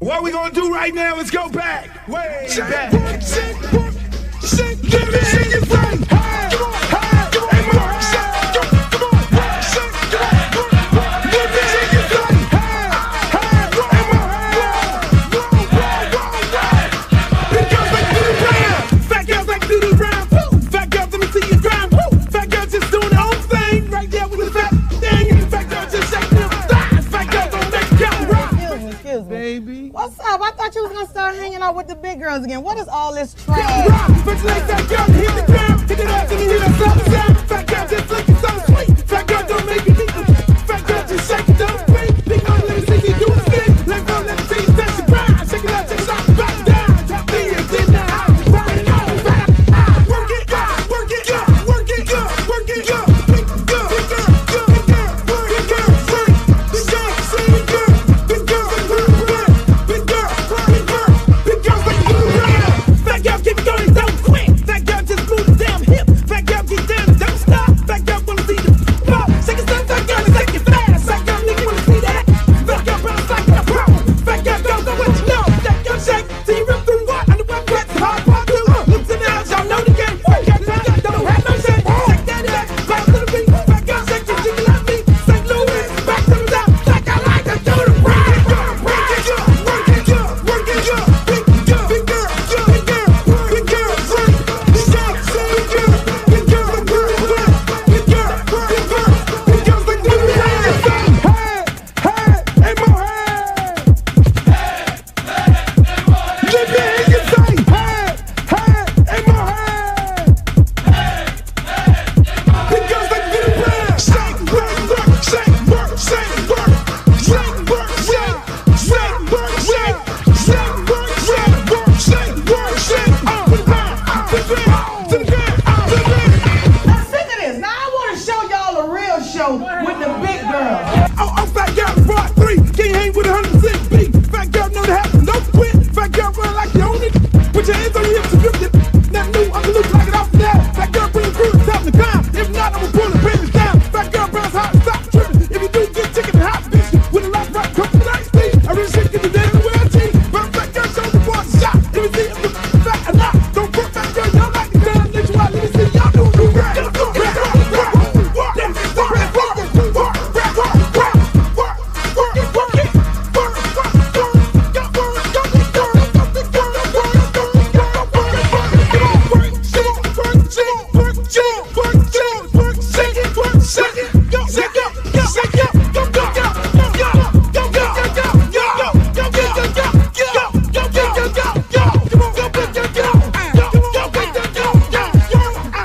What we gonna do right now is go back, way back. Give me your friend. Baby. What's up? I thought you was gonna start hanging out with the big girls again. What is all this trash?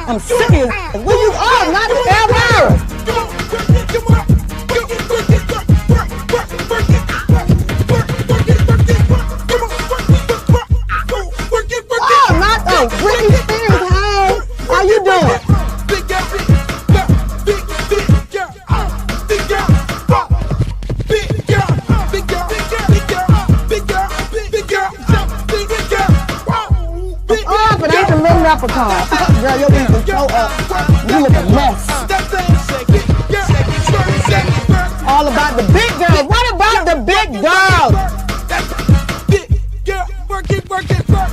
I'm serious. Where you are, not ever. Oh, not the Britney Spears. Hey, how you doing? Oh, but ain't the little leprechaun. Girl, your beat is so up. You look a mess. All about the big girls. What about the big girls? Big girl, work it, work it, work.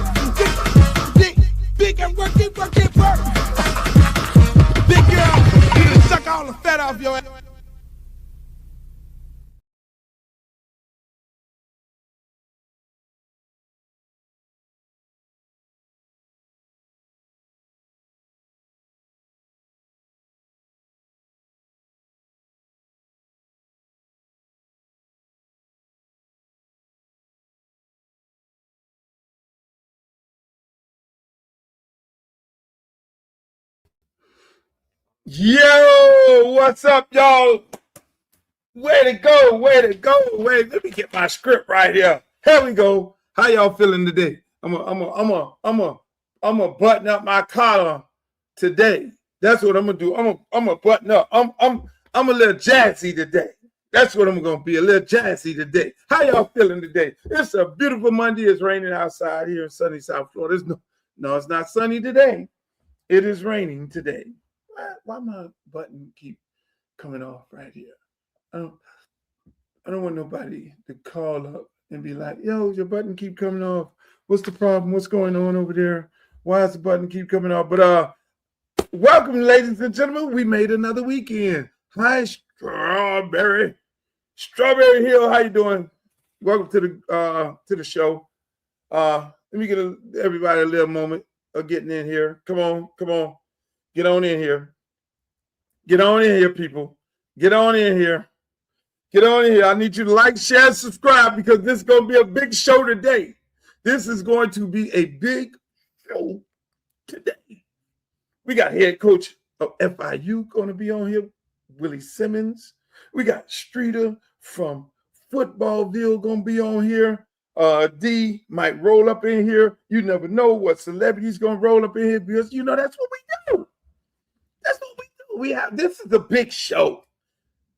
Big girl, work it, work it, work. Big girl, you done suck all the fat off your ass. Yo, what's up, y'all? Way to go, way to go. Let me get my script right here. Here we go. How y'all feeling today? I'm a button up my collar today. That's what I'm gonna do. I'm a button up. I'm a little jazzy today. That's what I'm gonna be, a little jazzy today. How y'all feeling today? It's a beautiful Monday. It's raining outside here in sunny South Florida. No, it's not sunny today. It is raining today. Why my button keep coming off right here? I don't want nobody to call up and be like, yo, your button keep coming off. What's the problem? What's going on over there? Why does the button keep coming off? But welcome, ladies and gentlemen. We made another weekend. Hi, Strawberry. Strawberry Hill, how you doing? Welcome to the show. Let me get everybody a little moment of getting in here. Come on. Get on in here. Get on in here, people. Get on in here. Get on in here. I need you to like, share, subscribe because this is going to be a big show today. This is going to be a big show today. We got head coach of FIU going to be on here, Willie Simmons. We got Streeter from Footballville going to be on here. D might roll up in here. You never know what celebrity's going to roll up in here because, that's what we do. That's what we do. This is a big show.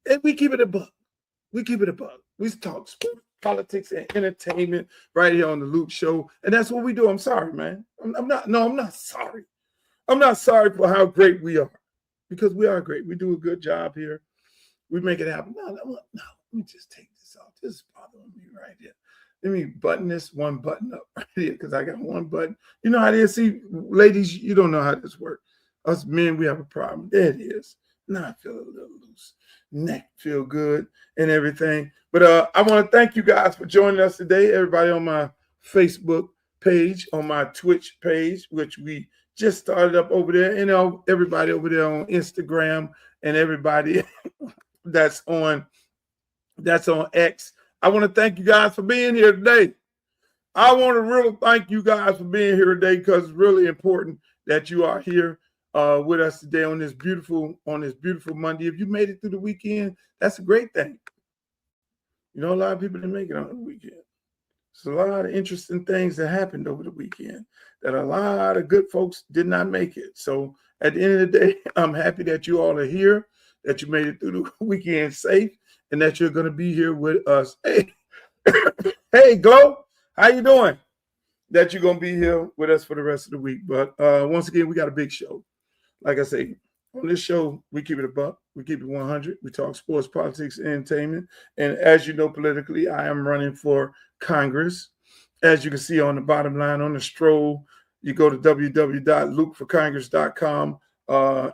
And we keep it a buck. We talk sports, politics, and entertainment right here on the Luke Show. And that's what we do. I'm sorry, man. I'm not sorry. I'm not sorry for how great we are. Because we are great. We do a good job here. We make it happen. No, let me just take this off. This is bothering me right here. Let me button this one button up right here because I got one button. You know how it is? See, ladies, you don't know how this works. Us men, we have a problem. There it is. Now I feel a little loose. Neck feel good and everything. But I want to thank you guys for joining us today. Everybody on my Facebook page, on my Twitch page, which we just started up over there. And everybody over there on Instagram and everybody that's on X. I want to thank you guys for being here today. I want to really thank you guys for being here today because it's really important that you are here with us today on this beautiful Monday. If you made it through the weekend, that's a great thing. A lot of people didn't make it on the weekend. There's a lot of interesting things that happened over the weekend that a lot of good folks did not make it. So at the end of the day, I'm happy that you all are here, that you made it through the weekend safe, and that you're going to be here with us. Hey, hey, Glow, how you doing? That you're going to be here with us for the rest of the week. But once again, we got a big show. Like I say, on this show, we keep it a buck. We keep it 100. We talk sports, politics, entertainment. And as you know, politically, I am running for Congress. As you can see on the bottom line on the stroll, you go to www.lukeforcongress.com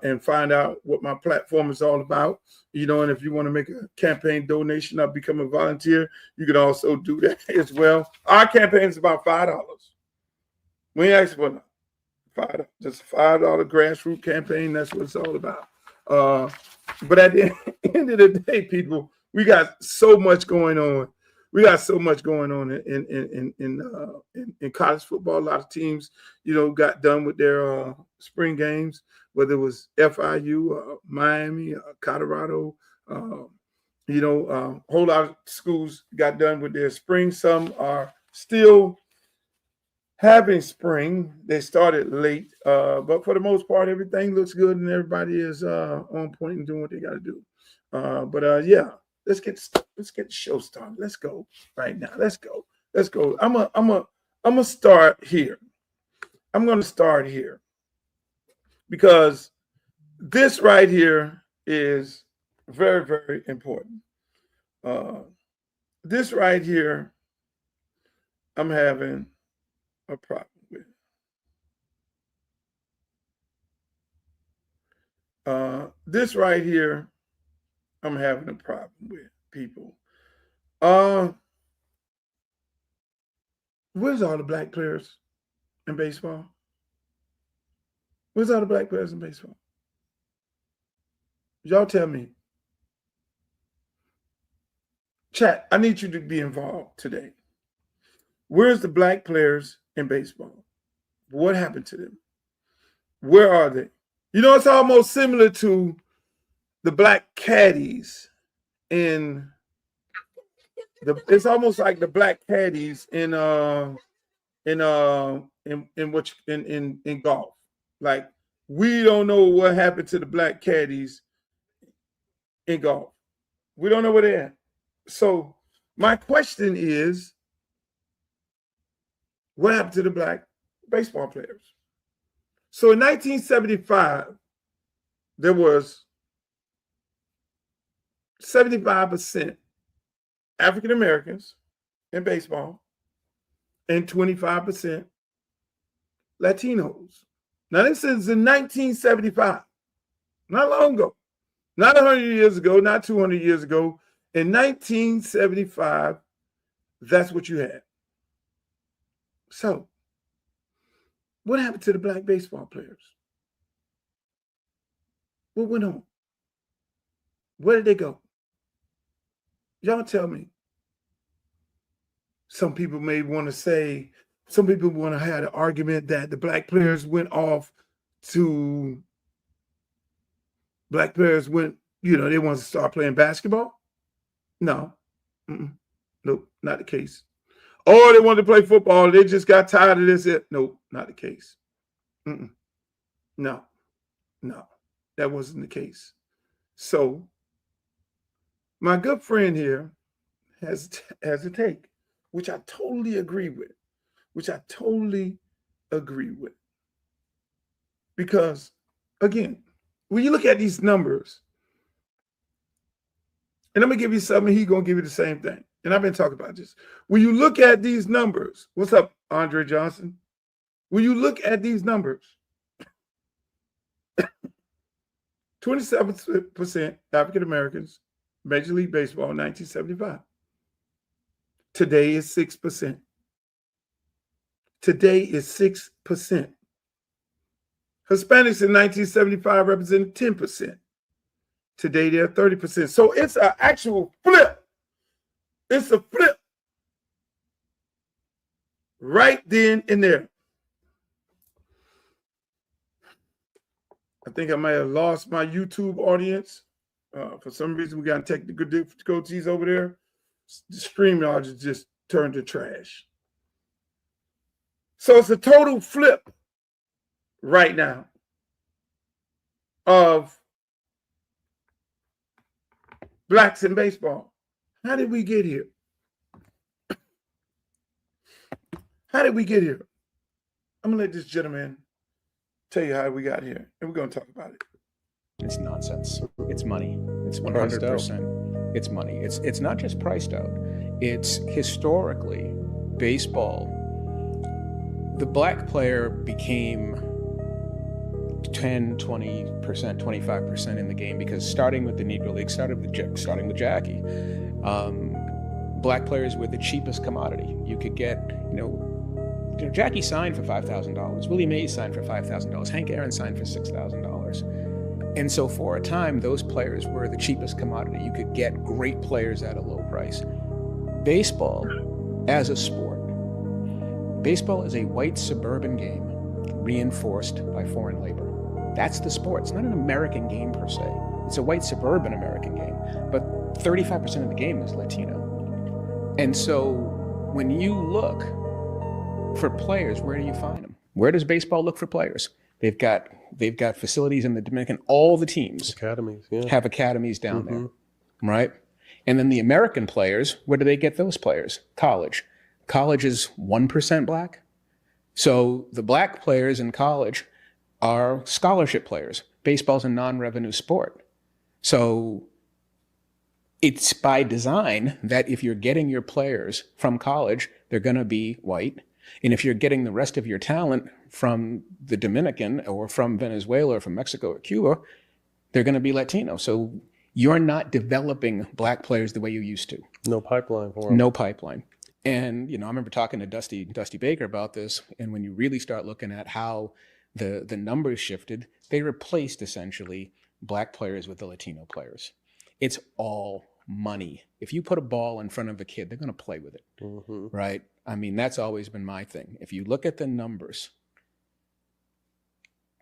and find out what my platform is all about. And if you want to make a campaign donation or become a volunteer, you can also do that as well. Our campaign is about $5. We ain't asking for nothing. Just a $5 grassroots campaign. That's what it's all about. But at the end of the day, people, we got so much going on. We got so much going on in college football. A lot of teams, got done with their spring games, whether it was FIU, Miami, Colorado. A whole lot of schools got done with their spring. Some are still having spring. They started late, but for the most part, everything looks good and everybody is on point and doing what they got to do. Yeah, let's get the show started. Let's go right now. Let's go. I'm gonna start here. I'm gonna start here because this right here is very, very important. This right here, I'm having a problem with. This right here, I'm having a problem with, people. Where's all the black players in baseball? Where's all the black players in baseball? Y'all tell me. Chat, I need you to be involved today. Where's the black players in baseball? What happened to them? Where are they? It's almost similar to the black caddies it's almost like the black caddies in golf. Like, we don't know what happened to the black caddies in golf. We don't know where they're at. So my question is, what happened to the black baseball players? So in 1975, there was 75% African Americans in baseball and 25% Latinos. Now, this is in 1975, not long ago, not 100 years ago, not 200 years ago. In 1975, that's what you had. So, what happened to the black baseball players? What went on? Where did they go? Y'all tell me. Some people may want to say, some people want to have the argument that the black players went, they want to start playing basketball. No. Nope, not the case. Or they wanted to play football. They just got tired of this. Nope, not the case. No, that wasn't the case. So my good friend here has a take, which I totally agree with. Because, again, when you look at these numbers, and I'm going to give you something, he's going to give you the same thing. And I've been talking about this. When you look at these numbers, what's up, Andre Johnson? When you look at these numbers, 27% African Americans, Major League Baseball, 1975. Today is 6%. Hispanics in 1975 represented 10%. Today they're 30%. So it's an actual flip. It's a flip. Right then and there. I think I might have lost my YouTube audience. For some reason, we got technical difficulties over there. The stream just turned to trash. So it's a total flip right now of blacks in baseball. How did we get here? I'm going to let this gentleman tell you how we got here, and we're going to talk about it. It's nonsense. It's money. It's 100%. It's money. It's not just priced out. It's historically baseball. The black player became 10, 20%, 25% in the game because starting with the Negro League, starting with Jackie, black players were the cheapest commodity. You could get, Jackie signed for $5,000. Willie Mays signed for $5,000. Hank Aaron signed for $6,000. And so for a time, those players were the cheapest commodity. You could get great players at a low price. Baseball, as a sport, baseball is a white suburban game reinforced by foreign labor. That's the sport. It's not an American game per se. It's a white suburban American game, but 35% of the game is Latino. And so when you look for players, where do you find them? Where does baseball look for players? They've got facilities in the Dominican. All the teams have academies down there, right? And then the American players, where do they get those players? College. College is 1% black. So the black players in college are scholarship players. Baseball's a non-revenue sport. So it's by design that if you're getting your players from college, they're going to be white. And if you're getting the rest of your talent from the Dominican or from Venezuela or from Mexico or Cuba, they're going to be Latino. So you're not developing black players the way you used to. No pipeline for them. No pipeline. And, I remember talking to Dusty Baker about this. And when you really start looking at how the numbers shifted, they replaced essentially black players with the Latino players. It's all money. If you put a ball in front of a kid, they're going to play with it, right? I mean, that's always been my thing. If you look at the numbers,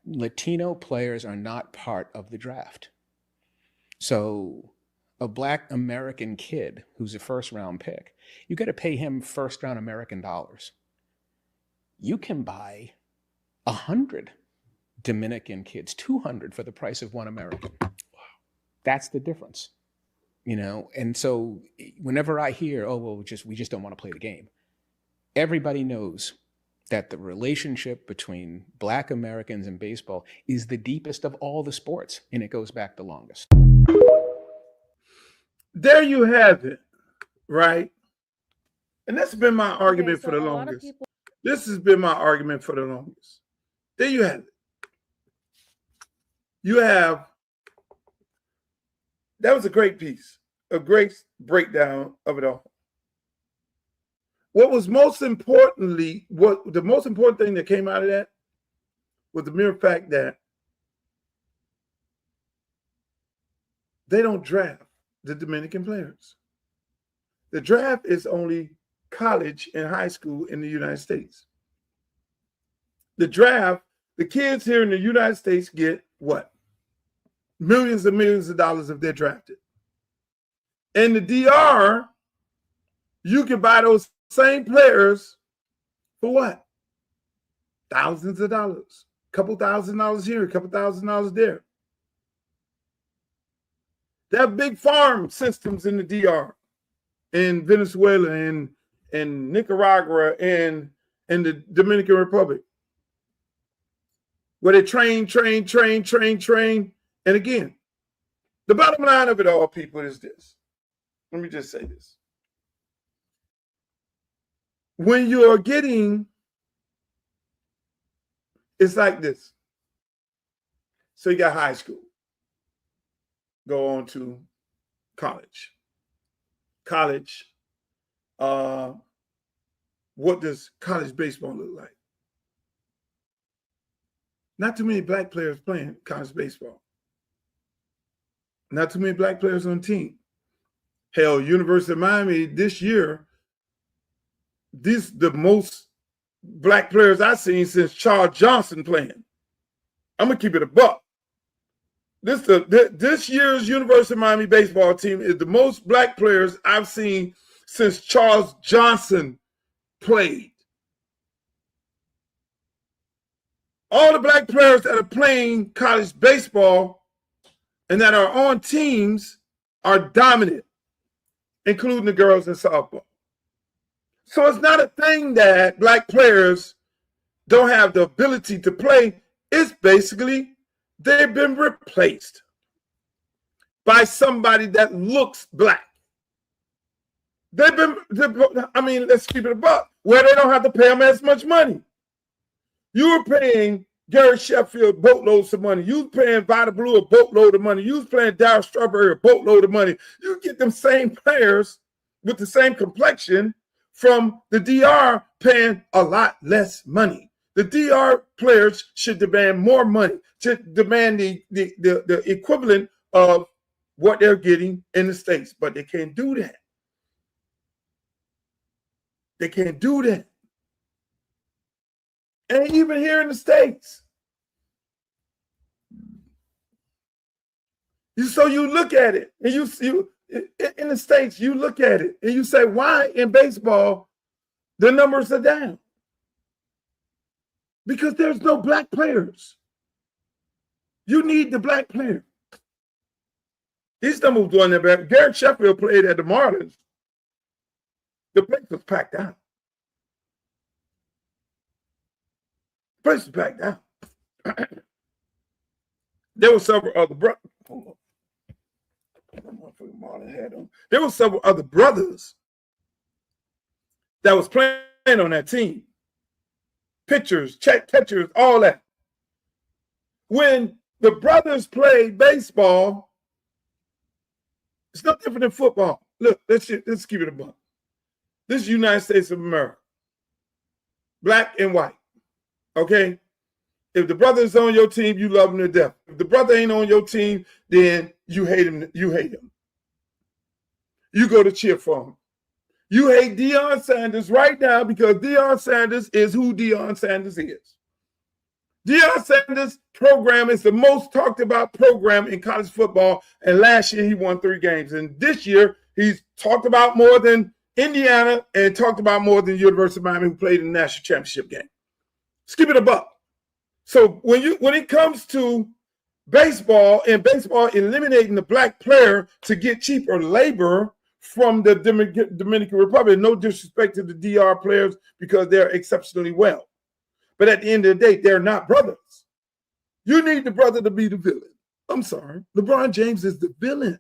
Latino players are not part of the draft. So a black American kid who's a first-round pick, you got to pay him first-round American dollars. You can buy 100 Dominican kids, 200 for the price of one American. Wow. That's the difference, And so whenever I hear, we just don't want to play the game, everybody knows that the relationship between black Americans and baseball is the deepest of all the sports, and it goes back the longest. There you have it, right? And that's been my argument for the longest. This has been my argument for the longest. There you have it. You have, that was a great piece, a great breakdown of it all. What was most importantly, the most important thing that came out of that was the mere fact that they don't draft the Dominican players. The draft is only college and high school in the United States. The draft, the kids here in the United States get what? Millions and millions of dollars if they're drafted. In the DR, you can buy those same players for what? Thousands of dollars. A couple $1,000s here, a couple $1,000s there. They have big farm systems in the DR, in Venezuela, and Nicaragua, and the Dominican Republic, where they train. And again, the bottom line of it all, people, is this. Let me just say this. When you're getting, it's like this. So you got high school. Go on to college. What does college baseball look like? Not too many black players playing college baseball. Not too many black players on the team. Hell, University of Miami this year, the most black players I've seen since Charles Johnson playing. I'm going to keep it a buck. This year's University of Miami baseball team is the most black players I've seen since Charles Johnson played. All the black players that are playing college baseball and that are on teams are dominant, including the girls in softball. So it's not a thing that black players don't have the ability to play. It's basically they've been replaced by somebody that looks black. Let's keep it a buck, where they don't have to pay them as much money. You were paying Gary Sheffield boatloads of money. You were paying Vita Blue a boatload of money. You was paying Darryl Strawberry a boatload of money. You get them same players with the same complexion from the DR paying a lot less money. The DR players should demand more money, should demand the equivalent of what they're getting in the States, but they can't do that. They can't do that. And even here in the States. So you look at it, and you in the States, you look at it, and you say, why in baseball the numbers are down? Because there's no black players. You need the black player. These numbers were on there back. Garrett Sheffield played at the Marlins. The place was packed out. The place was packed out. There were several other brothers. There were several other brothers that was playing on that team. Pitchers, catchers, all that. When the brothers played baseball, it's no different than football. Look, let's keep it a buck. This is the United States of America. Black and white. Okay? If the brother is on your team, you love him to death. If the brother ain't on your team, then you hate him. You hate him. You go to cheer for him. You hate Deion Sanders right now because Deion Sanders is who Deion Sanders is. Deion Sanders' program is the most talked about program in college football, and last year he won 3 games. And this year he's talked about more than Indiana and talked about more than University of Miami, who played in the national championship game. Skip it a buck. So when it comes to baseball and baseball eliminating the black player to get cheaper labor from the Dominican Republic, no disrespect to the DR players because they're exceptionally well. But at the end of the day, they're not brothers. You need the brother to be the villain. I'm sorry. LeBron James is the villain.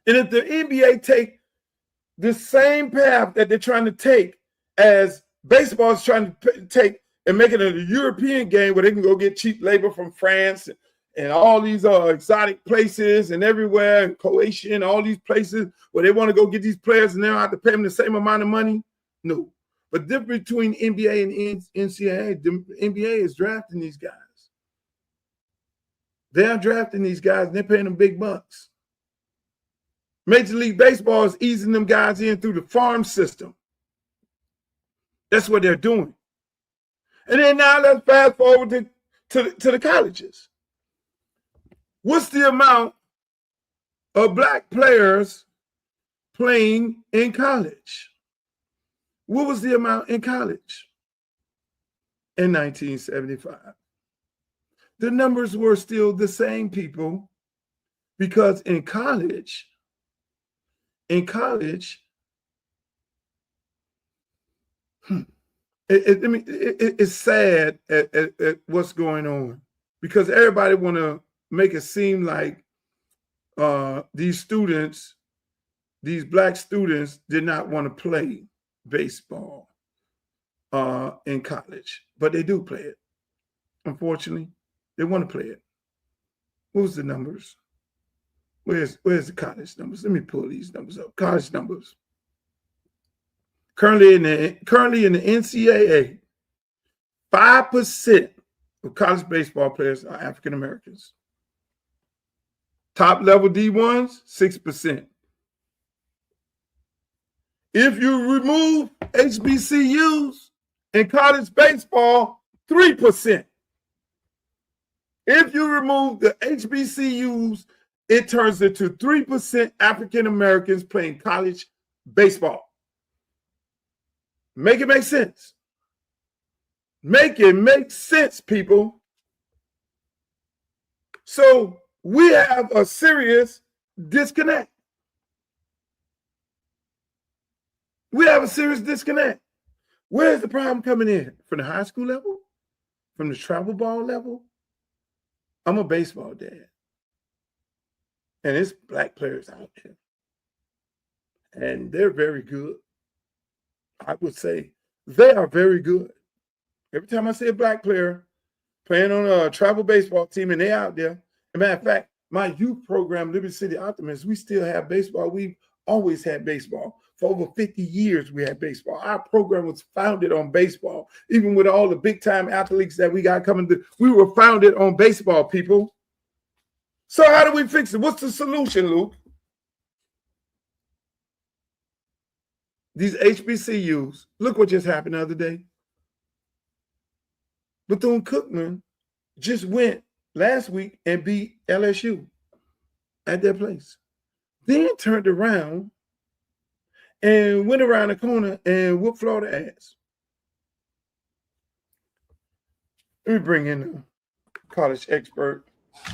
And if the NBA take the same path that they're trying to take as baseball is trying to take and make it a European game where they can go get cheap labor from France and all these exotic places and everywhere, and Croatia and all these places where they want to go get these players and they don't have to pay them the same amount of money. No. But the difference between NBA and NCAA, the NBA is drafting these guys. They're drafting these guys and they're paying them big bucks. Major League Baseball is easing them guys in through the farm system. That's what they're doing. And then now let's fast forward to the colleges. What's the amount of black players playing in college? What was the amount in college in 1975? The numbers were still the same, people, because in college, it's sad at what's going on, because everybody want to make it seem like these black students did not want to play baseball in college, but they do play it. Unfortunately, they want to play it. What was the numbers? Where's the college numbers? Let me pull these numbers up. College numbers. Currently in the NCAA, 5% of college baseball players are African Americans. Top level D1s, 6%. If you remove HBCUs in college baseball, 3%. If you remove the HBCUs, it turns into 3% African Americans playing college baseball. Make it make sense. Make it make sense, people. So we have a serious disconnect. We have a serious disconnect. Where's the problem coming in? From the high school level? From the travel ball level? I'm a baseball dad. And it's black players out there. And they're very good. I would say they are very good. Every time I see a black player playing on a travel baseball team and they're out there, as a matter of fact, my youth program, Liberty City Optimists, we still have baseball. We've always had baseball. For over 50 years, we had baseball. Our program was founded on baseball. Even with all the big-time athletes that we got coming through, we were founded on baseball, people. So how do we fix it? What's the solution, Luke? These HBCUs, look what just happened the other day. Bethune-Cookman just went last week and beat LSU at their place. Then turned around and went around the corner and whooped Florida ass. Let me bring in a college expert.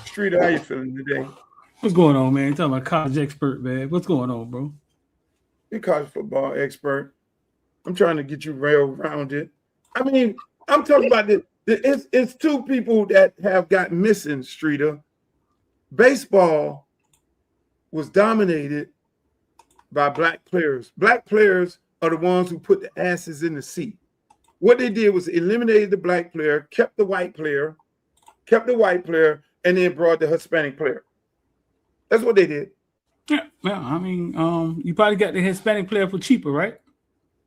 Streeter, how you feeling today? What's going on, man? You're talking about college expert, man. What's going on, bro? You're a college football expert. I'm trying to get you well-rounded. I mean, I'm talking about it's two people that have gotten missing, Streeter. Baseball was dominated by black players. Black players are the ones who put the asses in the seat. What they did was eliminated the black player, kept the white player, and then brought the Hispanic player. That's what they did. Yeah, I mean, you probably got the Hispanic player for cheaper, right?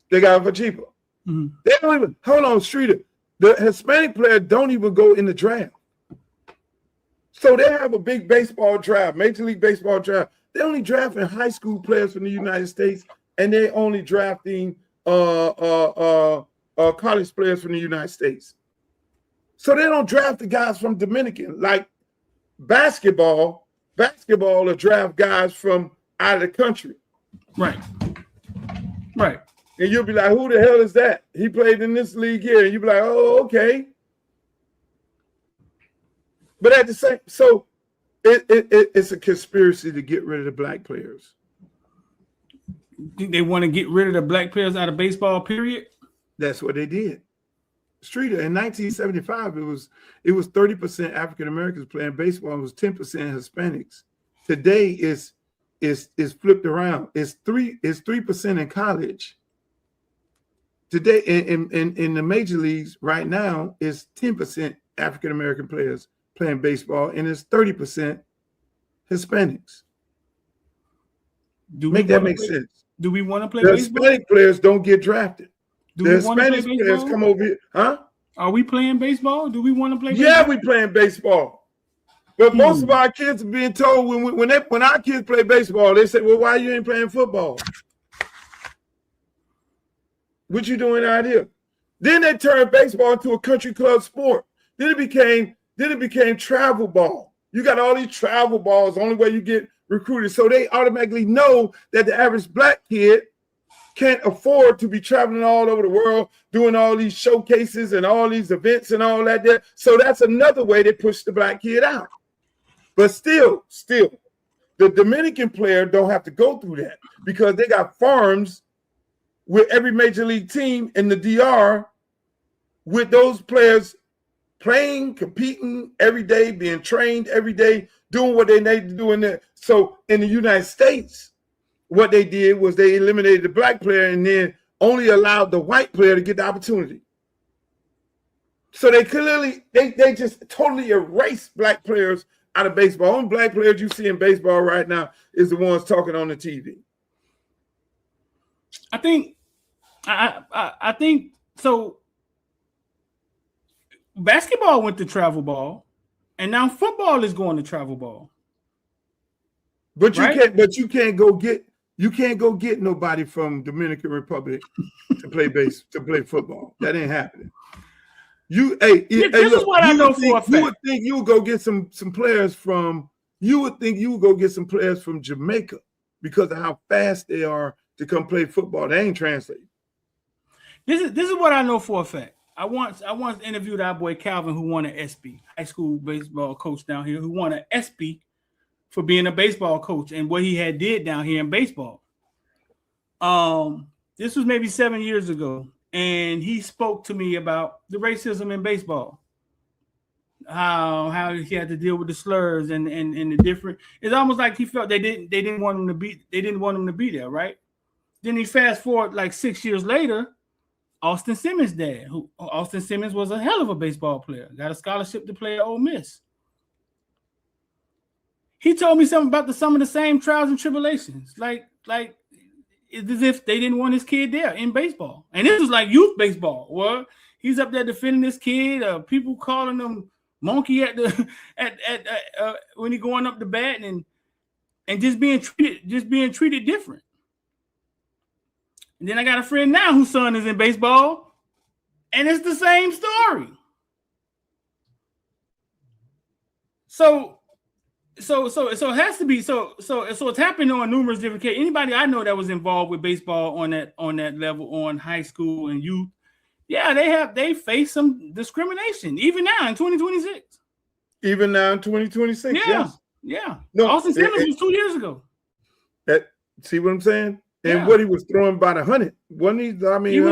They got it for cheaper. Mm-hmm. They don't even, hold on, Streeter. The Hispanic player don't even go in the draft. So they have a big baseball draft, Major League Baseball draft. They're only drafting high school players from the United States, and they're only drafting college players from the United States. So they don't draft the guys from Dominican. Like basketball will draft guys from out of the country. Right. And you'll be like, who the hell is that? He played in this league here. And you'll be like, oh, okay. But at the same, so it's a conspiracy to get rid of the black players. Think they want to get rid of the black players out of baseball, period? That's what they did. Streeter, in 1975, it was 30% African Americans playing baseball. It was 10% Hispanics. Today it's is flipped around. It's 3% in college. Today in the major leagues right now is 10% African American players playing baseball, and it's 30% Hispanics. Make sense? Do we want to play the baseball? Hispanic players don't get drafted. Do the we want to play Hispanic players baseball? come over here, huh? Are we playing baseball? Do we want to play baseball? Yeah, we playing baseball. But most of our kids are being told when our kids play baseball, they say, "Well, why you ain't playing football? What you doing out here?" Then they turned baseball into a country club sport. Then it became travel ball. You got all these travel balls. The only way you get recruited, so they automatically know that the average black kid can't afford to be traveling all over the world, doing all these showcases and all these events and all that there. So that's another way they push the black kid out. But still, the Dominican player don't have to go through that because they got farms with every major league team in the DR with those players playing, competing every day, being trained every day, doing what they need to do in there. So in the United States, what they did was they eliminated the black player and then only allowed the white player to get the opportunity. So they clearly, they just totally erased black players out of baseball. Only black players you see in baseball right now is the ones talking on the TV. I think so. Basketball went to travel ball, and now football is going to travel ball. But you can't go get nobody from Dominican Republic to play football. That ain't happening. This is what I know for a fact. You would think you would go get some players from. You would think you would go get some players from Jamaica because of how fast they are to come play football. They ain't translating. This is what I know for a fact. I once interviewed our boy Calvin, who won an SB, high school baseball coach down here, who won an SB for being a baseball coach and what he had did down here in baseball. This was maybe 7 years ago, and he spoke to me about the racism in baseball, how he had to deal with the slurs and the different. It's almost like he felt they didn't want him to be there, right? Then he fast forward like 6 years later. Austin Simmons' dad, Austin Simmons was a hell of a baseball player, got a scholarship to play at Ole Miss. He told me something about some of the same trials and tribulations, like it's as if they didn't want his kid there in baseball. And this was like youth baseball. Well, he's up there defending this kid. People calling him monkey at the when he going up the bat and just being treated different. And then I got a friend now whose son is in baseball, and it's the same story. So it has to be so it's happened on numerous different cases. Anybody I know that was involved with baseball on that level, on high school and youth, yeah, they face some discrimination even now in 2026. Even now in 2026, yeah. No, Austin Simmons was 2 years ago. See what I'm saying? And what he was throwing by 100, wasn't he? I mean,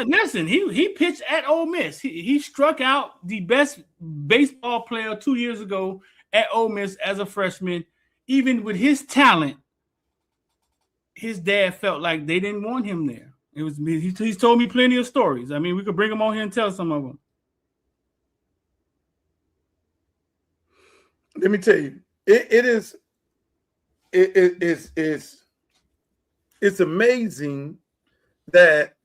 listen. He pitched at Ole Miss. He struck out the best baseball player 2 years ago at Ole Miss as a freshman. Even with his talent, his dad felt like they didn't want him there. He's told me plenty of stories. I mean, we could bring him on here and tell some of them. Let me tell you, it's amazing that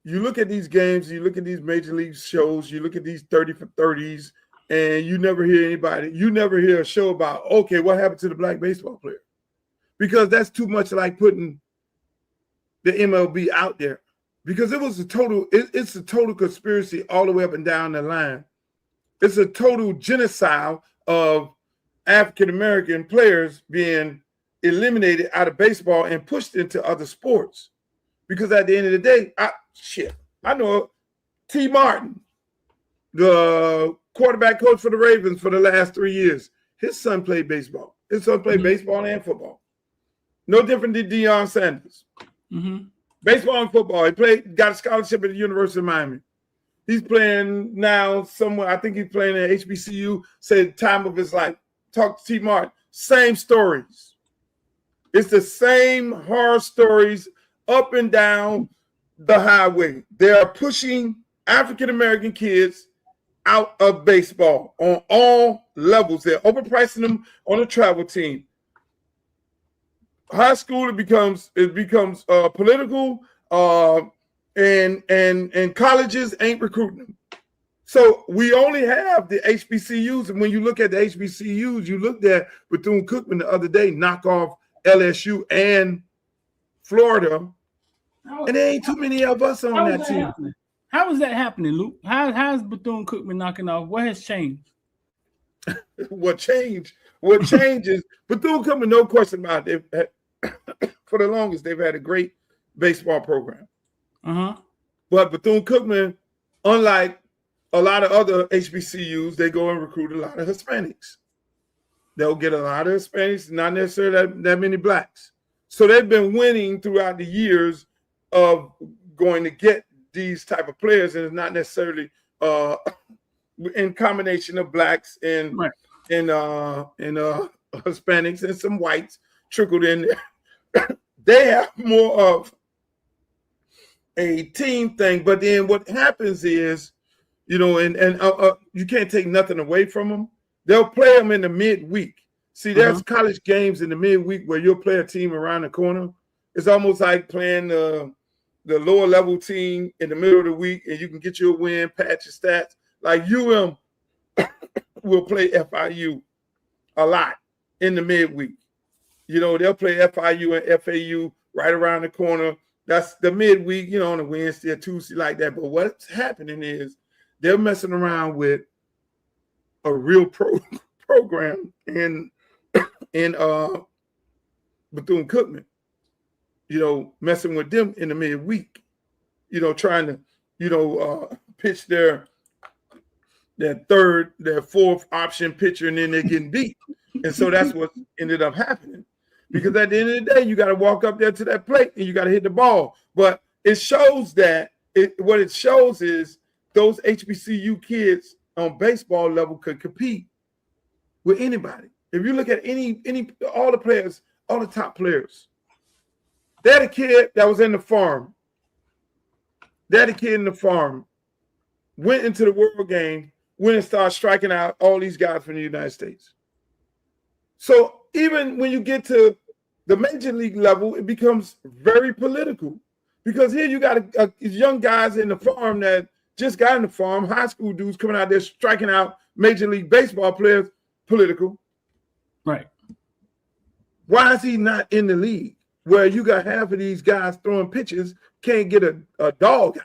you look at these games, you look at these major league shows, you look at these 30 for 30s, and you never hear a show about, okay, what happened to the black baseball player? Because that's too much like putting the MLB out there. Because it's a total conspiracy all the way up and down the line. It's a total genocide of African-American players being eliminated out of baseball and pushed into other sports. Because at the end of the day, I know T. Martin, the quarterback coach for the Ravens for the last 3 years. His son played baseball. His son played baseball and football. No different than Deion Sanders. Mm-hmm. Baseball and football. He got a scholarship at the University of Miami. He's playing now somewhere. I think he's playing at HBCU. Said time of his life. Talk to T. Martin. Same stories. It's the same horror stories up and down the highway. They are pushing African-American kids out of baseball on all levels. They're overpricing them on a travel team. High school, it becomes political, and colleges ain't recruiting them. So we only have the HBCUs, and when you look at the HBCUs, you looked at Bethune-Cookman the other day, knock off LSU and Florida, and there ain't too many of us on that team. Happening? How is that happening, Luke? How's Bethune-Cookman knocking off? What has changed? What changed? What changes? Bethune-Cookman, no question about it. For the longest, they've had a great baseball program. But Bethune-Cookman, unlike a lot of other HBCUs, they go and recruit a lot of Hispanics. They'll get a lot of Hispanics, not necessarily that many blacks. So they've been winning throughout the years of going to get these type of players, and it's not necessarily in combination of blacks and Hispanics and some whites trickled in there. They have more of a team thing, but then what happens is, you know, and you can't take nothing away from them. They'll play them in the midweek. See, there's college games in the midweek where you'll play a team around the corner. It's almost like playing the lower level team in the middle of the week, and you can get your win, patch your stats. Like UM will play FIU a lot in the midweek. You know, they'll play FIU and FAU right around the corner. That's the midweek, you know, on a Wednesday or Tuesday like that. But what's happening is they're messing around with a real program in Bethune-Cookman, you know, messing with them in the midweek, you know, trying to, you know, pitch their fourth option pitcher, and then they're getting beat. And so that's what ended up happening. Because at the end of the day, you got to walk up there to that plate and you got to hit the ball. But it shows that what it shows is those HBCU kids on baseball level could compete with anybody. If you look at all the players, all the top players, they're the kid that was in the farm. They're the kid in the farm, went into the World Game, went and started striking out all these guys from the United States. So even when you get to the major league level, it becomes very political, because here you got young guys in the farm that just got in the farm, high school dudes coming out there striking out major league baseball players. Political. Right. Why is he not in the league where you got half of these guys throwing pitches, can't get a dog out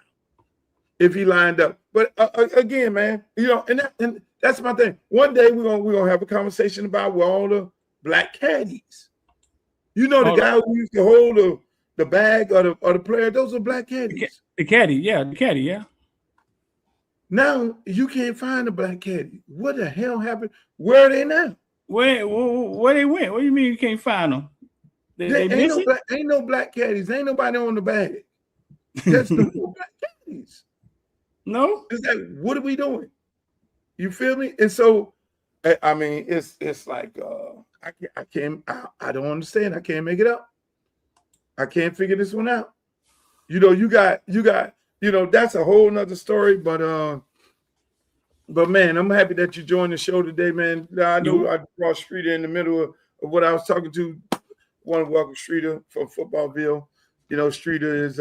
if he lined up? But again, man, you know, and that's my thing. One day we're gonna have a conversation about where all the black caddies. You know, the guy who used to hold the bag of the player, those are black caddies. The caddy, yeah. Now you can't find a black caddy. What the hell happened? Where are they now? Where they went? What do you mean you can't find them? Ain't no black caddies. Ain't nobody on the bag. There's no black caddies. No? It's like, what are we doing? You feel me? And so, I mean, it's like I don't understand. I can't make it up. I can't figure this one out. You know, you got, you know, that's a whole nother story. But man, I'm happy that you joined the show today, man. I know I brought Streeter in the middle of what I was talking to. Want to welcome Streeter from Footballville. You know, Streeter is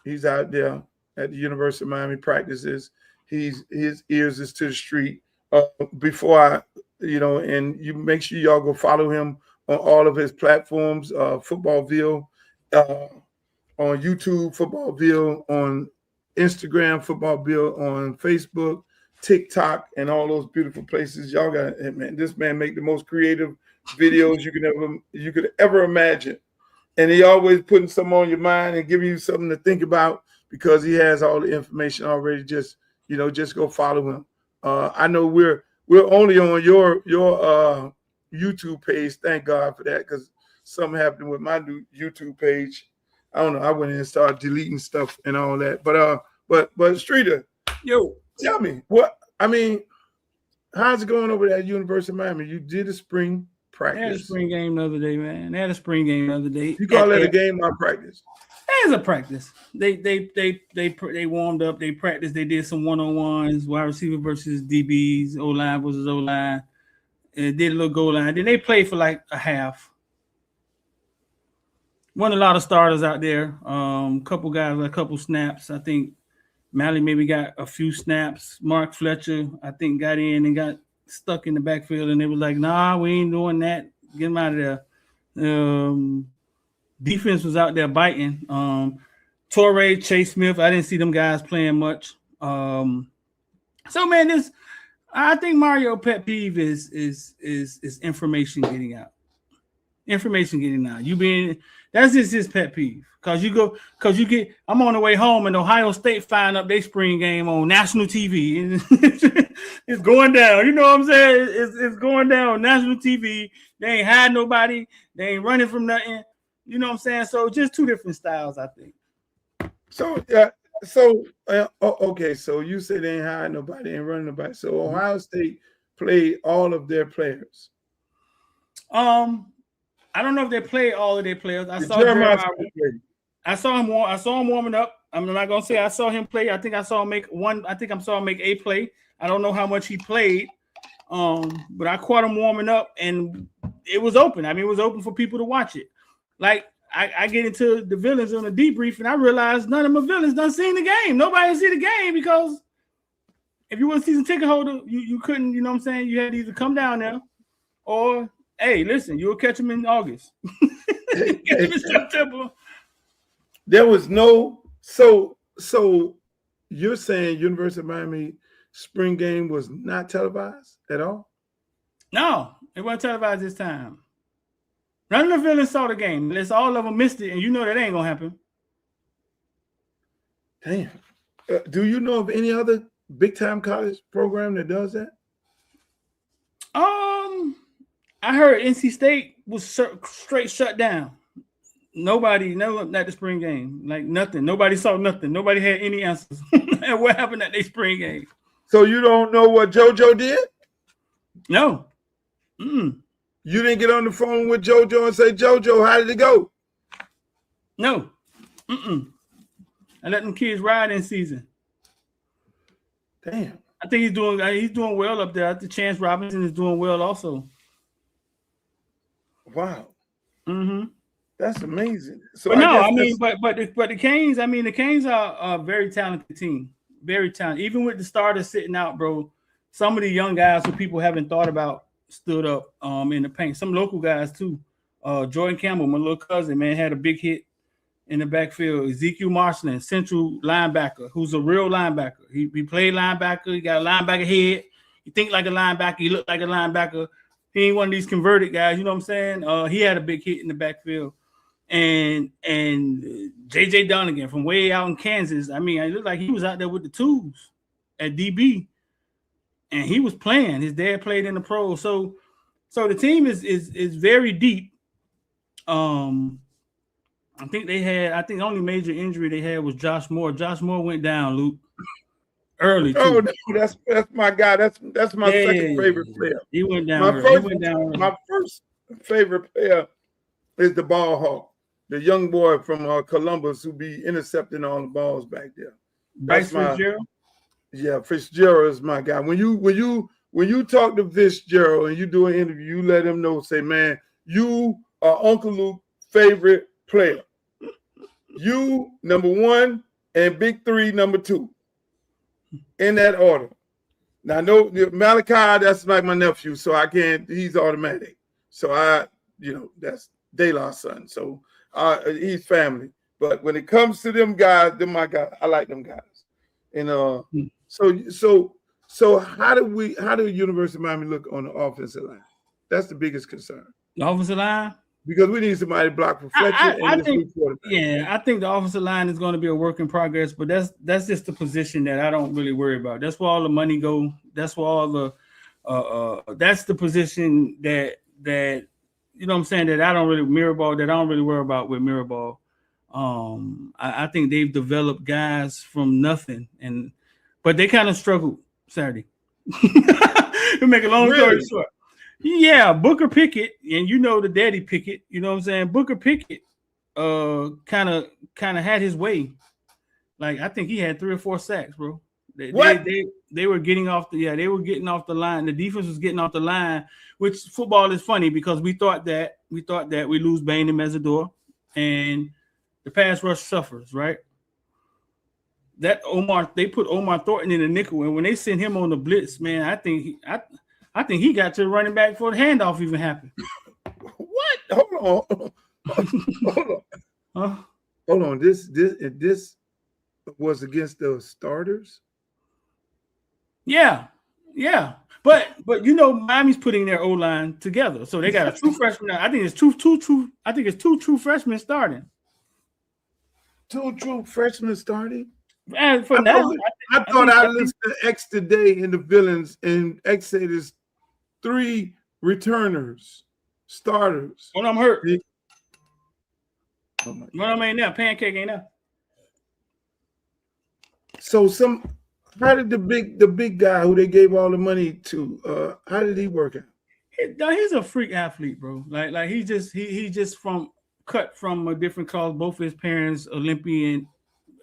he's out there at the University of Miami practices. His ears is to the street. Before and you make sure y'all go follow him on all of his platforms, Footballville, on YouTube, Footballville, on Instagram, Footballville, on Facebook, TikTok, and all those beautiful places. Y'all got, man, this man make the most creative videos you could ever imagine. And he always putting something on your mind and giving you something to think about, because he has all the information already. Just go follow him. I know we're only on your YouTube page. Thank God for that, because something happened with my new YouTube page. I don't know. I went in and started deleting stuff and all that. But Streeter, yo, tell me how's it going over there at University of Miami? You did a spring practice. They had a spring game the other day, man. They had a spring game the other day. You call that a game or practice? It's a practice. They warmed up. They practiced. They did some one-on-ones, wide receiver versus DBs, O-line versus O-line. And did a little goal line. Then they played for like a half. Won a lot of starters out there. Couple guys, a couple snaps. I think Malley maybe got a few snaps. Mark Fletcher, I think, got in and got stuck in the backfield, and they was like, "Nah, we ain't doing that. Get him out of there." Defense was out there biting. Torrey, Chase Smith, I didn't see them guys playing much. So man, I think Mario pet peeve is information getting out. Information getting out. That's just his pet peeve. I'm on the way home and Ohio State firing up their spring game on national TV. It's going down. You know what I'm saying? It's going down on national TV. They ain't hiding nobody. They ain't running from nothing. You know what I'm saying? So just two different styles, I think. So okay. So you say they ain't hiding nobody, ain't running nobody. So Ohio State played all of their players. I don't know if they played all of their players. I saw him warming up. I'm not gonna say I saw him play. I think I saw him make a play. I don't know how much he played. But I caught him warming up and it was open. I mean, it was open for people to watch it. Like I get into the villains on a debrief and I realized none of my villains done seen the game. Nobody see the game because if you were a season ticket holder, you couldn't, you know what I'm saying? You had to either come down there or, hey, listen, you'll catch them in August. Catch them in September. There was no so you're saying University of Miami spring game was not televised at all? No, it wasn't televised this time. None of the villains saw the game. Unless all of them missed it, and you know that ain't gonna happen. Damn. Do you know of any other big time college program that does that? I heard NC State was straight shut down. Nobody, not the spring game, like nothing. Nobody saw nothing. Nobody had any answers. And what happened at their spring game? So you don't know what JoJo did? No. You didn't get on the phone with JoJo and say, JoJo, how did it go? No. I let them kids ride in season. Damn. I think he's doing well up there. I think Chance Robinson is doing well also. Wow. Mm-hmm. That's amazing. So but the Canes, the Canes are a very talented team. Very talented. Even with the starters sitting out, bro, some of the young guys who people haven't thought about stood up in the paint. Some local guys too. Jordan Campbell, my little cousin, man, had a big hit in the backfield. Ezekiel Marshland, central linebacker, who's a real linebacker. He played linebacker. He got a linebacker head. He think like a linebacker. He looked like a linebacker. He ain't one of these converted guys. You know what I'm saying? He had a big hit in the backfield. And JJ Donegan from way out in Kansas. I mean, it looked like he was out there with the tools at DB. And he was playing. His dad played in the pros. So the team is very deep. I think the only major injury they had was Josh Moore. Josh Moore went down, Luke, early too. Oh, no, that's my guy. That's my second favorite player. He went down. My first favorite player is the ball hawk, the young boy from Columbus who be intercepting all the balls back there. Bryce Fitzgerald. Yeah, Fitzgerald is my guy. When you talk to Fitzgerald and you do an interview, you let him know, say, man, you are Uncle Luke's favorite player. You number one and Big Three number two. In that order. Now, no, Malachi, that's like my nephew, so I can't, he's automatic. So that's De La's son. So he's family. But when it comes to them guys, they're my guys. I like them guys. And so how do University of Miami look on the offensive line? That's the biggest concern. The offensive line? Because we need somebody to block for Fletcher. I think the offensive line is going to be a work in progress, but that's just the position that I don't really worry about. That's where all the money go. That's where all the that's the position that you know what I'm saying, that I don't really worry about with Mirabal. I think they've developed guys from nothing, but they kind of struggled Saturday. To make a long story short. Yeah, Booker Pickett, and you know the daddy Pickett, you know what I'm saying? Booker Pickett kind of had his way. Like I think he had 3 or 4 sacks, bro. They were getting off the line. The defense was getting off the line, which football is funny because we thought that we lose Bain and Mesidor and the pass rush suffers, right? That they put Omar Thornton in the nickel, and when they sent him on the blitz, man, I think he got to the running back before the handoff even happened. What? Hold on. Hold on. This was against the starters. Yeah. But you know, Miami's putting their O-line together, so they got a true freshman. I think it's two true freshmen starting. 2 true freshmen starting. And for now, I thought I listened to X today in the villains, and X said there's 3 returners, starters. One of them hurt. One of them ain't there. Pancake ain't there. So how did the big guy who they gave all the money to, how did he work out? He's a freak athlete, bro. Like he just cut from a different cause. Both his parents Olympian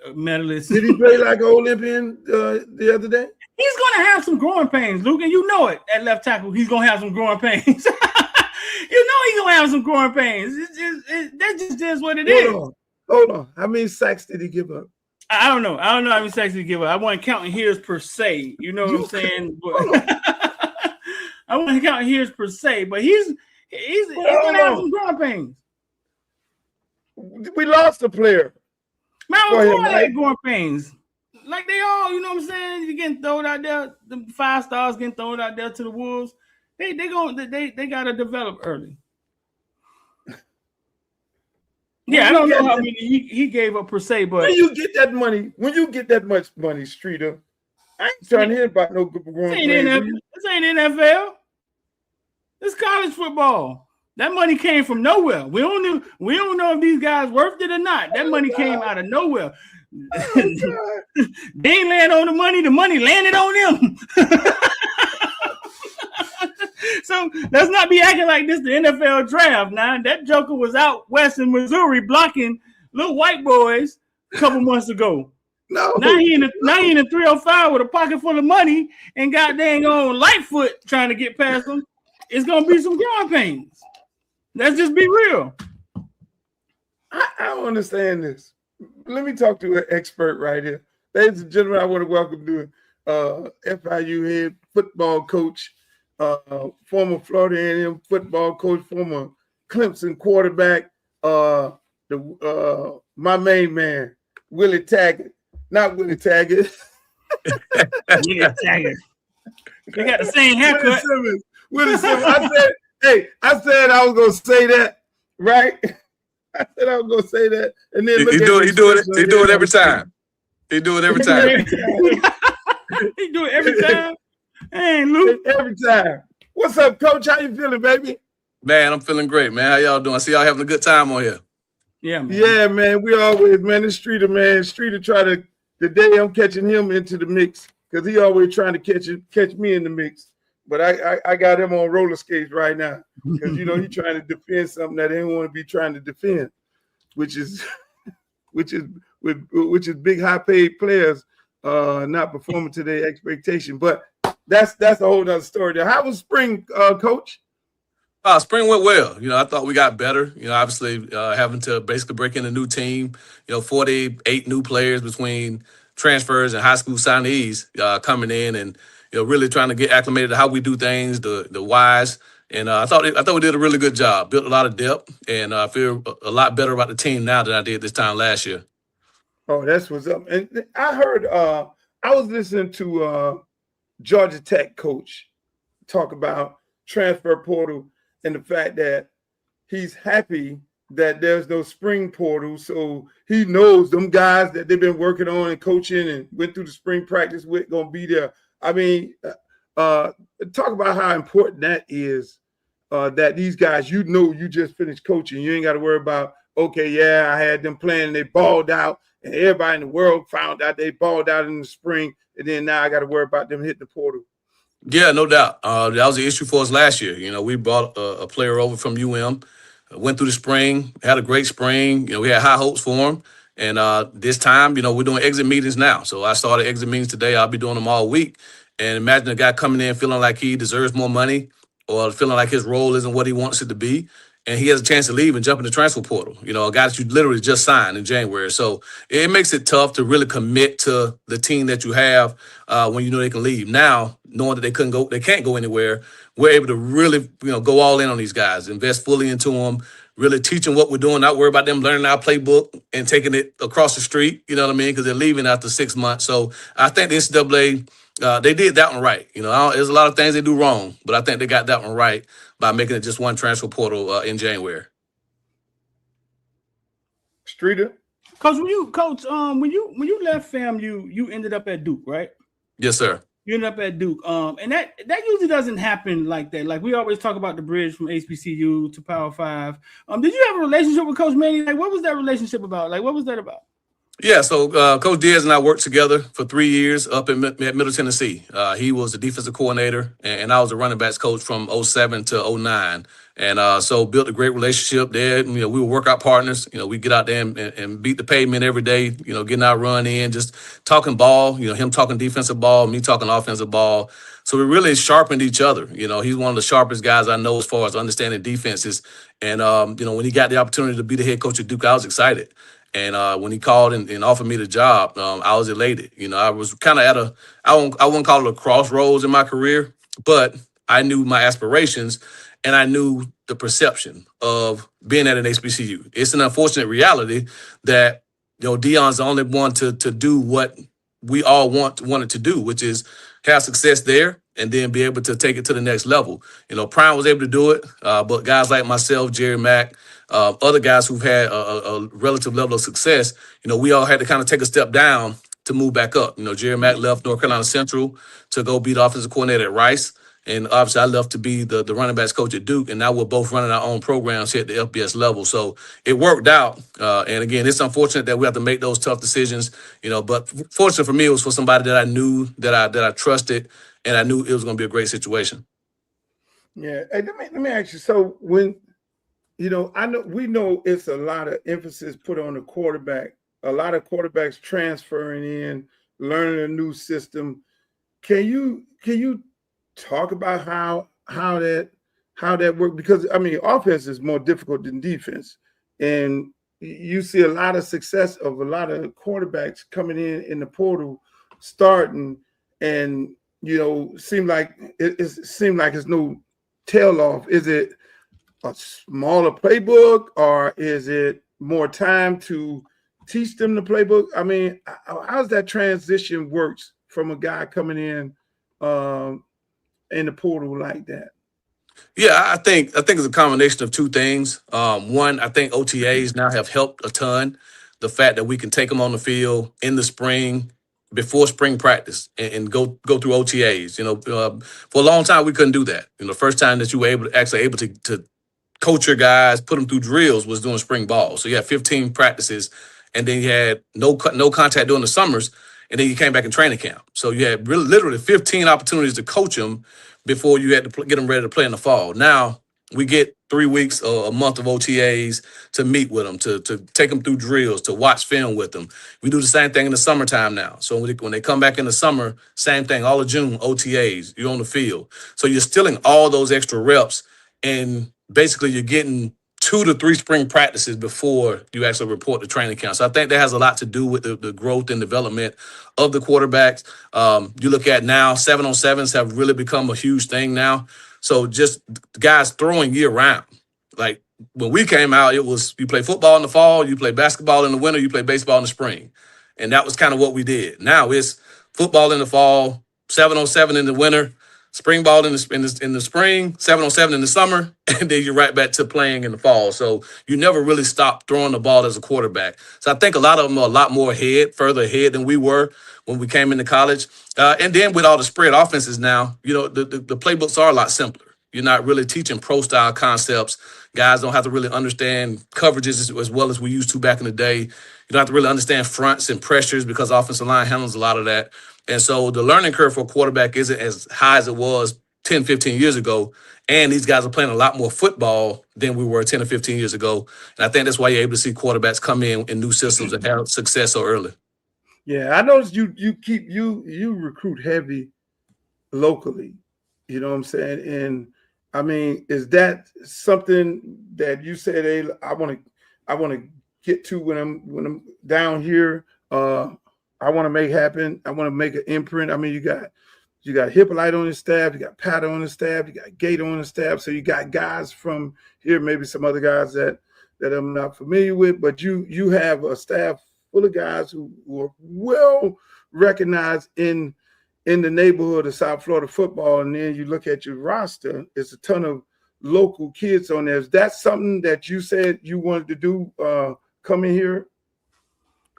medalists. Did he play like an Olympian the other day? He's gonna have some growing pains, Luke, and you know it. At left tackle, he's gonna have some growing pains. You know he's gonna have some growing pains. That just is what it is. Hold on. How many sacks did he give up? I don't know how many sacks did he give up. I wasn't counting his per se. You know what I'm saying? I wasn't counting his per se, but he's gonna have some growing pains. We lost a player. Man, I'm like growing pains. Like they all, you know what I'm saying? You're getting thrown out there. The 5 stars getting thrown out there to the wolves. They gotta develop early. Yeah, I don't know how many he gave up per se, but when you get that much money, Streeter, I ain't trying to hear about no growing pains. This ain't NFL. It's college football. That money came from nowhere. We don't know if these guys worth it or not. That money came out of nowhere. They ain't land on the money landed on them. So let's not be acting like this the NFL draft. Now that joker was out west in Missouri blocking little white boys a couple months ago. Now he in the 305 with a pocket full of money and got dang on Lightfoot trying to get past him. It's gonna be some growing pains. Let's just be real. I don't understand this. Let me talk to an expert right here. Ladies and gentlemen, I want to welcome to FIU head football coach, former Florida A&M football coach, former Clemson quarterback, my main man, Willie Taggart. Not Willie Taggart. Willie Taggart. They got the same haircut. Willie Simmons. I said I was gonna say that, right? I said I was gonna say that, and then he do it every time. He do it every time. He do it every time. Hey, Luke. Every time. What's up, Coach? How you feeling, baby? Man, I'm feeling great, man. How y'all doing? I see y'all having a good time on here. Yeah, man. Yeah, man. We always, man. This Streeter, man. Streeter try to. Today I'm catching him into the mix because he always trying to catch me in the mix. But I got him on roller skates right now because you know he's trying to defend something that he don't want to be trying to defend, which is big high paid players not performing to their expectation. But that's a whole other story there. How was spring, Coach? Spring went well. You know, I thought we got better. You know, obviously having to basically break in a new team. You know, 48 new players between transfers and high school signees coming in and. You know, really trying to get acclimated to how we do things, the whys, and I thought we did a really good job. Built a lot of depth, and I feel a lot better about the team now than I did this time last year. Oh, that's what's up. And I heard I was listening to Georgia Tech coach talk about transfer portal and the fact that he's happy that there's no spring portal, so he knows them guys that they've been working on and coaching and went through the spring practice with gonna be there. I mean, talk about how important that is, that these guys, you know, you just finished coaching. You ain't got to worry about, okay, yeah, I had them playing and they balled out and everybody in the world found out they balled out in the spring. And then now I got to worry about them hitting the portal. Yeah, no doubt. That was the issue for us last year. You know, we brought a player over from UM, went through the spring, had a great spring. You know, we had high hopes for him. And this time, you know, we're doing exit meetings now. So I started exit meetings today. I'll be doing them all week. And imagine a guy coming in feeling like he deserves more money or feeling like his role isn't what he wants it to be. And he has a chance to leave and jump in the transfer portal. You know, a guy that you literally just signed in January. So it makes it tough to really commit to the team that you have when you know they can leave. Now, knowing that they can't go anywhere, we're able to really, you know, go all in on these guys, invest fully into them, really teach them what we're doing, not worry about them learning our playbook and taking it across the street. You know what I mean? Because they're leaving after 6 months. So I think the NCAA, they did that one right. You know, there's a lot of things they do wrong, but I think they got that one right by making it just one transfer portal in January. Streeter? Coach, when you left FAMU, you ended up at Duke, right? Yes, sir. You ended up at Duke. And that usually doesn't happen like that. Like we always talk about the bridge from HBCU to Power 5. Did you have a relationship with Coach Manning? Like, what was that relationship about? Like, what was that about? Yeah, so Coach Diaz and I worked together for 3 years up at Middle Tennessee. He was the defensive coordinator, and I was the running backs coach from 07 to 09. And so built a great relationship there. You know, we were workout partners. You know, we get out there and beat the pavement every day, you know, getting our run in, just talking ball, you know, him talking defensive ball, me talking offensive ball. So we really sharpened each other. You know, he's one of the sharpest guys I know as far as understanding defenses. And, you know, when he got the opportunity to be the head coach at Duke, I was excited. And when he called and offered me the job, I was elated. You know, I was kind of at I wouldn't call it a crossroads in my career, but I knew my aspirations and I knew the perception of being at an HBCU. It's an unfortunate reality that, you know, Deion's the only one to do what we all wanted to do, which is have success there and then be able to take it to the next level. You know, Prime was able to do it, but guys like myself, Jerry Mack, other guys who've had a relative level of success, you know, we all had to kind of take a step down to move back up. You know, Jerry Mack left North Carolina Central to go be the offensive coordinator at Rice. And obviously I left to be the running backs coach at Duke. And now we're both running our own programs here at the FBS level. So it worked out. And again, it's unfortunate that we have to make those tough decisions, you know, but fortunate for me, it was for somebody that I knew, that I trusted, and I knew it was going to be a great situation. Yeah. Hey, let me ask you. So when, you know, we know it's a lot of emphasis put on the quarterback, a lot of quarterbacks transferring in, learning a new system. Can you talk about how that works? Because I mean, offense is more difficult than defense, and you see a lot of success of a lot of quarterbacks coming in the portal, starting, and you know, seem like it's no tail off. Is it a smaller playbook, or is it more time to teach them the playbook? I mean, how's that transition works from a guy coming in the portal like that? Yeah, I think it's a combination of two things. One, I think OTAs now have helped a ton. The fact that we can take them on the field in the spring before spring practice and go through OTAs. You know, for a long time we couldn't do that. You know, the first time that you were able to coach your guys, put them through drills was doing spring ball. So you had 15 practices, and then you had no contact during the summers, and then you came back in training camp. So you had literally 15 opportunities to coach them before you had to get them ready to play in the fall. Now we get 3 weeks or a month of OTAs to meet with them, to take them through drills, to watch film with them. We do the same thing in the summertime now. So when they come back in the summer, same thing, all of June, OTAs, you're on the field. So you're stealing all those extra reps, and basically you're getting 2 to 3 spring practices before you actually report to training camp. So I think that has a lot to do with the growth and development of the quarterbacks. You look at now, 7-on-7s have really become a huge thing now. So just guys throwing year round. Like when we came out, it was you play football in the fall, you play basketball in the winter, you play baseball in the spring. And that was kind of what we did. Now it's football in the fall, 7-on-7 in the winter, spring ball in the spring, 7-on-7 in the summer, and then you're right back to playing in the fall. So you never really stop throwing the ball as a quarterback. So I think a lot of them are a lot more further ahead than we were when we came into college. And then with all the spread offenses now, you know, the playbooks are a lot simpler. You're not really teaching pro-style concepts. Guys don't have to really understand coverages as well as we used to back in the day. You don't have to really understand fronts and pressures because offensive line handles a lot of that. And so the learning curve for a quarterback isn't as high as it was 10, 15 years ago. And these guys are playing a lot more football than we were 10 or 15 years ago. And I think that's why you're able to see quarterbacks come in new systems and have success so early. Yeah, I noticed you recruit heavy locally. You know what I'm saying? And I mean, is that something that you said, hey, I want to get to when I'm down here? I want to make happen. I want to make an imprint. I mean, you got Hippolyte on the staff, you got Pat on the staff, you got Gator on the staff. So you got guys from here, maybe some other guys that I'm not familiar with, but you have a staff full of guys who are well recognized in the neighborhood of South Florida football. And then you look at your roster, it's a ton of local kids on there. Is that something that you said you wanted to do coming here?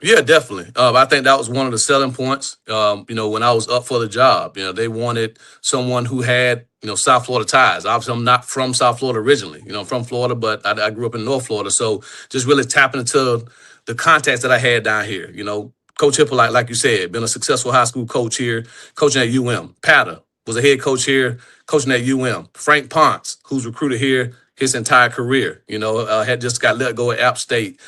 Yeah, definitely. I think that was one of the selling points. When I was up for the job, they wanted someone who had, South Florida ties. Obviously, I'm not from South Florida originally. I'm from Florida, but I grew up in North Florida. So just really tapping into the contacts that I had down here. Coach Hippolyte, like you said, been a successful high school coach here, coaching at UM. Patter was a head coach here, coaching at UM. Frank Ponce, who's recruited here his entire career, had just got let go at App State.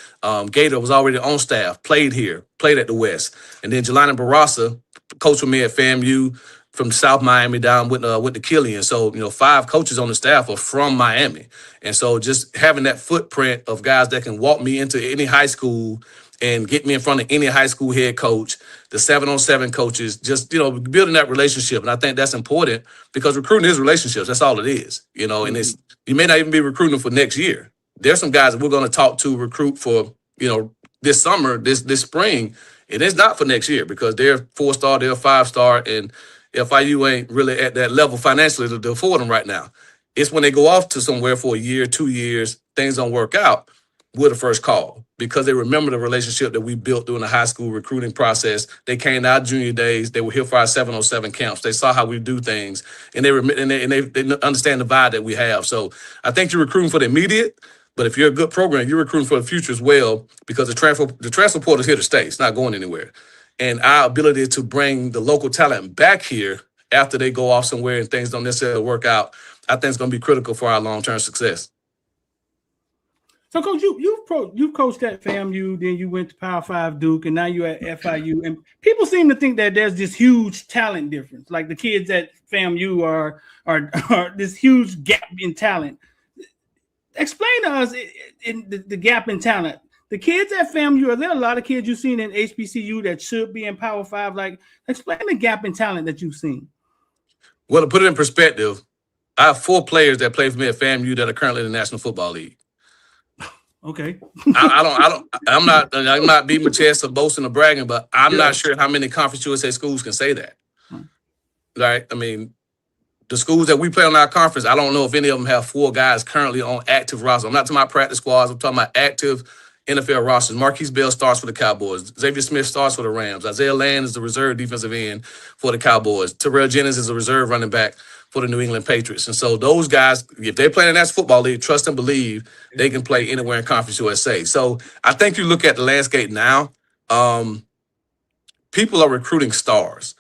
Gator was already on staff, played here, played at the West. And then Jelani Barasa, coach with me at FAMU from South Miami down with the Killian. So, 5 coaches on the staff are from Miami. And so just having that footprint of guys that can walk me into any high school and get me in front of any high school head coach, the 7-on-7 coaches, just, building that relationship. And I think that's important because recruiting is relationships. That's all it is, and it's, you may not even be recruiting for next year. There's some guys that we're going to talk to recruit for, this summer, this spring. And it's not for next year because they're 4-star, they're 5-star, and FIU ain't really at that level financially to afford them right now. It's when they go off to somewhere for a year, 2 years, things don't work out, we're the first call because they remember the relationship that we built during the high school recruiting process. They came to our junior days. They were here for our 7-on-7 camps. They saw how we do things, and they understand the vibe that we have. So I think you're recruiting for the immediate, but if you're a good program, you're recruiting for the future as well because the transfer portal is here to stay. It's not going anywhere. And our ability to bring the local talent back here after they go off somewhere and things don't necessarily work out, I think it's going to be critical for our long-term success. So, Coach, you've coached at FAMU, then you went to Power 5 Duke, and now you're at FIU. And people seem to think that there's this huge talent difference. Like the kids at FAMU are this huge gap in talent. Explain to us in the gap in talent. The kids at FAMU, are there a lot of kids you've seen in HBCU that should be in Power 5? Like, explain the gap in talent that you've seen. Well, to put it in perspective, I have 4 players that play for me at FAMU that are currently in the National Football League. Okay. I'm not beating my chest or boasting or bragging, but I'm not sure how many Conference USA schools can say that. Right? I mean, the schools that we play on our conference, I don't know if any of them have 4 guys currently on active rosters. I'm not talking about practice squads. I'm talking about active NFL rosters. Marquise Bell starts for the Cowboys. Xavier Smith starts for the Rams. Isaiah Land is the reserve defensive end for the Cowboys. Terrell Jennings is a reserve running back for the New England Patriots. And so those guys, if they play in the National Football League, trust and believe they can play anywhere in Conference USA. So I think you look at the landscape now, people are recruiting stars.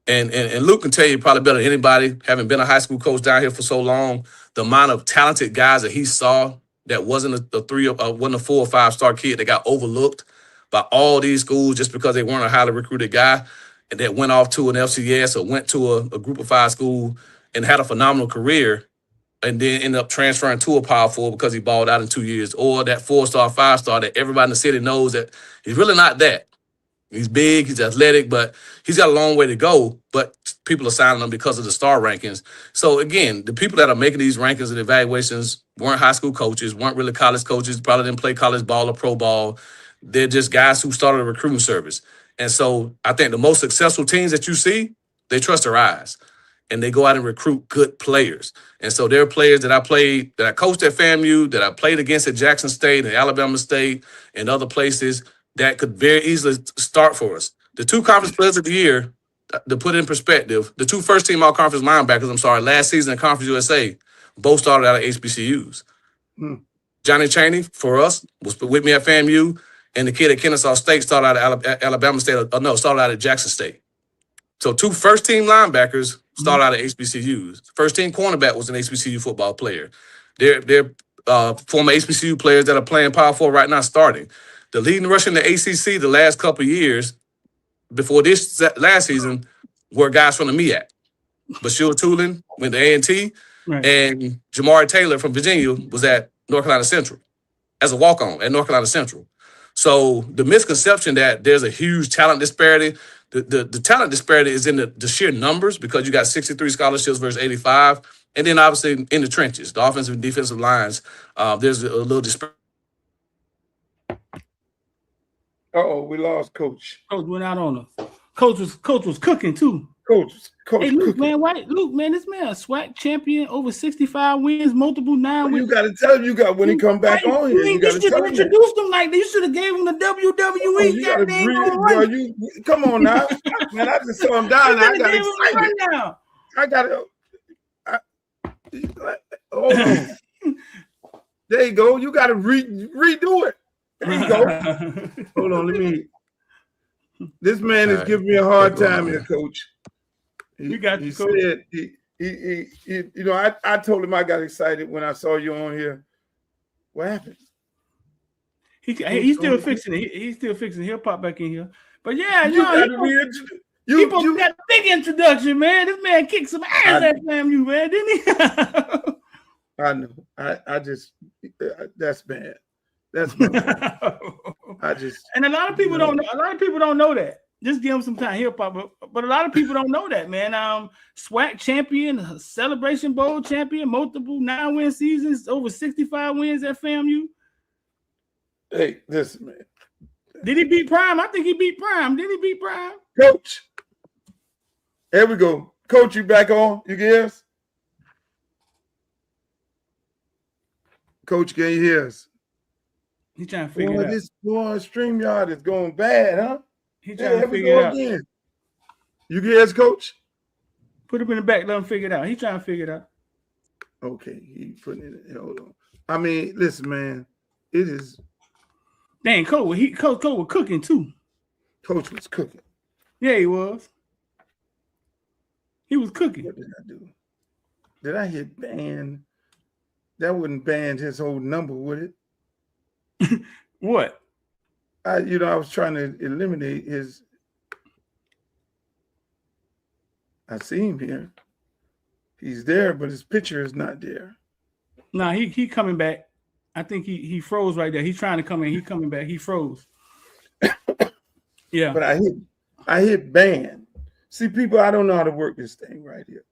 And Luke can tell you probably better than anybody, having been a high school coach down here for so long, the amount of talented guys that he saw that wasn't a 4 or 5-star kid that got overlooked by all these schools just because they weren't a highly recruited guy and that went off to an FCS or went to a group of 5 school and had a phenomenal career and then ended up transferring to a Power 4 because he balled out in 2 years, or that 4-star, 5-star that everybody in the city knows that he's really not that. He's big, he's athletic, but he's got a long way to go, but people are signing him because of the star rankings. So, again, the people that are making these rankings and evaluations weren't high school coaches, weren't really college coaches, probably didn't play college ball or pro ball. They're just guys who started a recruiting service. And so I think the most successful teams that you see, they trust their eyes, and they go out and recruit good players. And so there are players that I coached at FAMU, that I played against at Jackson State and Alabama State and other places that could very easily start for us. The 2 conference players of the year, to put it in perspective, the 2 first-team all-conference linebackers, last season in Conference USA both started out of HBCUs. Johnny Chaney, for us, was with me at FAMU, and the kid at Kennesaw State started out of Alabama State. Started out at Jackson State. So 2 first-team linebackers started out of HBCUs. First-team cornerback was an HBCU football player. They're former HBCU players that are playing Power 4 right now starting. The leading rusher in the ACC the last couple of years, before this last season, were guys from the MEAC. Bashir Tulin went to A&T, Right. and Jamari Taylor from Virginia was at North Carolina Central as a walk-on at North Carolina Central. So the misconception that there's a huge talent disparity, the talent disparity is in the sheer numbers, because you got 63 scholarships versus 85. And then obviously in the trenches, the offensive and defensive lines, there's a little disparity. We lost Coach. Coach went out on us. Coach was cooking too. Coach Hey, Luke, cooking. man, Luke, man, this man a SWAC champion, over 65 wins, multiple 9 wins. You got to tell him, when he come back on here. You got to should tell have him that. introduced him like that. You should have gave him the WWE. You gotta breathe, bro. Come on now, man. I just saw him down. I got excited. I got to. Hold on. There you go. You got to redo it. There you go. Hold on. Let me. This man is giving me a hard time here, Coach. You got he Coach. said he I told him I got excited when I saw you on here. What happened? He's still fixing it. He's still fixing it. He'll pop back in here. But yeah, You got a big introduction, man. This man kicked some ass at FAMU, man, didn't he? I know. I just that's bad. That's bad. And a lot of people don't know. A lot of people don't know that. Just give him some time. He'll pop up. But a lot of people don't know that, man. SWAC champion, Celebration Bowl champion, multiple 9-win seasons, over 65 wins at FAMU. Hey, listen, man. Did he beat Prime? I think he beat Prime. Did he beat Prime? Coach. Here we go. Coach, you back on? You can hear us? Coach, can you hear us? He trying to figure it out. This StreamYard is going bad, huh? He trying to figure it out. Again. You can hear us, Coach? Put him in the back, let him figure it out. He trying to figure it out. Okay, he putting it in. Hold on. I mean, listen, man. It is. Dang, Coach was cooking too. Coach was cooking. Yeah, he was. He was cooking. What did I do? Did I hit ban? That wouldn't ban his whole number, would it? What? I was trying to eliminate his. I see him here. He's there, but his picture is not there. Nah, he coming back. I think he froze right there. He's trying to come in. He coming back. He froze. Yeah. But I hit ban. See, people, I don't know how to work this thing right here.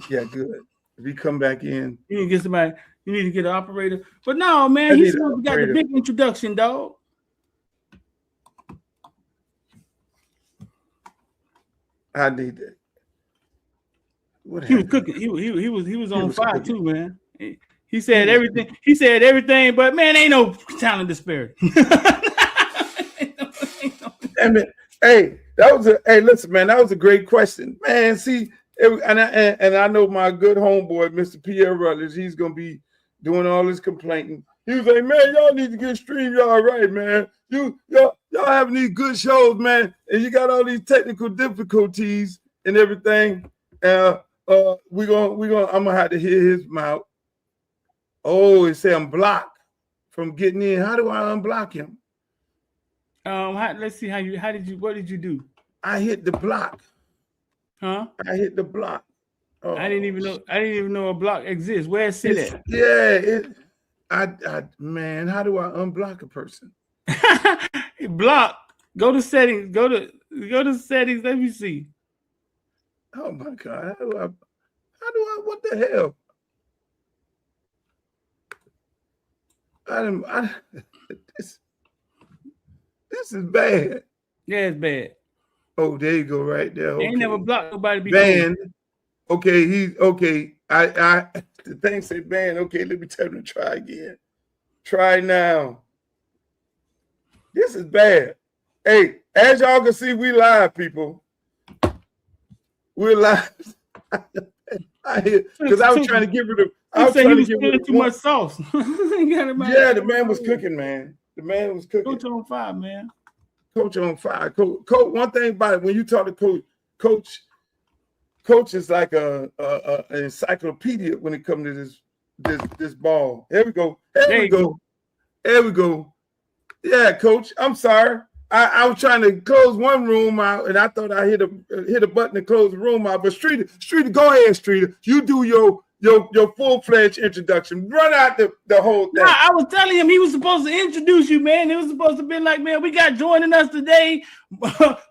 Yeah, good. If he come back in. You need to get somebody. You need to get an operator. But no, man, he's got the big introduction, dog. I need that. He was cooking. He was on fire too, man. He said everything. He said everything, but man, ain't no talent disparity. Damn it. Hey, listen, man, that was a great question, man. See, and I know my good homeboy, Mr. Pierre Rutledge, he's gonna be doing all this complaining. He was like, man, y'all need to get StreamYard right, man. Y'all having these good shows, man, and you got all these technical difficulties and everything. I'm gonna have to hear his mouth. Oh, he said I'm blocked from getting in. How do I unblock him? Let's see what did you do? I hit the block. Huh? I hit the block. Oh, I didn't even know a block exists. Where is it at? Yeah, man, how do I unblock a person? Block. Go to settings. Go to settings. Let me see. Oh my God. How do I what the hell? This is bad. Yeah, it's bad. Oh, there you go, right there. Okay. They ain't never blocked nobody. Banned. Okay, he's okay. I the thing say banned. Okay, let me tell him to try again. Try now. This is bad. Hey, as y'all can see, we live, people. We're live. Because I was trying to get rid of. I was He trying to was get rid putting of too much sauce. Yeah, the man was cooking, man. The man was cooking. Coach on fire, man. Coach on fire. Coach. One thing about it, when you talk to Coach is like an encyclopedia when it comes to this ball. Here we go. There we go. Yeah, Coach. I'm sorry. I was trying to close one room out, and I thought I hit a button to close the room out. But Streeter, go ahead, Streeter. You do your full-fledged introduction. Run out the whole thing. Nah, I was telling him he was supposed to introduce you, man. It was supposed to be like, man, we got joining us today,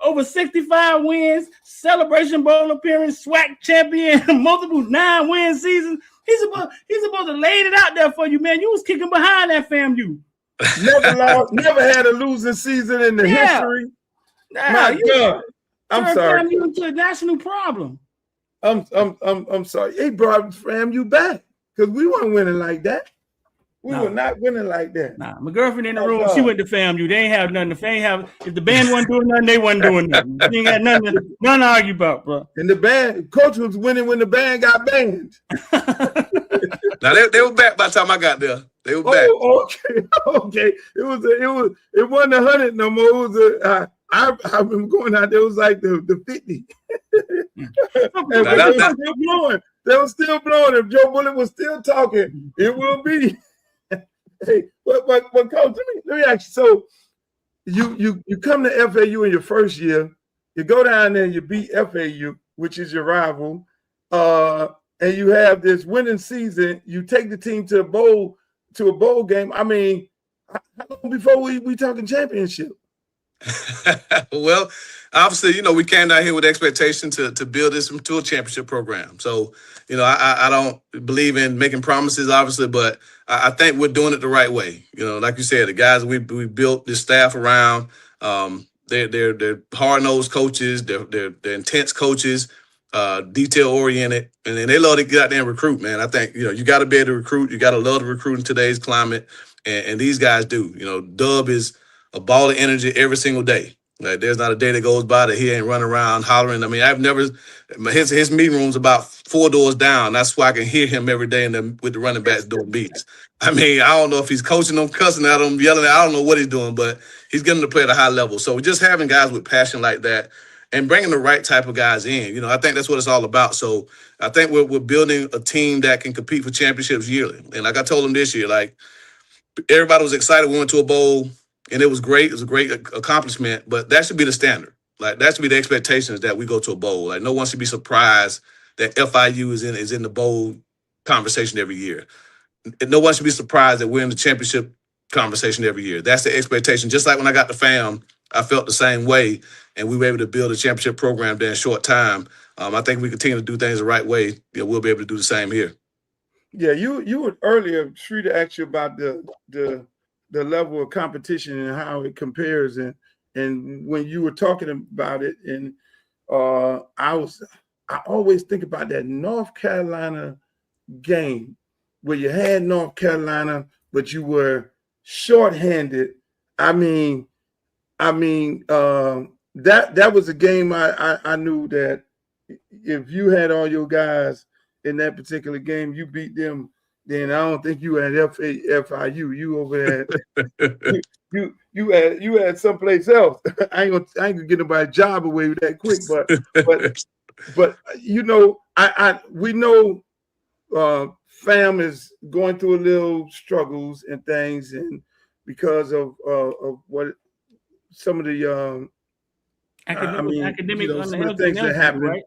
over 65 wins, Celebration Bowl appearance, SWAC champion, multiple 9-win seasons. He's supposed to lay it out there for you, man. You was kicking behind that FAMU. Never lost, never had a losing season in the history. Nah, My God. I'm sorry. FAMU into a national problem. I'm sorry. He brought FAMU back because we weren't winning like that. We were not winning like that. Nah, my girlfriend in the room, she went to FAMU. They ain't have nothing. If the band wasn't doing nothing, they wasn't doing nothing. She ain't got nothing to argue about, bro. And the band coach was winning when the band got banned. Now they were back by the time I got there. They were back. Okay. It wasn't 100 no more. It was I remember going out there. It was like the 50. And they were still blowing. If Joe Bullitt was still talking, it will be. Hey, but Coach, let me ask you. So you come to FAU in your first year. You go down there and you beat FAU, which is your rival, and you have this winning season. You take the team to a bowl game. I mean, how long before we talking championship? Well, obviously, we came down here with expectation to build this into a championship program. So, I don't believe in making promises, obviously, but I think we're doing it the right way. Like you said, the guys we built this staff around, they're hard-nosed coaches, they're intense coaches, detail-oriented, and they love to get out there and recruit, man. I think, you got to be able to recruit. You got to love to recruit in today's climate, and these guys do. Dub is a ball of energy every single day. Like, there's not a day that goes by that he ain't running around hollering. I mean, I've never his meeting room's about 4 doors down. That's why I can hear him every day with the running backs doing beats. I mean, I don't know if he's coaching them, cussing at them, yelling. I don't know what he's doing, but he's getting to play at a high level. So just having guys with passion like that and bringing the right type of guys in, I think that's what it's all about. So I think we're building a team that can compete for championships yearly. And like I told him this year, like, everybody was excited. We went to a bowl. And it was great. It was a great accomplishment, but that should be the standard. Like, that should be the expectations that we go to a bowl. Like, no one should be surprised that FIU is in the bowl conversation every year. And no one should be surprised that we're in the championship conversation every year. That's the expectation. Just like when I got to FAM, I felt the same way, and we were able to build a championship program there in a short time. I think we continue to do things the right way. We'll be able to do the same here. Yeah, you would earlier, Shrita asked you about the level of competition and how it compares, and when you were talking about it, and I always think about that North Carolina game where you had North Carolina, but you were shorthanded. I mean, that was a game I knew that if you had all your guys in that particular game, you beat them. Then I don't think you had FIU. You over there. you had someplace else. I ain't gonna get nobody's job away with that quick. But we know FAM is going through a little struggles and things, and because of what some of the academic some of the things that happen. Right?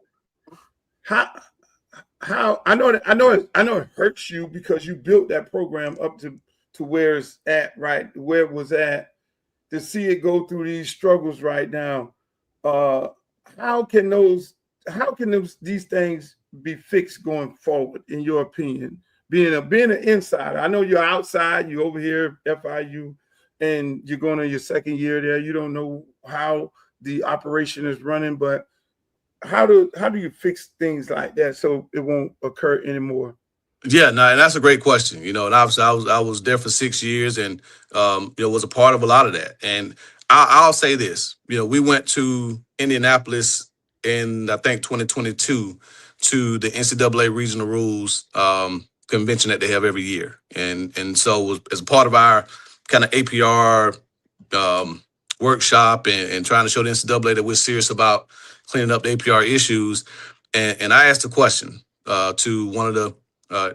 How I know it hurts you because you built that program up to where it's at, right? Where it was at, to see it go through these struggles right now. How can these things be fixed going forward, in your opinion? Being an insider, I know you're outside, you're over here at FIU, and you're going on your second year there. You don't know how the operation is running, but how do you fix things like that so it won't occur anymore? Yeah, and that's a great question. And obviously I was there for 6 years, and was a part of a lot of that. And I'll say this: we went to Indianapolis in, I think, 2022 to the NCAA regional rules convention that they have every year. And so as a part of our kind of APR workshop and trying to show the NCAA that we're serious about cleaning up the APR issues, and I asked a question to one of the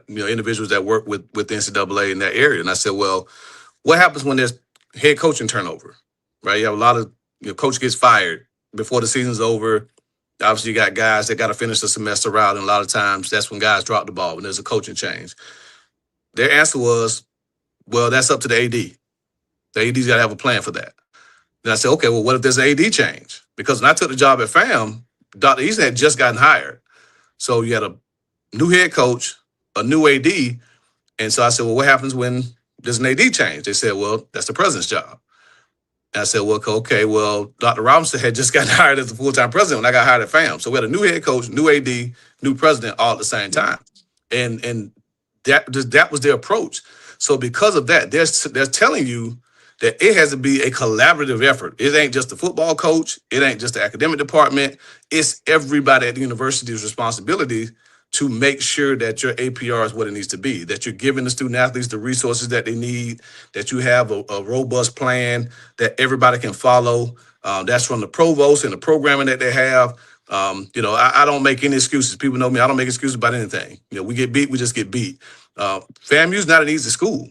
individuals that work with the NCAA in that area. And I said, well, what happens when there's head coaching turnover, right? You have a lot of, coach gets fired before the season's over. Obviously, you got guys that got to finish the semester out, and a lot of times that's when guys drop the ball, when there's a coaching change. Their answer was, well, that's up to the AD. The AD's got to have a plan for that. Then I said, okay, well, what if there's an AD change? Because when I took the job at FAM, Dr. Eason had just gotten hired. So you had a new head coach, a new AD, and so I said, well, what happens when there's an AD change? They said, well, that's the president's job. And I said, well, okay, well, Dr. Robinson had just gotten hired as the full-time president when I got hired at FAM. So we had a new head coach, new AD, new president all at the same time. And that was their approach. So because of that, they're telling you that it has to be a collaborative effort. It ain't just the football coach. It ain't just the academic department. It's everybody at the university's responsibility to make sure that your APR is what it needs to be, that you're giving the student athletes the resources that they need, that you have a robust plan that everybody can follow. That's from the provost and the programming that they have. I don't make any excuses. People know me. I don't make excuses about anything. We get beat, we just get beat. FAMU is not an easy school.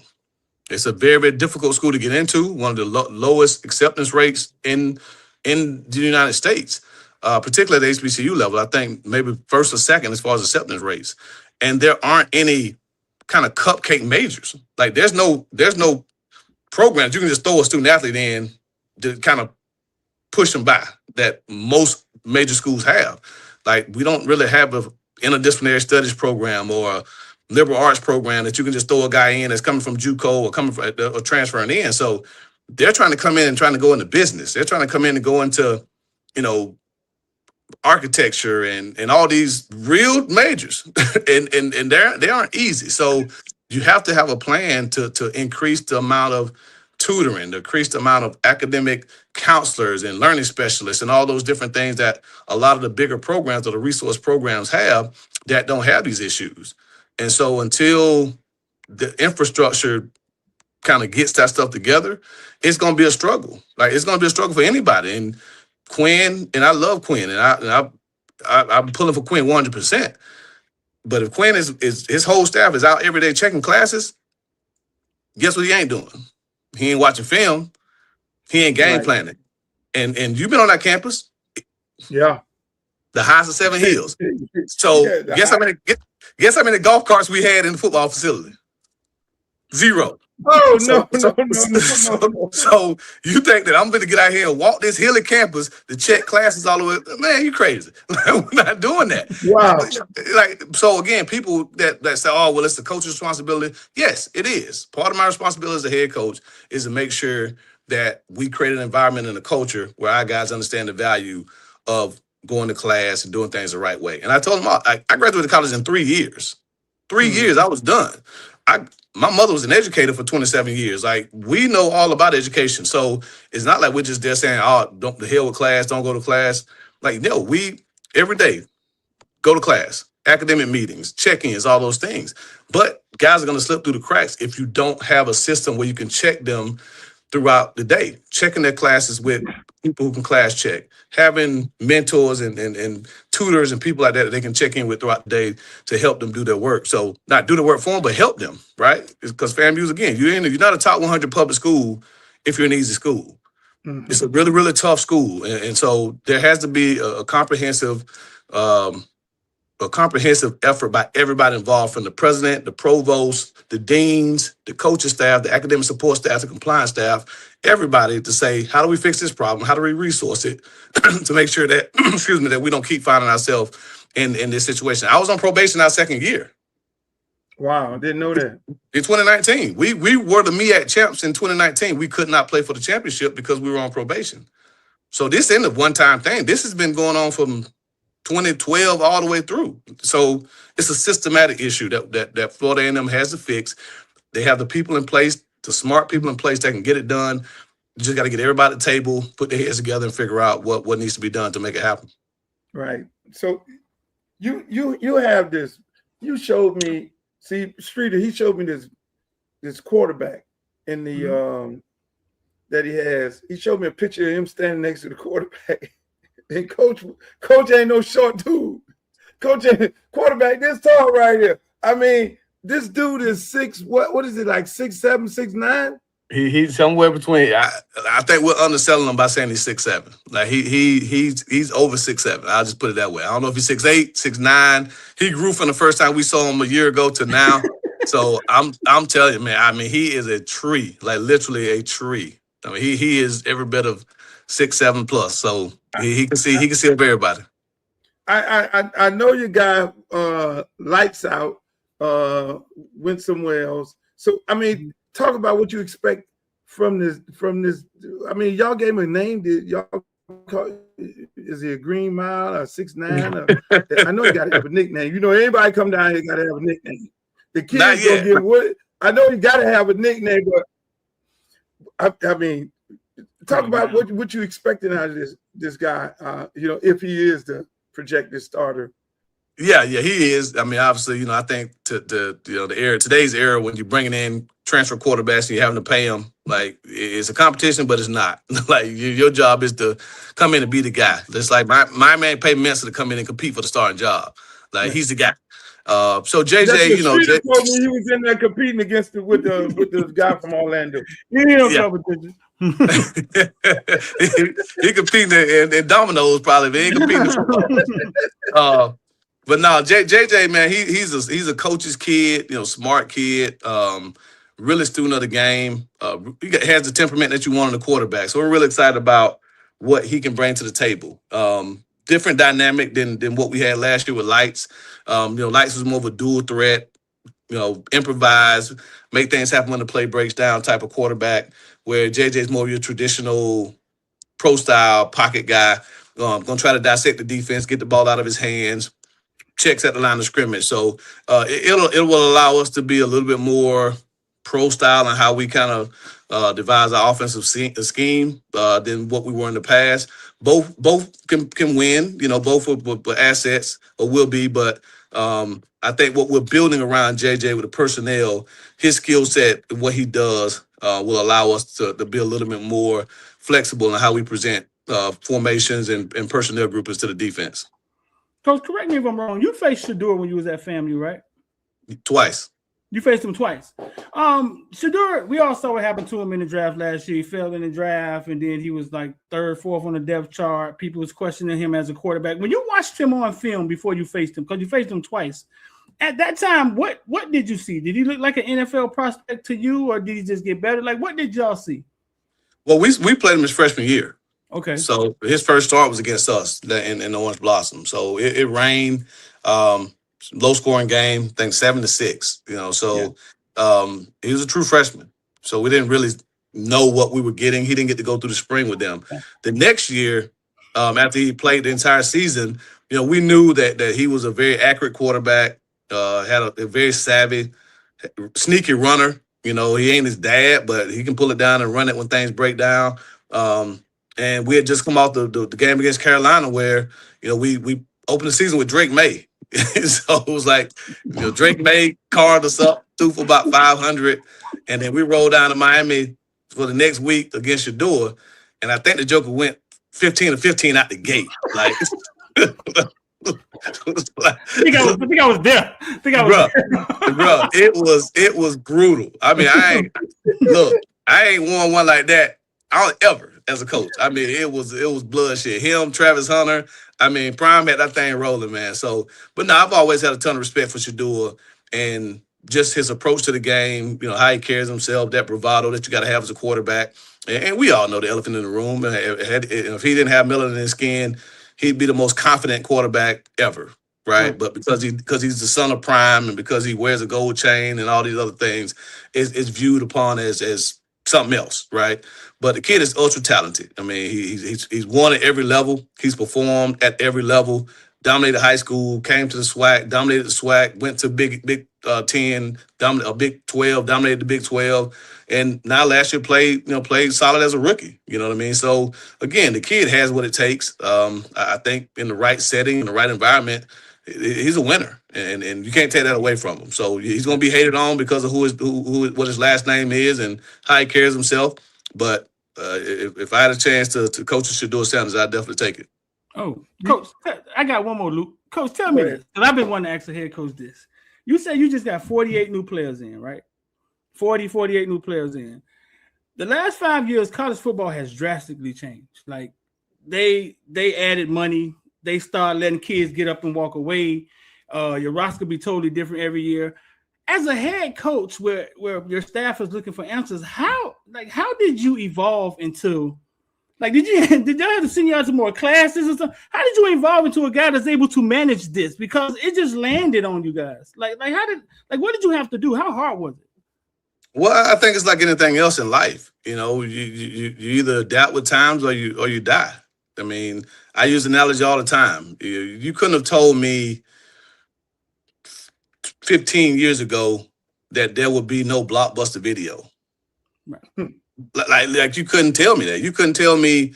It's a very, very difficult school to get into, one of the lowest acceptance rates in the United States. Particularly at the HBCU level, I think maybe first or second as far as acceptance rates. And there aren't any kind of cupcake majors. Like there's no programs you can just throw a student athlete in to kind of push them by that most major schools have. Like we don't really have an interdisciplinary studies program or a liberal arts program that you can just throw a guy in that's coming from JUCO or coming from or transferring in. So they're trying to come in and trying to go into business. They're trying to come in and go into, architecture and all these real majors and they aren't easy. So you have to have a plan to increase the amount of tutoring, to increase the amount of academic counselors and learning specialists and all those different things that a lot of the bigger programs or the resource programs have that don't have these issues. And so until the infrastructure kind of gets that stuff together, it's going to be a struggle. Like it's going to be a struggle for anybody. And Quinn, and I love Quinn, and I'm pulling for Quinn 100%. But if Quinn is his whole staff is out every day checking classes, guess what he ain't doing? He ain't watching film. He ain't game planning. And you've been on that campus. Yeah. The highest of 7 hills. So guess how many golf carts we had in the football facility? 0. Oh, no. No. So you think that I'm going to get out here and walk this hilly campus to check classes all the way? Man, you crazy. We're not doing that. Wow. So again, people that say, oh, well, it's the coach's responsibility. Yes, it is. Part of my responsibility as a head coach is to make sure that we create an environment and a culture where our guys understand the value of going to class and doing things the right way. And I told them, I graduated college in 3 years. 3 years, I was done. My mother was an educator for 27 years. Like, we know all about education. So it's not like we're just there saying, oh, don't the hell with class, don't go to class. Like, no, we every day go to class, academic meetings, check-ins, all those things. But guys are going to slip through the cracks if you don't have a system where you can check them throughout the day, checking their classes with people who can class check, having mentors and tutors and people like that they can check in with throughout the day to help them do their work. So not do the work for them, but help them, right? Because FAMU, again, you're not a top 100 public school if you're an easy school. Mm-hmm. It's a really, really tough school. And so there has to be a comprehensive effort by everybody involved, from the president, the provost, the deans, the coaching staff, the academic support staff, the compliance staff, everybody to say, how do we fix this problem? How do we resource it to make sure that, that we don't keep finding ourselves in this situation? I was on probation our second year. Wow, I didn't know that. In 2019, we were the MEAC champs in 2019. We could not play for the championship because we were on probation. So this isn't a one-time thing. This has been going on from 2012 all the way through. So it's a systematic issue that Florida A&M has to fix. They have the people in place, the smart people in place that can get it done. You just got to get everybody at the table, put their heads together and figure out what needs to be done to make it happen. Right. So you have this. You showed me. See, Streeter. He showed me this quarterback in the that he has. He showed me a picture of him standing next to the quarterback. And coach ain't no short dude. Quarterback this tall right here. I mean, this dude is what is it, like 6'7", 6'9"? He's somewhere between. I think we're underselling him by saying he's 6'7". Like he's over 6'7". I'll just put it that way. I don't know if he's 6'8", 6'9". He grew from the first time we saw him a year ago to now. So I'm telling you, man. I mean, he is a tree, like literally a tree. I mean, he is every bit of 6'7" plus. So he can see up everybody. I know your guy lights out went somewhere else. So I mean, talk about what you expect from this. I mean, y'all gave him a name. Did y'all call, is he a Green Mile or 6'9"? I know he got to have a nickname. You know, anybody come down here got to have a nickname. The kids gonna give what? I know you got to have a nickname, but I mean, talk about what you expecting out of this guy. You know, if he is the projected starter. Yeah, he is. I mean, obviously, you know, I think today's era when you're bringing in transfer quarterbacks and you're having to pay them, like it's a competition, but it's not. Like your job is to come in and be the guy. It's like my man paid Mensa to come in and compete for the starting job. Like he's the guy. So JJ, you know, told me he was in there competing with the guy from Orlando. He competing in dominoes probably, but he ain't competing in football. But no, JJ, man, he's a coach's kid, you know, smart kid, really student of the game. He has the temperament that you want in a quarterback. So we're really excited about what he can bring to the table. Different dynamic than what we had last year with Lights. You know, Lights was more of a dual threat, you know, improvise, make things happen when the play breaks down type of quarterback, where JJ is more of your traditional pro-style pocket guy. Going to try to dissect the defense, get the ball out of his hands, checks at the line of scrimmage. So it will allow us to be a little bit more pro-style in how we kind of devise our offensive scheme than what we were in the past. Both can win, you know, both with assets or will be, but I think what we're building around JJ with the personnel, his skill set, what he does will allow us to be a little bit more flexible in how we present formations and personnel groupings to the defense. Coach, correct me if I'm wrong. You faced Shador when you was at FAMU, right? Twice. You faced him twice. Shador, we all saw what happened to him in the draft last year. He failed in the draft, and then he was like third, fourth on the depth chart. People was questioning him as a quarterback. When you watched him on film before you faced him, because you faced him twice, at that time, what did you see? Did he look like an NFL prospect to you, or did he just get better? Like, what did y'all see? Well, we played him his freshman year. Okay. So his first start was against us in the Orange Blossom. So it rained, low scoring game, I think 7-6. You know, so he was a true freshman. So we didn't really know what we were getting. He didn't get to go through the spring with them. Okay. The next year, after he played the entire season, you know, we knew that he was a very accurate quarterback, had a very savvy, sneaky runner. You know, he ain't his dad, but he can pull it down and run it when things break down. And we had just come off the game against Carolina where, you know, we opened the season with Drake May. So it was like, you know, Drake May carved us up, threw for about 500. And then we rolled down to Miami for the next week against Shador. And I think the Joker went 15-15 out the gate. Like, I think I was there. Bro, it was brutal. I mean, I ain't won one like that ever as a coach. I mean, it was bloodshed. Him, Travis Hunter. I mean, Prime had that thing rolling, man. So, but no, I've always had a ton of respect for Shador and just his approach to the game. You know, how he carries himself, that bravado that you got to have as a quarterback. And we all know the elephant in the room. If he didn't have melanin in his skin, he'd be the most confident quarterback ever, right? But because he's the son of Prime and because he wears a gold chain and all these other things, it's viewed upon as something else, right? But the kid is ultra talented. I mean, he's won at every level. He's performed at every level. dominated high school, came to the SWAC, dominated the SWAC, went to Big 10, Big 12, dominated the Big 12, and now last year played solid as a rookie. You know what I mean? So again, the kid has what it takes. I think in the right setting, in the right environment, he's a winner, and you can't take that away from him. So he's going to be hated on because of what his last name is and how he carries himself. But if I had a chance to coach Shedeur Sanders, I'd definitely take it. Oh, Coach, I got one more, Luke. Coach, tell me this, because I've been wanting to ask the head coach this. You said you just got 48 new players in, right? 48 new players in. The last 5 years, college football has drastically changed. Like, they added money. They start letting kids get up and walk away. Your roster could be totally different every year. As a head coach, where your staff is looking for answers, how did you evolve into? Like, did y'all have to send you out to more classes or something? How did you evolve into a guy that's able to manage this? Because it just landed on you guys. What did you have to do? How hard was it? Well, I think it's like anything else in life. You either adapt with times or you die. I mean, I use the analogy all the time. You couldn't have told me 15 years ago that there would be no Blockbuster video. Right. Like you couldn't tell me that. You couldn't tell me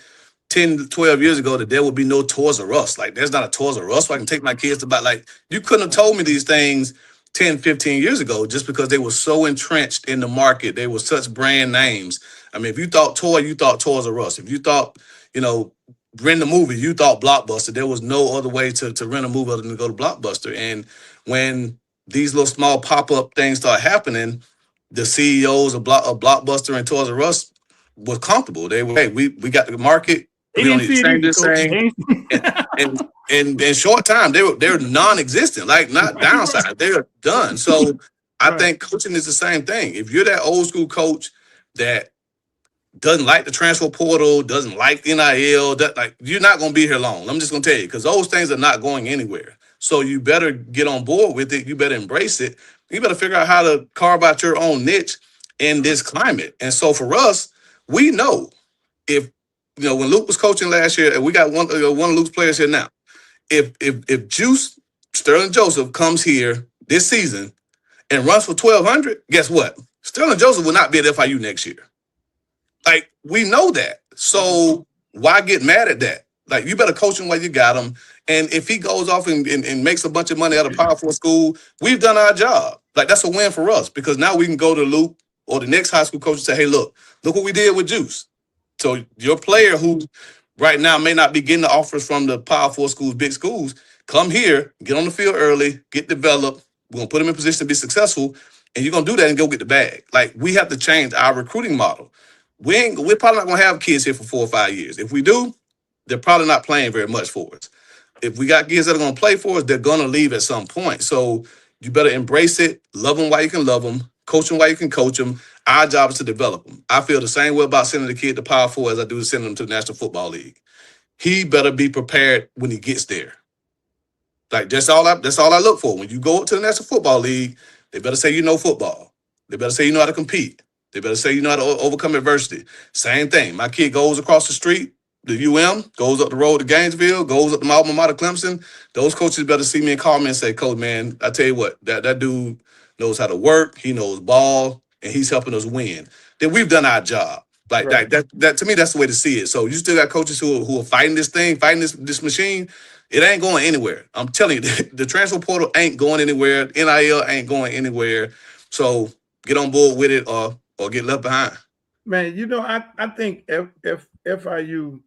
10, 12 years ago that there would be no Toys R Us. Like, there's not a Toys R Us so I can take my kids to buy. Like, you couldn't have told me these things 10, 15 years ago just because they were so entrenched in the market. They were such brand names. I mean, if you thought toy, you thought Toys R Us. If you thought, rent a movie, you thought Blockbuster. There was no other way to rent a movie other than to go to Blockbuster. And when these little small pop-up things start happening, the CEOs of Blockbuster and Toys R Us was comfortable. They were, hey, we got the market. We don't need to change this thing. And in short time, they're non-existent, like not downside. They're done. So I think coaching is the same thing. If you're that old school coach that doesn't like the transfer portal, doesn't like NIL, you're not going to be here long. I'm just going to tell you, because those things are not going anywhere. So you better get on board with it. You better embrace it. You better figure out how to carve out your own niche in this climate. And so for us, we know if, when Luke was coaching last year, and we got one of Luke's players here now, if Sterling Joseph comes here this season and runs for 1,200, guess what? Sterling Joseph will not be at FIU next year. Like, we know that. So why get mad at that? Like, you better coach him while you got him. And if he goes off and makes a bunch of money at a Power 4 school, we've done our job. Like, that's a win for us, because now we can go to Luke or the next high school coach and say, hey, look what we did with Juice. So your player who right now may not be getting the offers from the Power 4 schools, big schools, come here, get on the field early, get developed. We're going to put him in position to be successful, and you're going to do that and go get the bag. Like, we have to change our recruiting model. We're probably not going to have kids here for 4 or 5 years. If we do, they're probably not playing very much for us. If we got kids that are going to play for us, they're going to leave at some point. So you better embrace it, love them while you can love them, coach them while you can coach them. Our job is to develop them. I feel the same way about sending the kid to Power 4 as I do to sending them to the National Football League. He better be prepared when he gets there. Like, that's all I look for. When you go up to the National Football League, they better say you know football. They better say you know how to compete. They better say you know how to overcome adversity. Same thing. My kid goes across the street, the UM, goes up the road to Gainesville, goes up to my alma mater, Clemson. Those coaches better see me and call me and say, Coach, man, I tell you what, that dude knows how to work. He knows ball, and he's helping us win. Then we've done our job. Like, right. that to me, that's the way to see it. So you still got coaches who are fighting this thing, fighting this machine. It ain't going anywhere. I'm telling you, the transfer portal ain't going anywhere. NIL ain't going anywhere. So get on board with it or get left behind. Man, I think FIU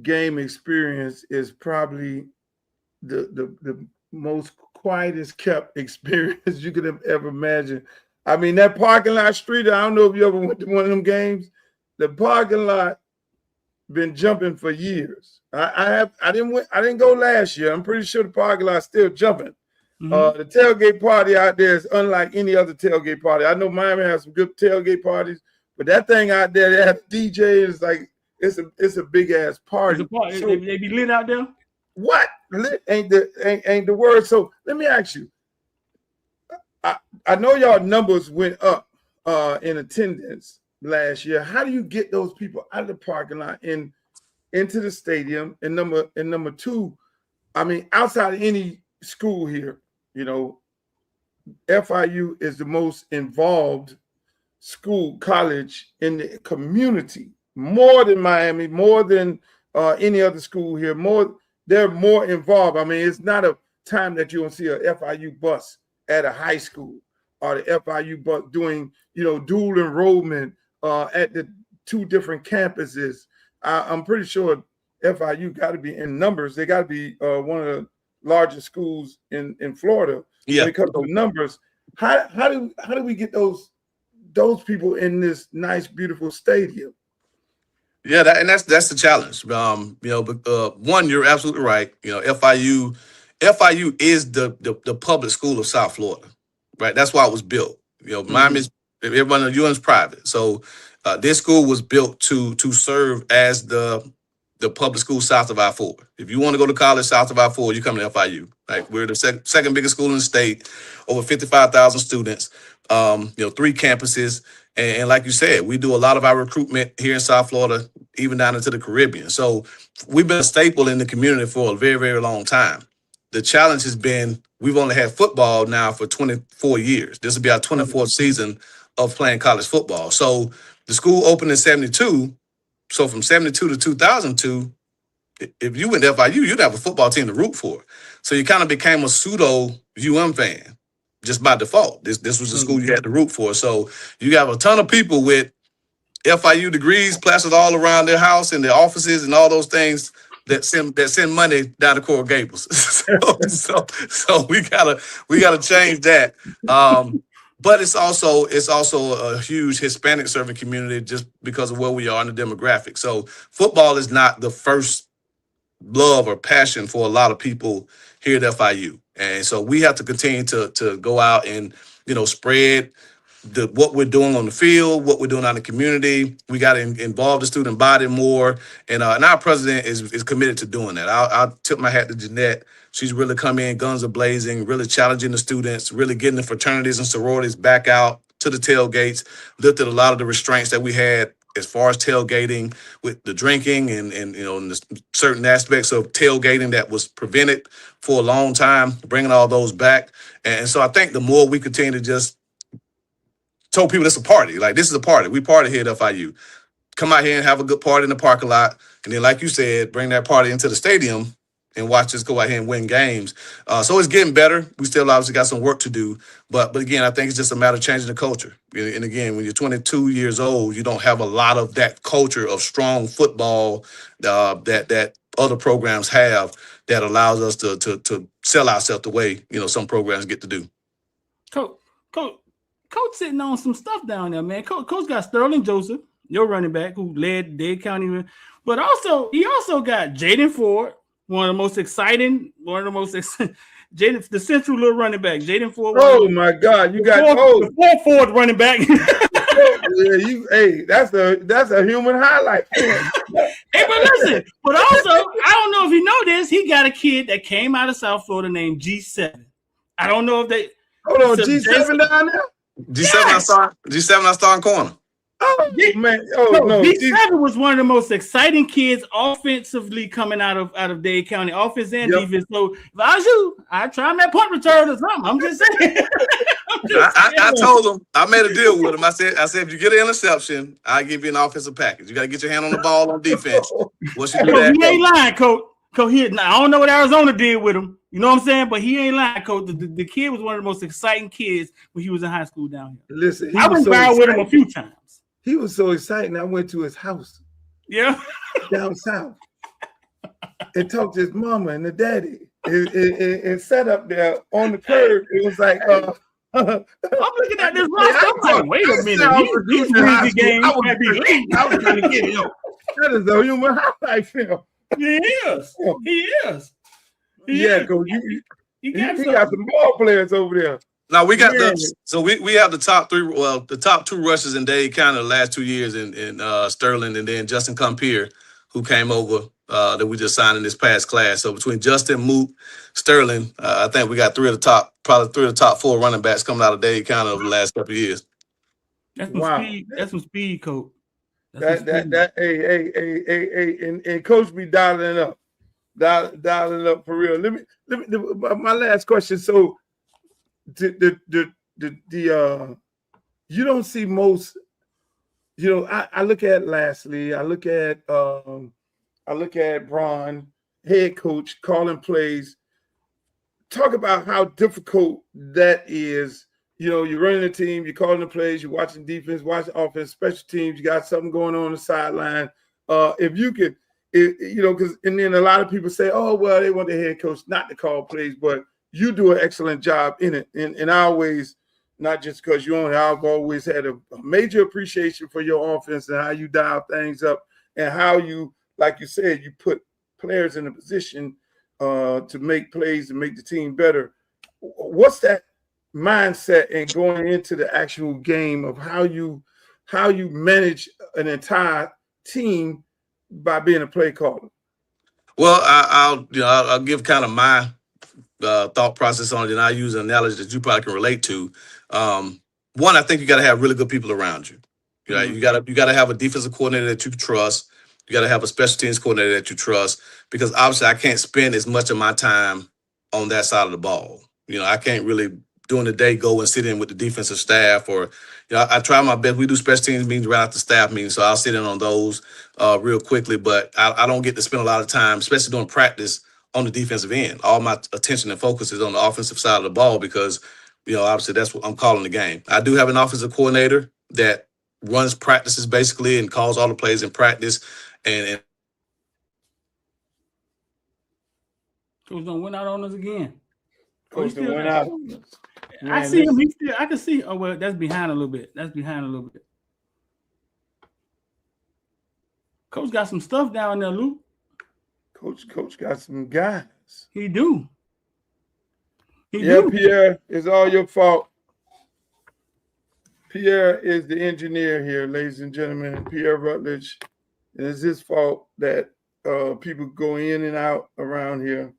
game experience is probably the most quietest kept experience you could have ever imagined. I mean, that parking lot street, I don't know if you ever went to one of them games. The parking lot been jumping for years. I didn't go last year. I'm pretty sure the parking lot's still jumping. Mm-hmm. The tailgate party out there is unlike any other tailgate party. I know Miami has some good tailgate parties, but that thing out there, they have a DJ. It's like it's a big ass party. So, they be lit out there. What lit ain't the word? So let me ask you. I know y'all numbers went up in attendance last year. How do you get those people out of the parking lot into the stadium? And number two, I mean, outside of any school here, you know, FIU is the most involved school, college in the community, more than Miami, more than any other school here. They're more involved. I mean, it's not a time that you don't see a FIU bus at a high school or the FIU bus doing, you know, dual enrollment at the 2 different campuses. I'm pretty sure FIU got to be in numbers. They got to be one of the largest schools in Florida when it comes to numbers. How do we get those people in this nice, beautiful stadium? Yeah, that's the challenge. You know, but one, you're absolutely right. You know, FIU is the public school of South Florida, right? That's why it was built. You know, Miami's everyone in UN's private, so this school was built to serve as the public school south of I-4. If you want to go to college south of I-4, you come to FIU. Right, we're the second biggest school in the state, over 55,000 students. You know, 3 campuses. And like you said, we do a lot of our recruitment here in South Florida, even down into the Caribbean. So we've been a staple in the community for a very, very long time. The challenge has been we've only had football now for 24 years. This will be our 24th season of playing college football. So the school opened in 72. So from 72 to 2002, if you went to FIU, you'd have a football team to root for. So you kind of became a pseudo fan just by default. This was the school you had to root for. So you have a ton of people with FIU degrees plastered all around their house and their offices and all those things that send money down to Coral Gables. so we gotta change that. But it's also a huge Hispanic serving community just because of where we are in the demographic. So football is not the first love or passion for a lot of people here at FIU. And so we have to continue to go out and, you know, spread what we're doing on the field, what we're doing out in the community. We got to involve the student body more. And our president is committed to doing that. I'll tip my hat to Jeanette. She's really come in guns a-blazing, really challenging the students, really getting the fraternities and sororities back out to the tailgates, lifted a lot of the restraints that we had as far as tailgating with the drinking and you know, and the certain aspects of tailgating that was prevented for a long time, bringing all those back. And so I think the more we continue to just tell people it's a party, like this is a party. We party here at FIU. Come out here and have a good party in the parking lot. And then, like you said, bring that party into the stadium and watch us go out here and win games. So it's getting better. We still obviously got some work to do. But again, I think it's just a matter of changing the culture. And again, when you're 22 years old, you don't have a lot of that culture of strong football that other programs have that allows us to sell ourselves the way, you know, some programs get to do. Coach sitting on some stuff down there, man. Coach got Sterling Joseph, your running back, who led Dade County. But he also got Jaden Ford, one of the most exciting, the central little running back, Jaden Ford. Oh my God, you got the fourth running back. Yeah, that's a human highlight. Hey, but listen, but also, I don't know if you know this, he got a kid that came out of South Florida named G7. I don't know if they hold on, G7 down there? G7 I starting corner. Oh man! Oh no! G7 was one of the most exciting kids offensively coming out of Dade County, offense and defense. So if I was you, I'd try him that punt return or something. I'm just saying. I told him, I made a deal with him. I said, if you get an interception, I'll give you an offensive package. You got to get your hand on the ball on defense. Once you do that, he ain't lying, Coach. Coach, I don't know what Arizona did with him. You know what I'm saying? But he ain't lying, Coach. The kid was one of the most exciting kids when he was in high school down here. Listen, I went viral with him a few times. He was so excited. I went to his house. Yeah. Down south. And talked to his mama and the daddy. And sat up there on the curb. It was like, I'm looking at this roster. I'm like, wait a minute. These crazy games. I was trying to get him. That is a human highlight film. He is. Yeah, Coach. He got some ball players over there. Now we got we have the top three. Well, the top 2 rushers in Dade County the last 2 years in Sterling, and then Justin Compier, who came over that we just signed in this past class. So between Justin, Moot, Sterling, I think we got 3 of the top 4 running backs coming out of Dade County over the last couple of years. That's some speed. That's some speed, Coach. And Coach be dialing up. dialing up for real. Let me. My last question. So, the you don't see most. I look at Lastly. I look at Braun, head coach, calling plays. Talk about how difficult that is. You're running a team, you're calling the plays, you're watching defense, watching offense, special teams. You got something going on the sideline. If you could, because and then a lot of people say, oh well, they want the head coach not to call plays, but you do an excellent job in it. And I always, not just because you own it, I've always had a major appreciation for your offense and how you dial things up and how you, like you said, you put players in a position to make plays and make the team better. What's that mindset and going into the actual game of how you manage an entire team by being a play caller? Well, I'll give kind of my thought process on it, and I use an analogy that you probably can relate to. One, I think you got to have really good people around you. You got to have a defensive coordinator that you trust. You got to have a special teams coordinator that you trust, because obviously I can't spend as much of my time on that side of the ball. I can't really during the day go and sit in with the defensive staff, or I try my best. We do special teams meetings right after staff meetings, so I'll sit in on those real quickly. But I don't get to spend a lot of time, especially during practice, on the defensive end. All my attention and focus is on the offensive side of the ball because, obviously that's what I'm calling the game. I do have an offensive coordinator that runs practices basically and calls all the plays in practice. And Coach don't win out on us again. Coach don't win out on us. I see him. I can see. Oh well, that's behind a little bit. Coach got some stuff down there, Luke. Coach got some guys. He do. Pierre, it's all your fault. Pierre is the engineer here, ladies and gentlemen. Pierre Rutledge. And it's his fault that people go in and out around here.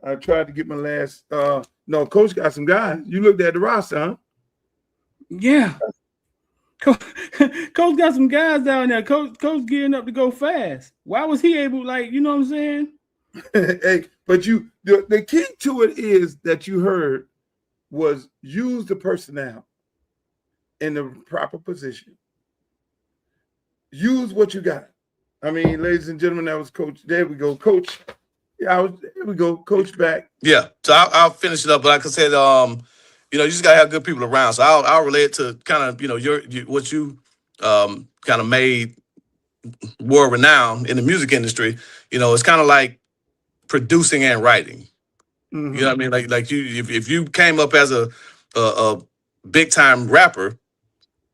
I tried to get my last. No, Coach got some guys. You looked at the roster, huh? Yeah. Coach got some guys down there. Coach gearing up to go fast. Why was he able, you know what I'm saying? Hey, but the key to it is that you heard was use the personnel in the proper position. Use what you got. I mean, ladies and gentlemen, that was Coach. There we go, Coach. There we go, Coach back. Yeah, so I'll finish it up. But like I said, you just gotta have good people around. So I'll relate to kind of what you kind of made world renowned in the music industry. It's kind of like producing and writing. Mm-hmm. You know what I mean? Like you, if you came up as a big time rapper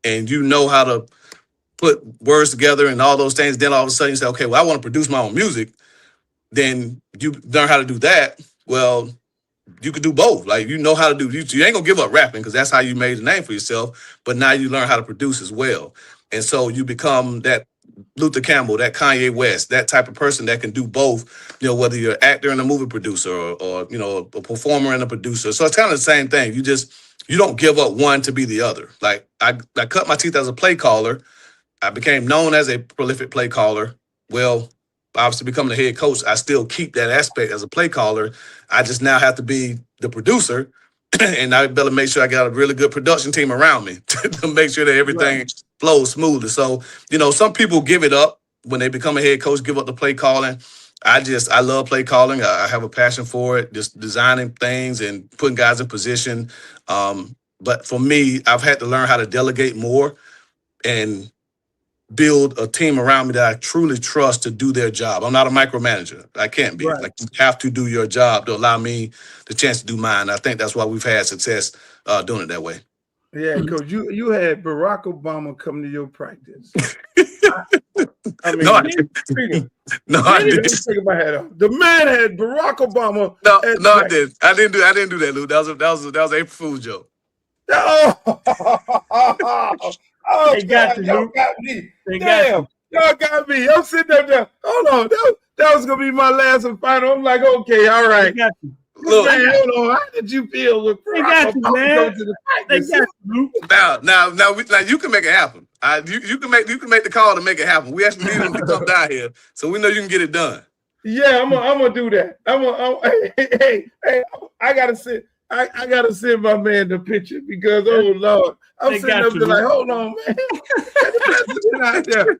and you know how to put words together and all those things, then all of a sudden you say, okay, well, I want to produce my own music. Then you learn how to do that. Well, you could do both. You know how to do. You ain't gonna give up rapping because that's how you made a name for yourself. But now you learn how to produce as well, and so you become that Luther Campbell, that Kanye West, that type of person that can do both. Whether you're an actor and a movie producer, or a performer and a producer. So it's kind of the same thing. You don't give up one to be the other. Like I cut my teeth as a play caller. I became known as a prolific play caller. Well, obviously becoming the head coach, I still keep that aspect as a play caller. I just now have to be the producer, and I better make sure I got a really good production team around me to make sure that everything flows smoothly. So, some people give it up when they become a head coach, give up the play calling. I love play calling. I have a passion for it, just designing things and putting guys in position. But for me, I've had to learn how to delegate more and build a team around me that I truly trust to do their job. I'm not a micromanager. I can't be. Right. You have to do your job to allow me the chance to do mine. I think that's why we've had success doing it that way. Yeah, Coach, you had Barack Obama come to your practice. I mean, I didn't. Take my hat off. The man had Barack Obama. No, I didn't. I didn't do that, Lou. That was April Fool's joke. Oh, they got y'all got me. Damn, y'all got me. I'm sitting up there. Hold on, that was gonna be my last and final. I'm like, okay, all right. They got you. Look, man, hold on. How did you feel with they got you, man? They got you. Now, you can make it happen. You can make the call to make it happen. We actually need him to come down here, so we know you can get it done. Yeah, I'm gonna do that. Hey, I gotta send my man the picture because oh Lord, I'm They sitting got up you, there man. like, hold on, man. Get the president out there.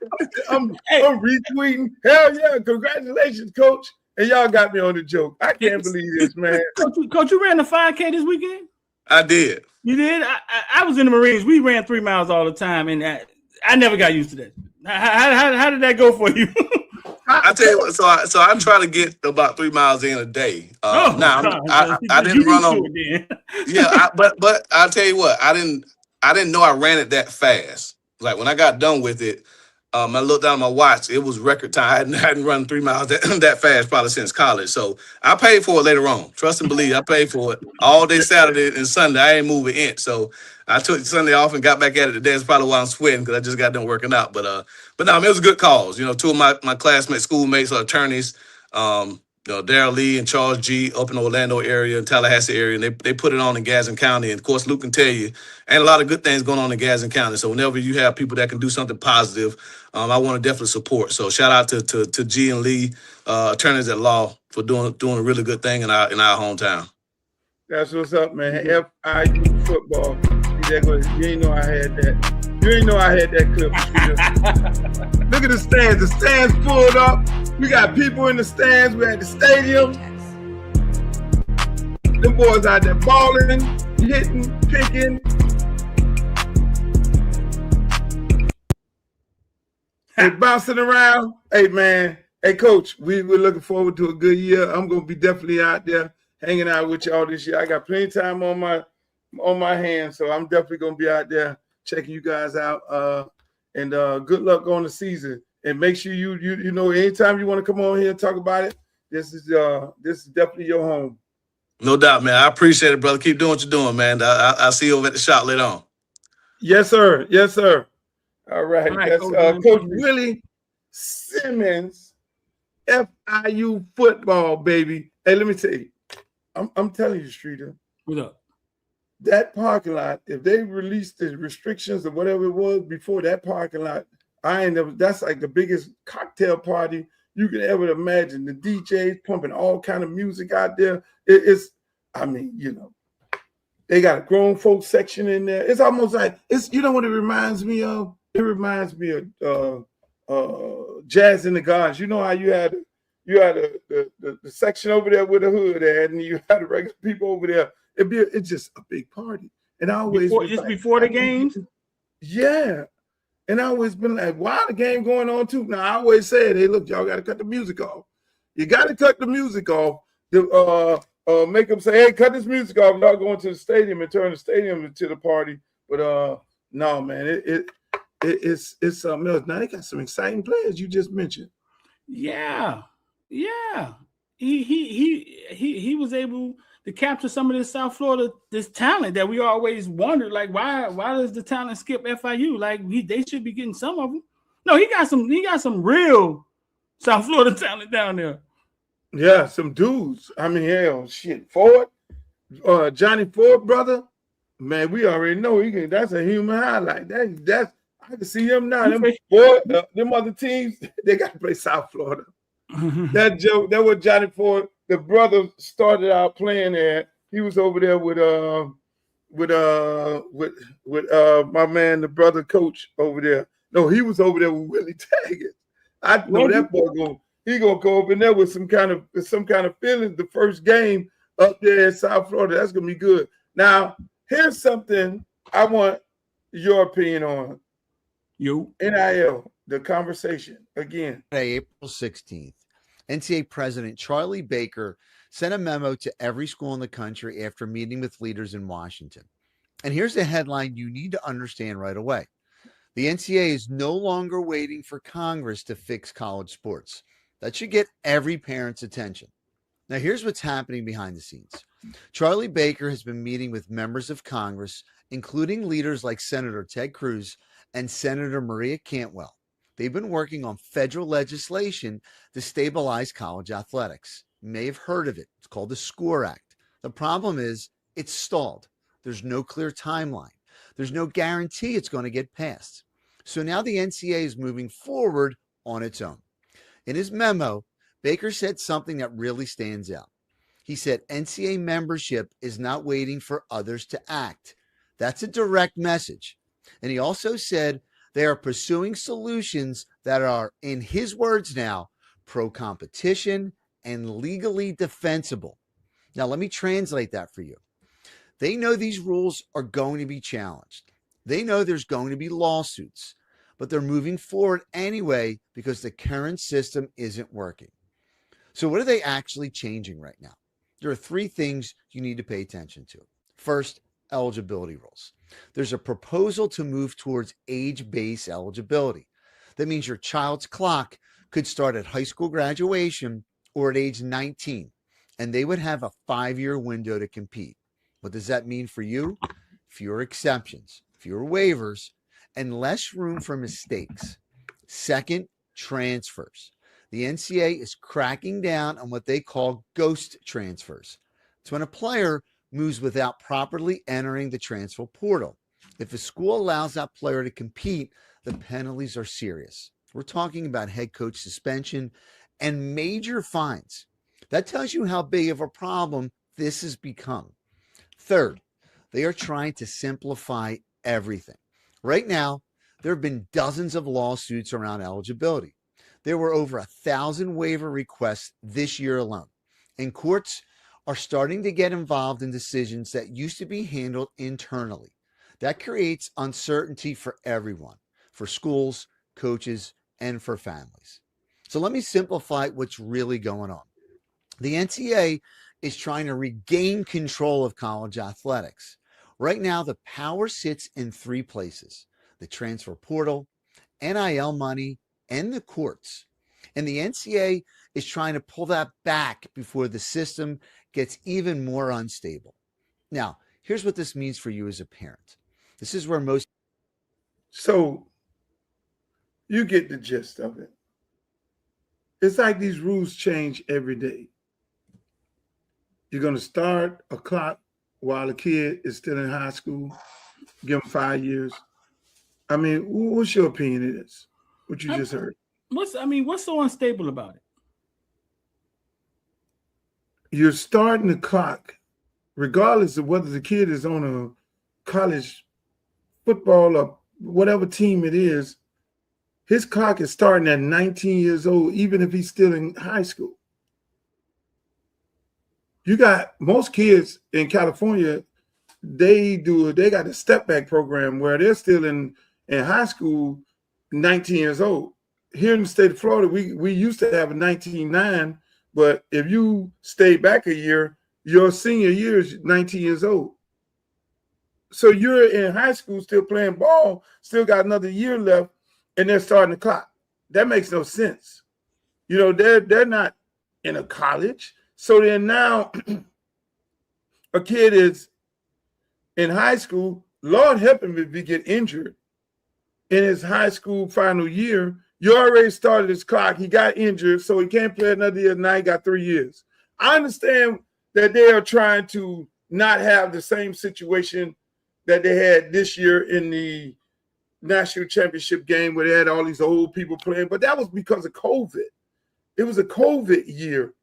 I'm Hey. retweeting. Hell yeah, congratulations, coach. And y'all got me on the joke. I can't believe this, man. Coach, you ran the 5K this weekend? I did. You did? I was in the Marines. We ran 3 miles all the time, and I never got used to that. How did that go for you? I tell you what, so I try to get about 3 miles in a day. Now God. I You didn't run used to on. it then. Yeah, but I'll tell you what, I didn't know I ran it that fast. Like when I got done with it, I looked down at my watch. It was record time. I hadn't run 3 miles that fast probably since college. So I paid for it later on. Trust and believe, I paid for it all day Saturday and Sunday. I ain't moving in. So I took Sunday off and got back at it today. That's probably why I'm sweating because I just got done working out. But no, I mean, it was a good cause. You know, two of my classmates, schoolmates are attorneys. Darryl Lee and Charles G up in the Orlando area and Tallahassee area, and they put it on in Gadsden County. And of course, Luke can tell you, ain't a lot of good things going on in Gadsden County. So whenever you have people that can do something positive, I want to definitely support. So shout out to G and Lee, attorneys at law, for doing a really good thing in our hometown. That's what's up, man. FIU football. You ain't know I had that. You ain't know I had that clip. Look at the stands. The stands pulled up. We got people in the stands. We're at the stadium. Them boys out there balling, hitting, picking. Hey, bouncing around. Hey, man. Hey, coach, we're looking forward to a good year. I'm going to be definitely out there hanging out with y'all this year. I got plenty of time on my hands, so I'm definitely going to be out there checking you guys out. And good luck on the season. And make sure you know anytime you want to come on here and talk about it, this is definitely your home. No doubt, man. I appreciate it, brother. Keep doing what you're doing, man. I'll see you over at the shop later on. Yes, sir. Yes, sir. All right. That's Coach Willie Simmons, FIU football, baby. Hey, let me tell you, I'm telling you, Streeter. What up? That parking lot, if they released the restrictions or whatever it was before that parking lot, that's like the biggest cocktail party you can ever imagine. The DJs pumping all kind of music out there. They got a grown folks section in there. It's almost like you know what it reminds me of? It reminds me of Jazz in the Gardens. You know how you had the section over there with the hood at, and you had the regular people over there. It's just a big party. And I always before the games? Yeah. And I always been like, why the game going on too? Now I always said, hey, look, y'all gotta cut the music off. You gotta cut the music off to make them say, hey, cut this music off, not going to the stadium and turn the stadium into the party. But no, man, it's something else. Now they got some exciting players you just mentioned. Yeah. He was able to capture some of this South Florida, this talent that we always wondered, like why does the talent skip FIU? Like they should be getting some of them. No, he got some real South Florida talent down there. Yeah, some dudes. I mean, hell, shit, Ford, Johnny Ford, brother, man, we already know that's a human highlight. That's I can see him now. Them other teams, they got to play South Florida. That was Johnny Ford. The brother started out playing there. He was over there with my man, the brother coach over there. No, he was over there with Willie Taggart. I know that boy gonna go over in there with some kind of feeling. The first game up there in South Florida, that's gonna be good. Now, here's something I want your opinion on. NIL, the conversation again. April 16th. NCAA President Charlie Baker sent a memo to every school in the country after meeting with leaders in Washington. And here's the headline you need to understand right away. The NCAA is no longer waiting for Congress to fix college sports. That should get every parent's attention. Now, here's what's happening behind the scenes. Charlie Baker has been meeting with members of Congress, including leaders like Senator Ted Cruz and Senator Maria Cantwell. They've been working on federal legislation to stabilize college athletics. You may have heard of it. It's called the SCORE Act. The problem is it's stalled. There's no clear timeline. There's no guarantee it's going to get passed. So now the NCAA is moving forward on its own. In his memo, Baker said something that really stands out. He said NCAA membership is not waiting for others to act. That's a direct message. And he also said they are pursuing solutions that are, in his words now, pro-competition and legally defensible. Now, let me translate that for you. They know these rules are going to be challenged. They know there's going to be lawsuits, but they're moving forward anyway because the current system isn't working. So what are they actually changing right now? There are three things you need to pay attention to. First, eligibility rules. There's a proposal to move towards age-based eligibility. That means your child's clock could start at high school graduation or at age 19, and they would have a 5-year window to compete. What does that mean for you? Fewer exceptions, fewer waivers, and less room for mistakes. Second, transfers. The NCAA is cracking down on what they call ghost transfers. It's when a player moves without properly entering the transfer portal. If a school allows that player to compete, the penalties are serious. We're talking about head coach suspension and major fines. That tells you how big of a problem this has become. Third, they are trying to simplify everything. Right now, there have been dozens of lawsuits around eligibility. There were over 1,000 waiver requests this year alone, and courts are starting to get involved in decisions that used to be handled internally. That creates uncertainty for everyone, for schools, coaches, and for families. So let me simplify what's really going on. The NCAA is trying to regain control of college athletics. Right now, the power sits in three places: the transfer portal, NIL money, and the courts. And the NCAA is trying to pull that back before the system gets even more unstable. Now, here's what this means for you as a parent. This is where most... So you get the gist of it. It's like these rules change every day. You're going to start a clock while a kid is still in high school, give them 5 years. I mean, what's your opinion of this? What you just heard? What's so unstable about it? You're starting the clock, regardless of whether the kid is on a college football or whatever team it is. His clock is starting at 19 years old, even if he's still in high school. You got most kids in California, they got a step back program where they're still in high school, 19 years old. Here in the state of Florida, we used to have a 19-9, but if you stay back a year, your senior year is 19 years old. So you're in high school still playing ball, still got another year left, and they're starting the clock. That makes no sense. You know, they're not in a college. So then now a kid is in high school, Lord help him if he get injured in his high school final year. You already started his clock. He got injured, so he can't play another year. Now he got 3 years. I understand that they are trying to not have the same situation that they had this year in the national championship game where they had all these old people playing, but that was because of COVID. It was a COVID year.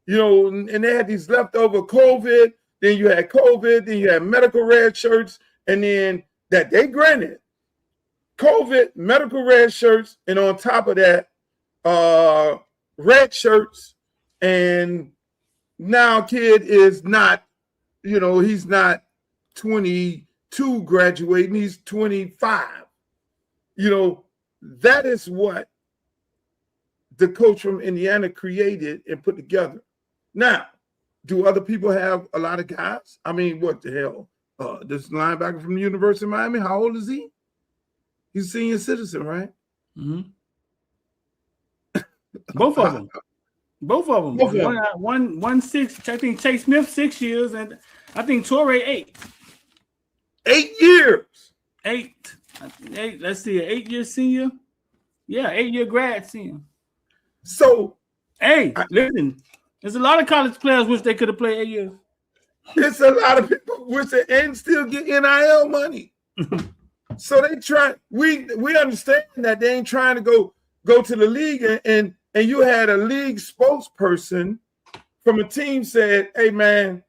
You know, and they had these leftover COVID, then you had COVID, then you had medical red shirts, and then that they granted COVID, medical red shirts, and on top of that, red shirts, and now kid is not, you know, he's not 22 graduating, he's 25. You know, that is what the coach from Indiana created and put together. Now, do other people have a lot of guys? I mean, what the hell? This linebacker from the University of Miami, how old is he? He's a senior citizen, right? Mm-hmm. Both of them. One 6. I think Chase Smith 6 years, and I think Torrey 8. 8 years. 8. Let's see, an 8-year senior. Yeah, 8-year grad senior. So, listen. There's a lot of college players wish they could have played 8 years. It's a lot of people wish they and still get NIL money. So they try. We understand that they ain't trying to go to the league and and you had a league spokesperson from a team said, hey, man,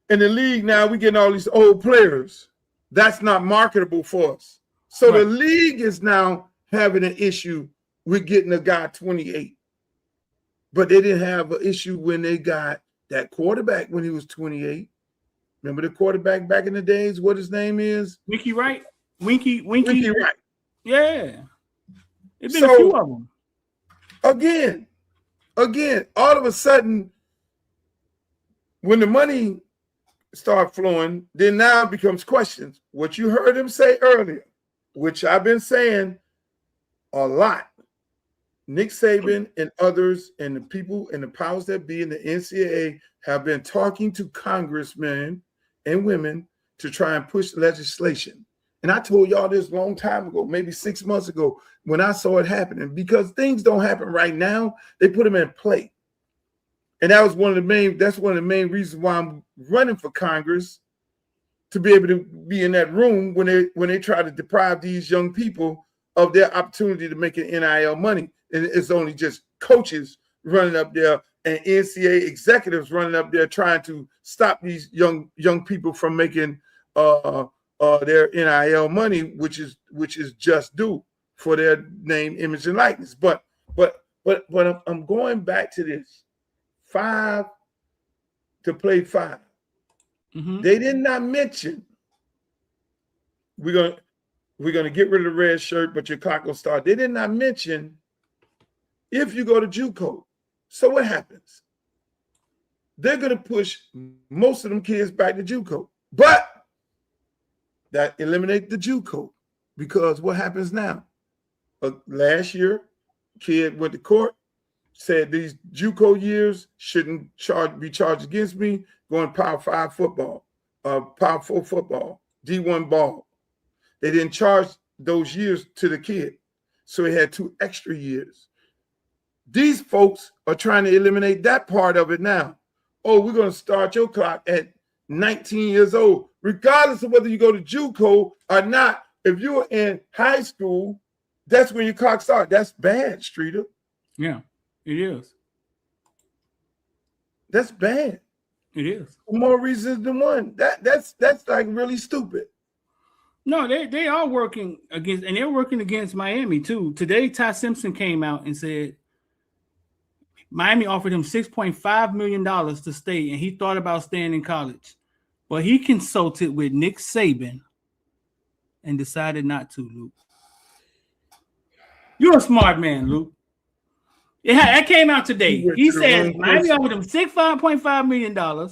in the league now, we getting all these old players. That's not marketable for us. So the league is now having an issue with getting a guy 28. But they didn't have an issue when they got that quarterback when he was 28. Remember the quarterback back in the days? What his name is? Winky Wright. Winky Wright. Yeah. It's been a few of them. Again, all of a sudden, when the money start flowing, then now it becomes questions. What you heard him say earlier, which I've been saying a lot, Nick Saban and others and the people and the powers that be in the NCAA have been talking to congressmen and women to try and push legislation. And I told y'all this a long time ago, maybe 6 months ago, when I saw it happening, because things don't happen right now. They put them in play. And that's one of the main reasons why I'm running for Congress, to be able to be in that room when they try to deprive these young people of their opportunity to make an NIL money. And it's only just coaches running up there and NCAA executives running up there trying to stop these young people from making their NIL money, which is just due for their name, image, and likeness. But I'm going back to this 5 to play 5. Mm-hmm. They did not mention we're gonna get rid of the red shirt, but your clock will start. They did not mention if you go to JUCO. So what happens? They're gonna push most of them kids back to JUCO, but that eliminates the JUCO, because what happens now? Last year, kid went to court, said these JUCO years shouldn't be charged against me, going Power 5 football, Power 4 football, D1 ball. They didn't charge those years to the kid, so he had 2 extra years. These folks are trying to eliminate that part of it now. Oh, we're going to start your clock at 19 years old, regardless of whether you go to JUCO or not. If you're in high school, that's when your clock starts. That's bad, Streeter. Yeah, it is. That's bad. It is. For more reasons than one. That's like really stupid. No, they are working against, and they're working against Miami too. Today, Ty Simpson came out and said Miami offered him $6.5 million to stay, and he thought about staying in college. But he consulted with Nick Saban and decided not to, Luke. You're a smart man, Luke. That came out today. He said Miami offered him $6.5 million.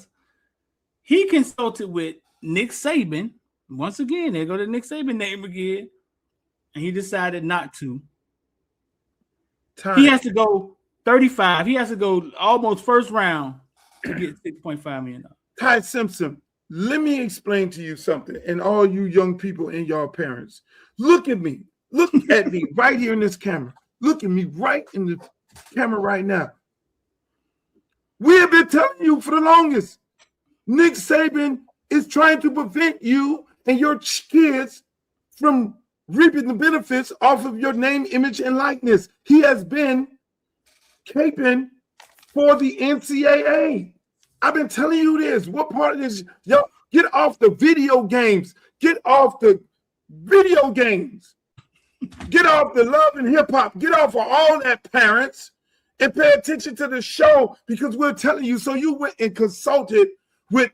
He consulted with Nick Saban. Once again, there go the Nick Saban name again. And he decided not to. He has to go 35. He has to go almost first round to get $6.5 million. Ty Simpson, let me explain to you something. And all you young people and your parents, look at me. Look at me right here in this camera. Look at me right in the camera right now. We have been telling you for the longest, Nick Saban is trying to prevent you and your kids from reaping the benefits off of your name, image, and likeness. He has been caping for the NCAA. I've been telling you this. What part of this? Yo, get off the video games. Get off the video games. Get off the love and hip hop. Get off of all that, parents, and pay attention to the show, because we're telling you. So you went and consulted with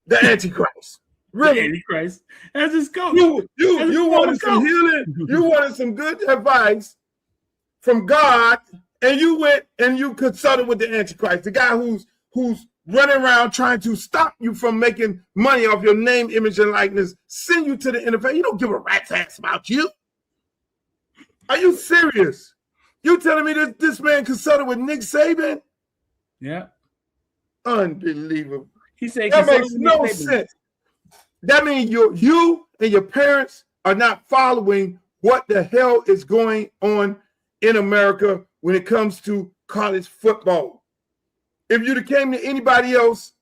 the Antichrist. Really? The Antichrist. As his coach. You wanted some healing. You wanted some good advice from God, and you went and you consulted with the Antichrist, the guy who's running around trying to stop you from making money off your name, image, and likeness, send you to the NFL. You don't give a rat's ass about you. Are you serious? You telling me that this man consulted with Nick Saban? Yeah. Unbelievable. He said that makes no sense. That means you and your parents are not following what the hell is going on in America when it comes to college football. If you'd have came to anybody else,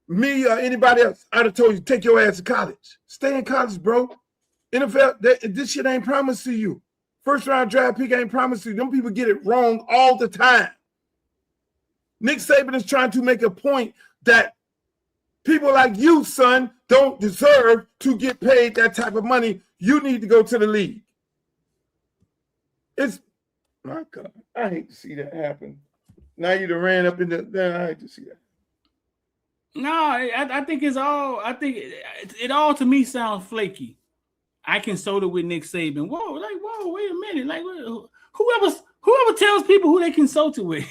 me or anybody else, I'd have told you, take your ass to college. Stay in college, bro. NFL, this shit ain't promised to you. first-round draft pick ain't promised you. Them people get it wrong all the time. Nick Saban is trying to make a point that people like you, son, don't deserve to get paid that type of money. You need to go to the league. It's, my God, I hate to see that happen. Now you done ran up in the, I hate to see that. No, I think it's all. I think it all to me sounds flaky. I consulted with Nick Saban. Whoa, wait a minute. Like, whoever tells people who they consulted with.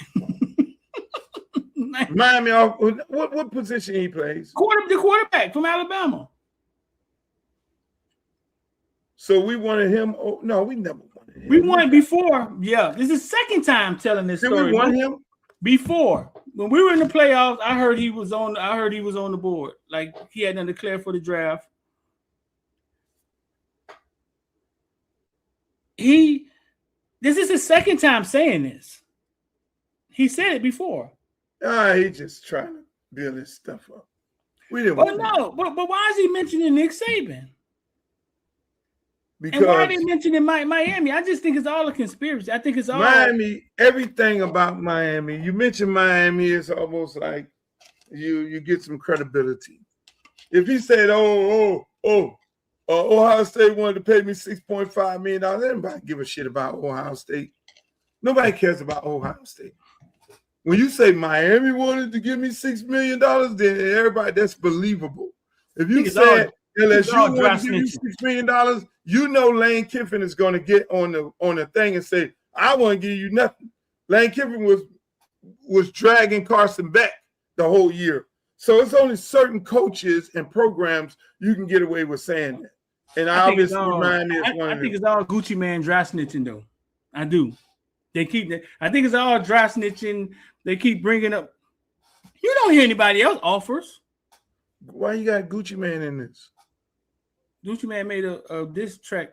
Like, Remind me of what position he plays. The quarterback from Alabama. So we wanted him. Oh, no, we never wanted him. We won it before. Yeah, this is the second time telling this story. Did we want him? Before, when we were in the playoffs, I heard he was on the board. Like, he had nothing declared for the draft. This is his second time saying this. He said it before. He just trying to build this stuff up. We didn't. But no, but why is he mentioning Nick Saban? Because and why are they mentioning Miami? I just think it's all a conspiracy. I think it's all Miami. Everything about Miami. You mention Miami, it's almost like you get some credibility. If he said, Ohio State wanted to pay me $6.5 million, anybody give a shit about Ohio State? Nobody cares about Ohio State. When you say Miami wanted to give me $6 million, then everybody, that's believable. If you said LSU wanted to give you $6 million, you know Lane Kiffin is going to get on the thing and say, I want to give you nothing. Lane Kiffin was dragging Carson back the whole year. So it's only certain coaches and programs you can get away with saying that. And obviously Miami is one of them. I think it's all Gucci Man dry snitching, though. I do. I think it's all dry snitching. They keep bringing up. You don't hear anybody else offers. Why you got Gucci Man in this? Gucci Man made a diss track.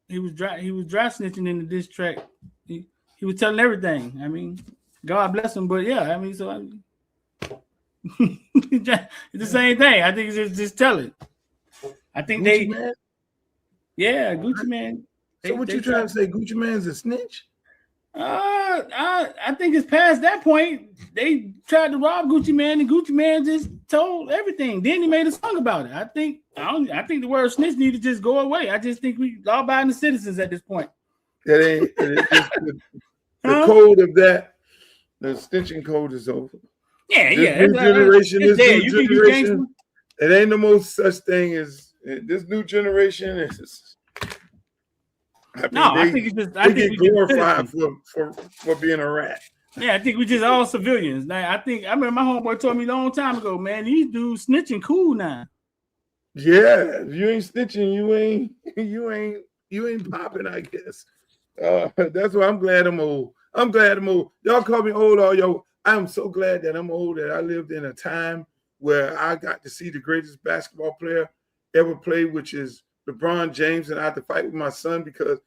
He was dry snitching in the diss track. He was telling everything. I mean, God bless him, but yeah, I mean, it's the same thing. I think it's just telling. I think Gucci Man? Yeah, Gucci Man. So what you trying to say? Gucci Man's a snitch? I think it's past that point. They tried to rob Gucci Man, and Gucci Man just told everything. Then he made a song about it. I think the word snitch need to just go away. I just think we law-abiding citizens at this point. That ain't the code of that. The snitching code is over. Yeah. This new generation. It ain't no more such thing as this new generation. I think it's just they get glorified for being a rat. Yeah, I think we just all civilians. Like, I remember my homeboy told me a long time ago, man, these dudes snitching cool now. Yeah, if you ain't snitching, you ain't popping, I guess. That's why I'm glad I'm old. Y'all call me old, all y'all. I'm so glad that I'm old, that I lived in a time where I got to see the greatest basketball player ever played, which is LeBron James, and I had to fight with my son because,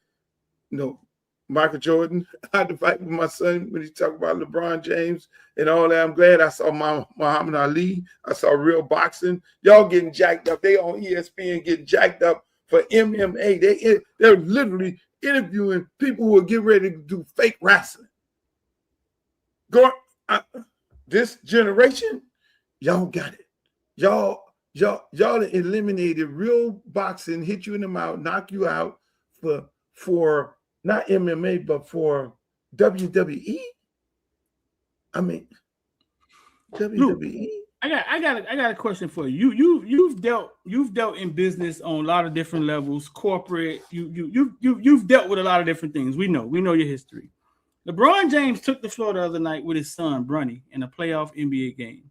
Michael Jordan. I had to fight with my son when he talked about LeBron James and all that. I'm glad I saw Muhammad Ali. I saw real boxing. Y'all getting jacked up. They on ESPN getting jacked up for MMA. They're literally interviewing people who are getting ready to do fake wrestling. This generation, y'all got it. Y'all eliminated real boxing, hit you in the mouth, knock you out for not MMA, but for WWE. I mean, WWE. I got a question for you. You've dealt in business on a lot of different levels, corporate. You've dealt with a lot of different things. We know your history. LeBron James took the floor the other night with his son Bronny in a playoff NBA game.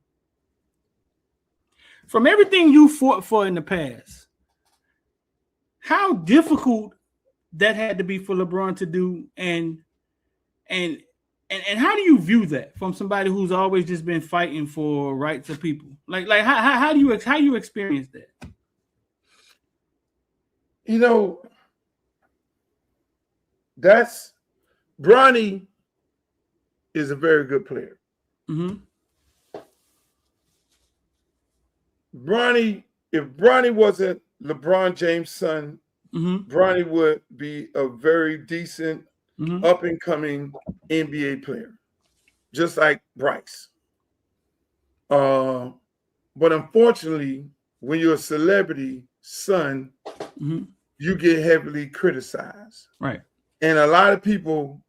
From everything you fought for in the past, how difficult that had to be for LeBron to do, and how do you view that from somebody who's always just been fighting for rights of people? Like how do you experience that? That's Bronny is a very good player. Mm-hmm. If Bronny wasn't LeBron James' son, Bronny would be a very decent, up and coming NBA player, just like Bryce. But unfortunately, when you're a celebrity son, you get heavily criticized. Right. And a lot of people,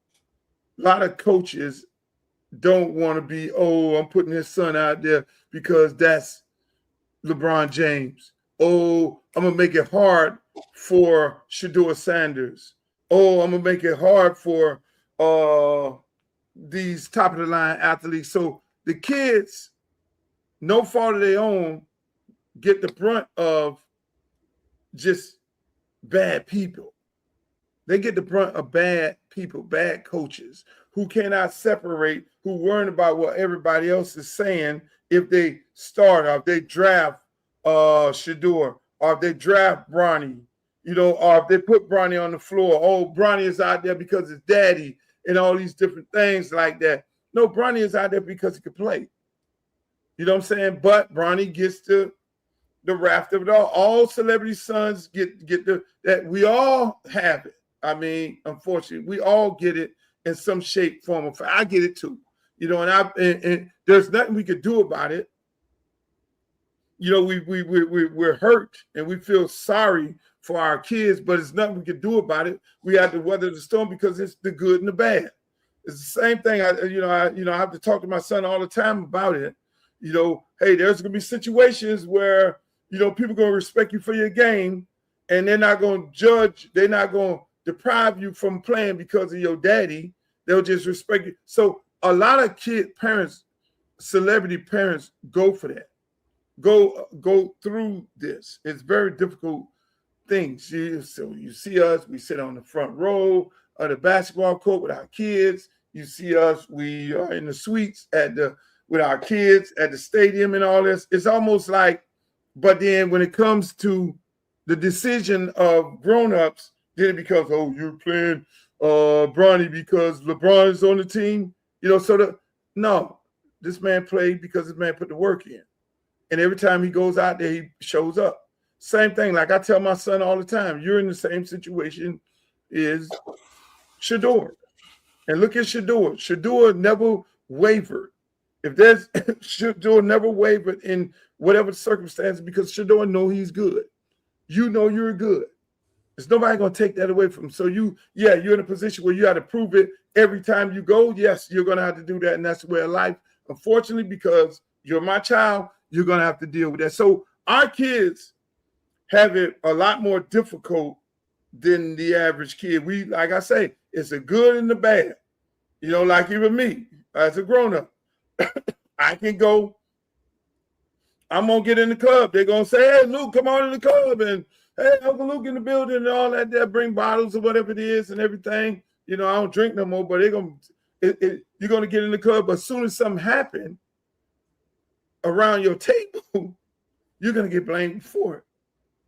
a lot of coaches don't want to be, oh, I'm putting his son out there because that's LeBron James. Oh, I'm going to make it hard for Shedeur Sanders. Oh, I'm going to make it hard for these top of the line athletes. So the kids, no fault of their own, get the brunt of just bad people. They get the brunt of bad people, bad coaches who cannot separate, who worrying about what everybody else is saying if they start or if they draft Shedeur or if they draft Bronny, or if they put Bronny on the floor. Oh, Bronny is out there because his daddy and all these different things like that. No, Bronny is out there because he can play. You know what I'm saying? But Bronny gets the raft of it all. All celebrity sons get that. We all have it. I mean, unfortunately, we all get it in some shape, form, or fashion. I get it too. And there's nothing we could do about it. We're hurt and we feel sorry for our kids, but there's nothing we can do about it. We have to weather the storm because it's the good and the bad. It's the same thing. I have to talk to my son all the time about it. Hey, there's gonna be situations where people gonna respect you for your game, and they're not gonna judge. They're not gonna deprive you from playing because of your daddy. They'll just respect you. So a lot of parents, celebrity parents, go for that. Go through this. It's very difficult things. So you see us. We sit on the front row of the basketball court with our kids. You see us. We are in the suites with our kids at the stadium and all this. It's almost like, but then when it comes to the decision of grown-ups, then it becomes, oh, you're playing Bronny because LeBron is on the team. No, this man played because this man put the work in. And every time he goes out there, he shows up. Same thing, like I tell my son all the time, you're in the same situation as Shedeur. And look at Shedeur. Shedeur never wavered. Shedeur never wavered in whatever circumstance because Shedeur know he's good. You're good. There's nobody going to take that away from him. So you're in a position where you have to prove it every time you go. Yes, you're going to have to do that, and that's the way of life. Unfortunately, because you're my child, you're going to have to deal with that. So our kids have it a lot more difficult than the average kid. We, like I say, it's a good and the bad. Like even me as a grown-up, I can go, I'm going to get in the club. They're going to say, hey, Luke, come on in the club. And, hey, Uncle Luke in the building and all that. They'll bring bottles or whatever it is and everything. I don't drink no more, but you're going to get in the club. But as soon as something happens around your table, you're going to get blamed for it.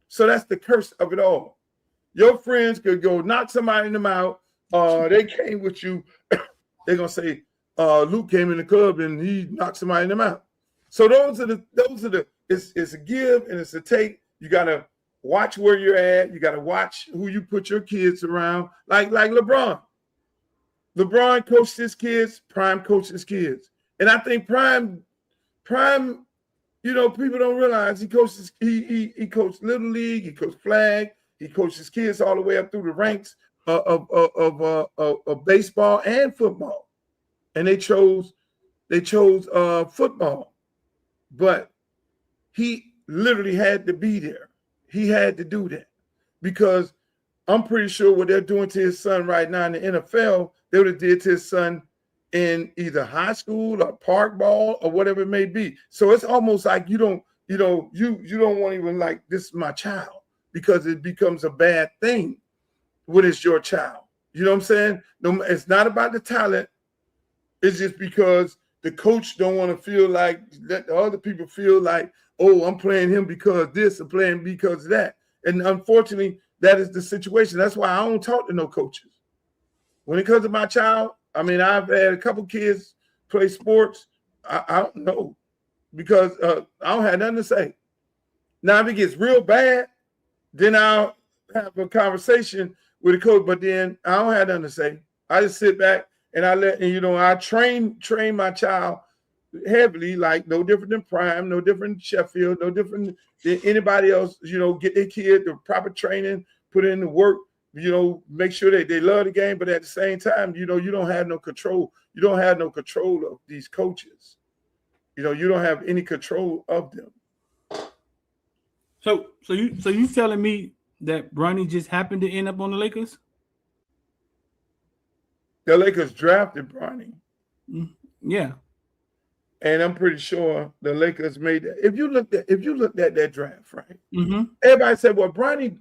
So that's the curse of it all. Your friends could go knock somebody in the mouth. They came with you. They're going to say, Luke came in the club and he knocked somebody in the mouth. So those are the, it's a give and it's a take. You got to watch where you're at. You got to watch who you put your kids around. Like LeBron. LeBron coached his kids. Prime coached his kids. And I think Prime, people don't realize he coaches. He coached Little League. He coached flag. He coached his kids all the way up through the ranks of baseball and football. And they chose football, but he literally had to be there. He had to do that because I'm pretty sure what they're doing to his son right now in the NFL, they would have did to his son in either high school or park ball or whatever it may be. So it's almost like you don't want to even like, this is my child, because it becomes a bad thing when it's your child. You know what I'm saying? No, it's not about the talent. It's just because the coach don't want to feel like that the other people feel like, oh, I'm playing him because this, I'm playing because of that. And unfortunately, that is the situation. That's why I don't talk to no coaches. When it comes to my child, I mean, I've had a couple kids play sports. I don't know because I don't have nothing to say. Now, if it gets real bad, then I'll have a conversation with the coach, but then I don't have nothing to say. I just sit back and I train my child heavily, like no different than Prime, no different than Sheffield, no different than anybody else. Get their kid the proper training, put in the work. Make sure they love the game, but at the same time, you don't have no control. You don't have no control of these coaches. You don't have any control of them. So you telling me that Bronny just happened to end up on the Lakers? The Lakers drafted Bronny. Yeah. And I'm pretty sure the Lakers made that. If you looked at that draft, right? Mm-hmm. Everybody said, well, Bronny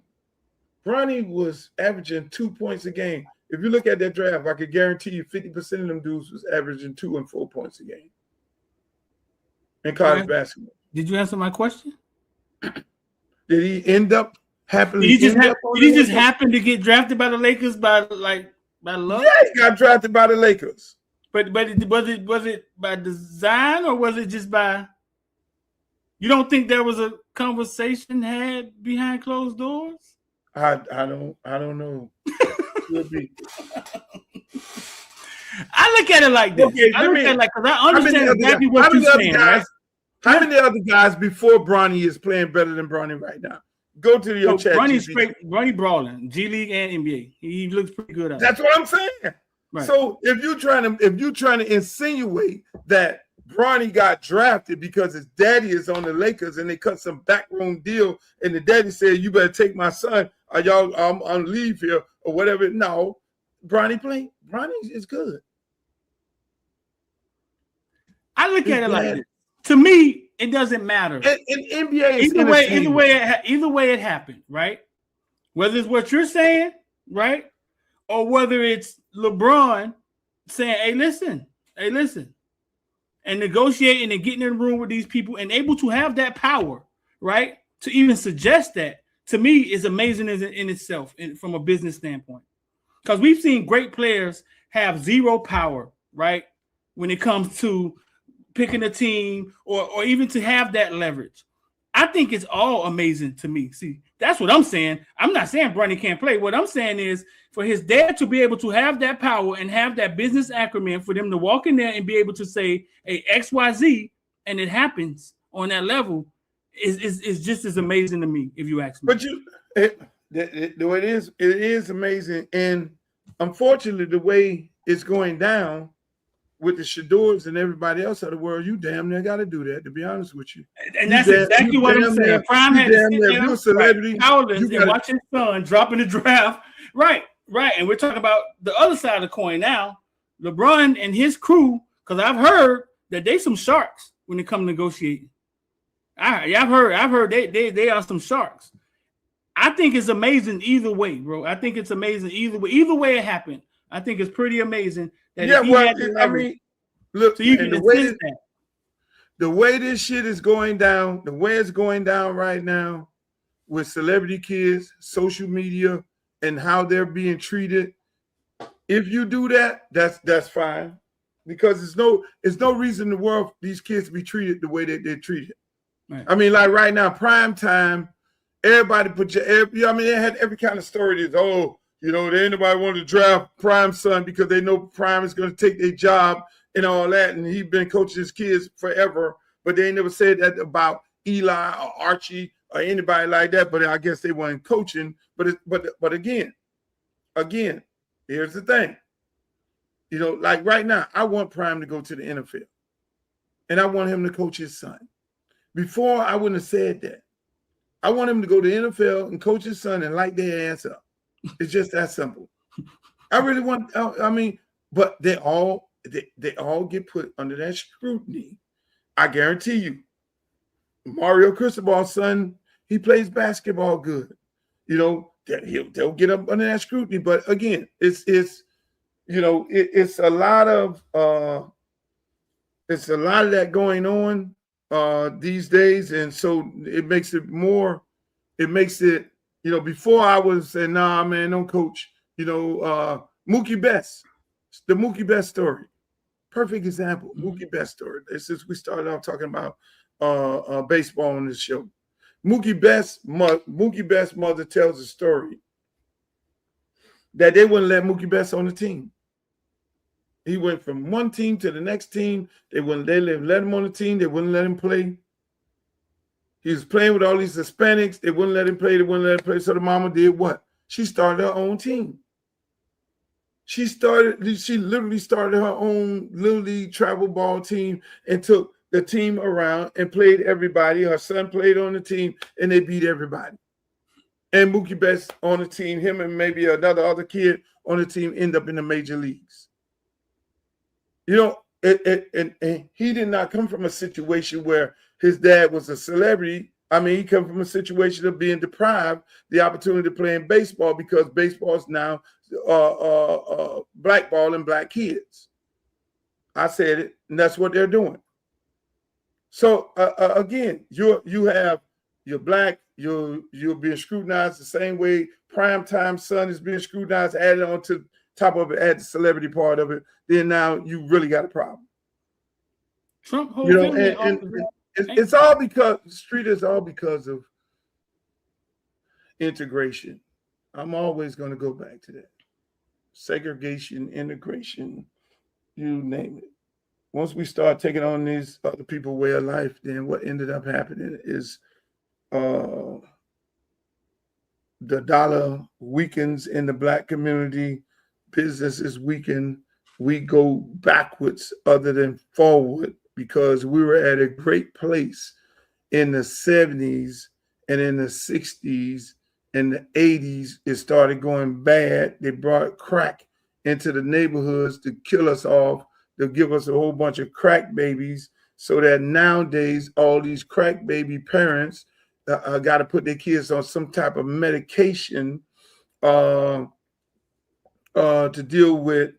was averaging 2 points a game. If you look at that draft, I could guarantee you 50% of them dudes was averaging 2 and 4 points a game in college basketball. Did you answer my question? Did he end up happily? Did he just happen to get drafted by the Lakers by luck? Yeah, he got drafted by the Lakers. But was it by design or was it just by? You don't think there was a conversation had behind closed doors? I don't know. I look at it like this. Okay, I look at it like, because I understand exactly what you're saying. Right? How many other guys before Bronny is playing better than Bronny right now? Go to your chat. Bronny brawling, G League and NBA. He looks pretty good at it. That's what I'm saying. Right. So if you're trying to insinuate that Bronny got drafted because his daddy is on the Lakers and they cut some backroom deal and the daddy said, you better take my son or y'all I'm on leave here or whatever. No, Bronny is good. I look at it like this. To me, it doesn't matter. In NBA, either way it happened, right? Whether it's what you're saying, right? Or whether it's LeBron saying, hey, listen, and negotiating and getting in the room with these people and able to have that power, right? To even suggest that, to me, is amazing in itself from a business standpoint. Because we've seen great players have zero power, right? When it comes to picking a team or even to have that leverage. I think it's all amazing to me. See, that's what I'm saying. I'm not saying Bronny can't play. What I'm saying is for his dad to be able to have that power and have that business acumen for them to walk in there and be able to say, hey, XYZ, and it happens on that level is just as amazing to me, if you ask me. But it is amazing. And unfortunately, the way it's going down with the Shadors and everybody else of the world, you damn near got to do that, to be honest with you. And that's exactly what I'm saying. Prime had to sit there, a celebrity, and watch his son dropping the draft. Right. And we're talking about the other side of the coin now. LeBron and his crew, because I've heard that they some sharks when it comes to negotiating. I've heard they are some sharks. I think it's amazing either way, bro. I think it's amazing either way. Either way it happened, I think it's pretty amazing. Look, so you can the way this shit is going down, the way it's going down right now with celebrity kids, social media, and how they're being treated. If you do that, that's fine, because there's no reason in the world for these kids to be treated the way that they're treated. Right. I mean, like right now, prime time, everybody they had every kind of story. There ain't nobody want to draft Prime's son because they know Prime is going to take their job and all that. And he's been coaching his kids forever, but they ain't never said that about Eli or Archie or anybody like that. But I guess they weren't coaching. But again, here's the thing. Like right now, I want Prime to go to the NFL, and I want him to coach his son. Before, I wouldn't have said that. I want him to go to the NFL and coach his son and light their ass up. It's just that simple. I really want. But they all get put under that scrutiny. I guarantee you, Mario Cristobal's son, he plays basketball good. They'll get up under that scrutiny. But again, it's a lot of that going on these days, and so it makes it more. It makes it. Before I was saying, nah, man, don't coach. Mookie Betts, the Mookie Betts story, perfect example. Mookie Betts story. Since we started off talking about baseball on this show, Mookie Best's mother tells a story that they wouldn't let Mookie Betts on the team. He went from one team to the next team. They let him on the team. They wouldn't let him play. He was playing with all these Hispanics. They wouldn't let him play. They wouldn't let him play. So the mama did what? She started her own team. She literally started her own little league travel ball team and took the team around and played everybody. Her son played on the team and they beat everybody. And Mookie Betts on the team, him and maybe another other kid on the team end up in the major leagues. You know, and he did not come from a situation where his dad was a celebrity. I mean, he come from a situation of being deprived the opportunity to play in baseball because baseball is now blackballing black kids. I said it, and that's what they're doing. So again, you're black, you're being scrutinized the same way primetime son is being scrutinized, added on to top of it, add the celebrity part of it. Then now you really got a problem. Trump, you know, and it's all because the street is all because of integration. I'm always going to go back to that. Segregation, integration, you name it. Once we start taking on these other people's way of life, then what ended up happening is the dollar weakens in the black community, businesses weaken, we go backwards other than forward because we were at a great place in the 70s and in the 60s and the 80s. It started going bad. They brought crack into the neighborhoods to kill us off, to give us a whole bunch of crack babies, so that nowadays all these crack baby parents got to put their kids on some type of medication to deal with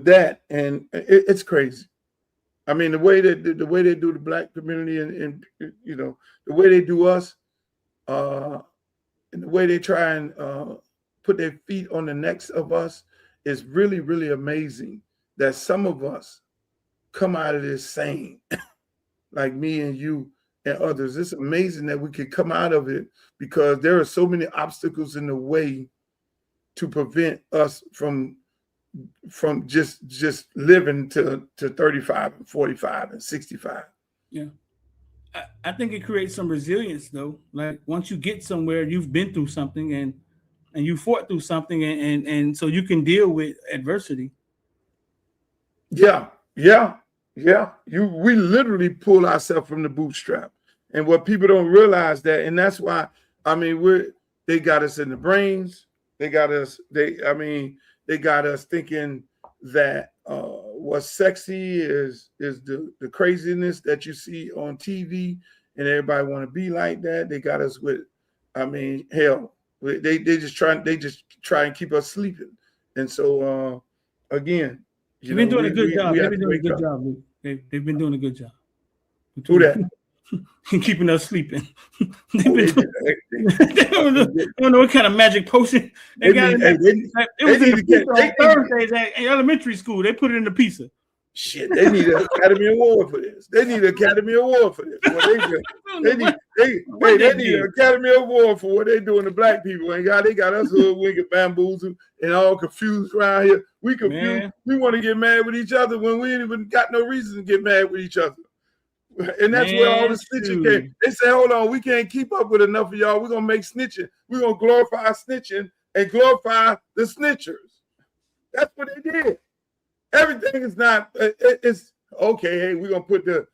that, and it's crazy. I mean, the way they do the black community, and you know the way they do us, and the way they try and put their feet on the necks of us is really, really amazing. That some of us come out of this sane, like me and you and others. It's amazing that we could come out of it because there are so many obstacles in the way to prevent us from just living to 35 and 45 and 65. Yeah. I think it creates some resilience though. Like once you get somewhere, you've been through something and you fought through something and so you can deal with adversity. Yeah. We literally pull ourselves from the bootstrap. And what people don't realize that, and that's why, I mean, they got us in the brains. They got us thinking that what's sexy is the craziness that you see on TV, and everybody want to be like that. They got us with, I mean, hell, they just try and keep us sleeping. And so again, they've been doing a good job. They've been doing a good job. They've been doing a good job. Who that? Keeping us sleeping. They don't know what kind of magic potion they got. It was in the pizza on Thursdays at elementary school. They put it in the pizza. Shit, they need an Academy Award for this. They need an Academy Award for this. They need an Academy Award for what they doing to black people. And God, they got us hoodwinked and bamboozled and all confused around here. We confused. Man. We want to get mad with each other when we ain't even got no reason to get mad with each other. And that's where all the snitching came. They said, hold on, we can't keep up with enough of y'all. We're going to make snitching. We're going to glorify snitching and glorify the snitchers. That's what they did. Everything is not, it's okay. Hey, we're going to put the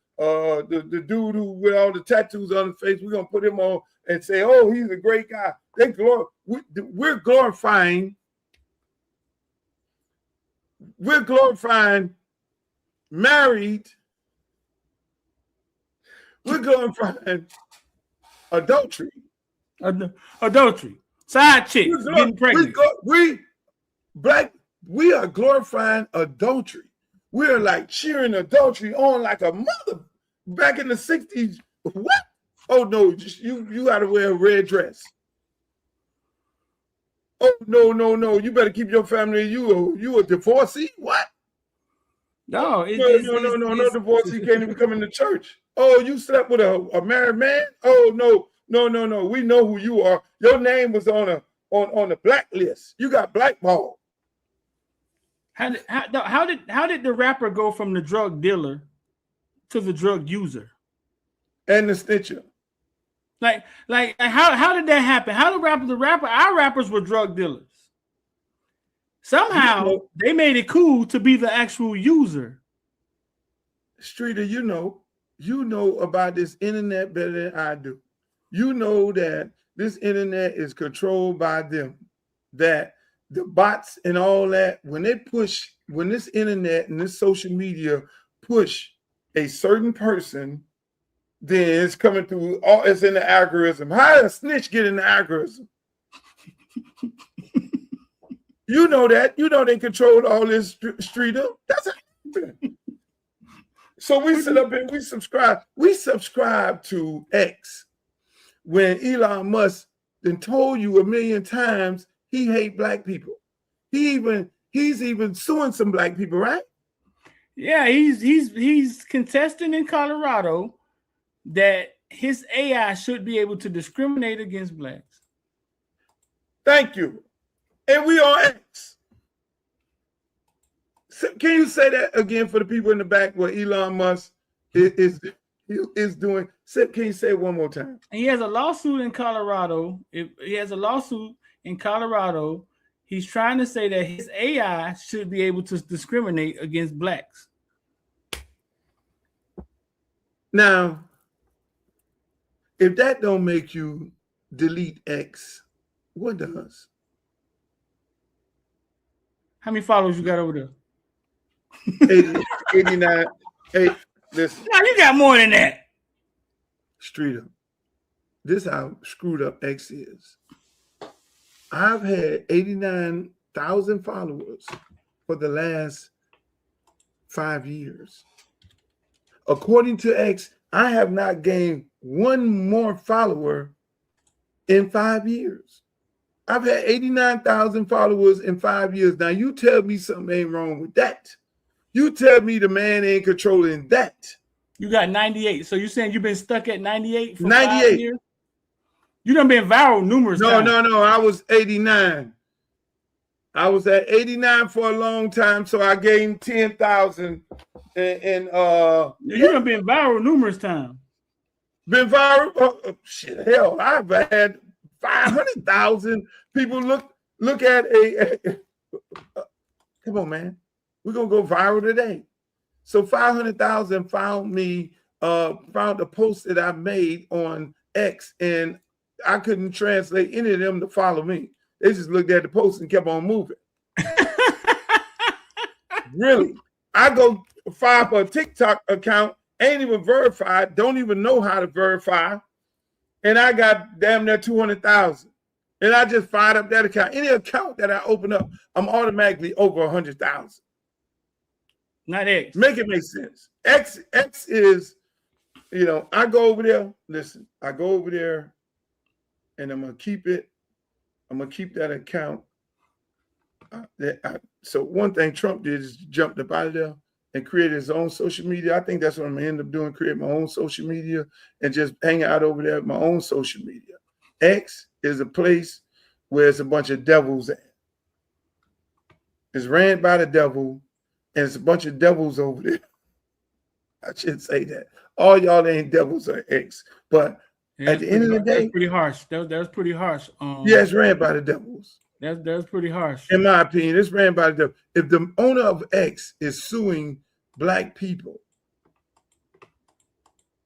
dude who with all the tattoos on his face, we're going to put him on and say, oh, he's a great guy. We're glorifying married. We're glorifying adultery. Adultery. Side chicks getting pregnant. We are glorifying adultery. We're like cheering adultery on like a mother. Back in the 60s, what? Oh no, just you gotta wear a red dress. Oh no. You better keep your family. You a divorcee? What? No, No divorce. He can't even come into church. Oh, you slept with a married man? Oh, no. We know who you are. Your name was on the blacklist. You got blackballed. How did the rapper go from the drug dealer to the drug user and the snitcher? Like how did that happen? How our rappers were drug dealers. Somehow they made it cool to be the actual user. Streeter, you know about this internet better than I do. You know that this internet is controlled by them. That the bots and all that, when this internet and this social media push a certain person, then it's coming through. It's in the algorithm. How does a snitch get in the algorithm? You know that. You know they controlled all this, Streeter. That's it. So we sit up and we subscribe. We subscribe to X when Elon Musk then told you a million times he hate black people. He's even suing some black people, right? Yeah, he's contesting in Colorado that his AI should be able to discriminate against blacks. Thank you. And we on X. So can you say that again for the people in the back what Elon Musk is doing? Can you say it one more time? He has a lawsuit in Colorado. He's trying to say that his AI should be able to discriminate against blacks. Now, if that don't make you delete X, what does? How many followers you got over there? 89. Hey, listen. No, you got more than that. Streeter, this is how screwed up X is. I've had 89,000 followers for the last 5 years. According to X, I have not gained one more follower in 5 years. I've had 89,000 followers in 5 years. Now, you tell me something ain't wrong with that. You tell me the man ain't controlling that. You got 98. So you're saying you've been stuck at 98 for 98 5 years? You done been viral numerous times. No. I was 89. I was at 89 for a long time, so I gained 10,000. You done been viral numerous times. Been viral? Oh, shit, hell, I've had 500,000 people look at come on, man. We're gonna go viral today. So 500,000 found a post that I made on X, and I couldn't translate any of them to follow me. They just looked at the post and kept on moving. Really. I go file for a TikTok account, ain't even verified, don't even know how to verify. And I got damn near 200,000. And I just fired up that account. Any account that I open up, I'm automatically over 100,000. Not X. Make it make sense. X is, I go over there. Listen, I go over there and I'm going to keep it. I'm going to keep that account. So one thing Trump did is jumped up out of there and created his own social media. I think that's what I'm going to end up doing, create my own social media and just hang out over there with my own social media. X is a place where it's a bunch of devils at. It's ran by the devil, and it's a bunch of devils over there. I shouldn't say that. All y'all ain't devils or X. But at the end of the day, that's pretty harsh. That was pretty harsh. Yeah, it's ran by the devils. That's pretty harsh. In my opinion, it's ran by the devil. If the owner of X is suing black people,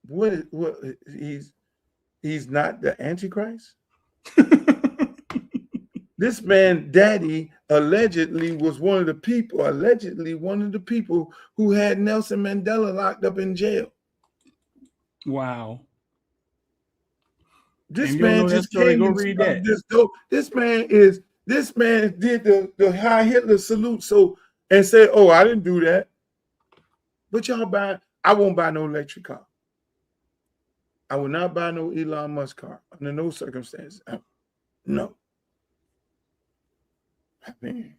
what he's not the Antichrist? This man, daddy, allegedly one of the people who had Nelson Mandela locked up in jail. Wow. This man just came. Go read that. This man did the Heil Hitler salute and said, "Oh, I didn't do that." But y'all I won't buy no electric car. I will not buy no Elon Musk car under no circumstances. No. I mean,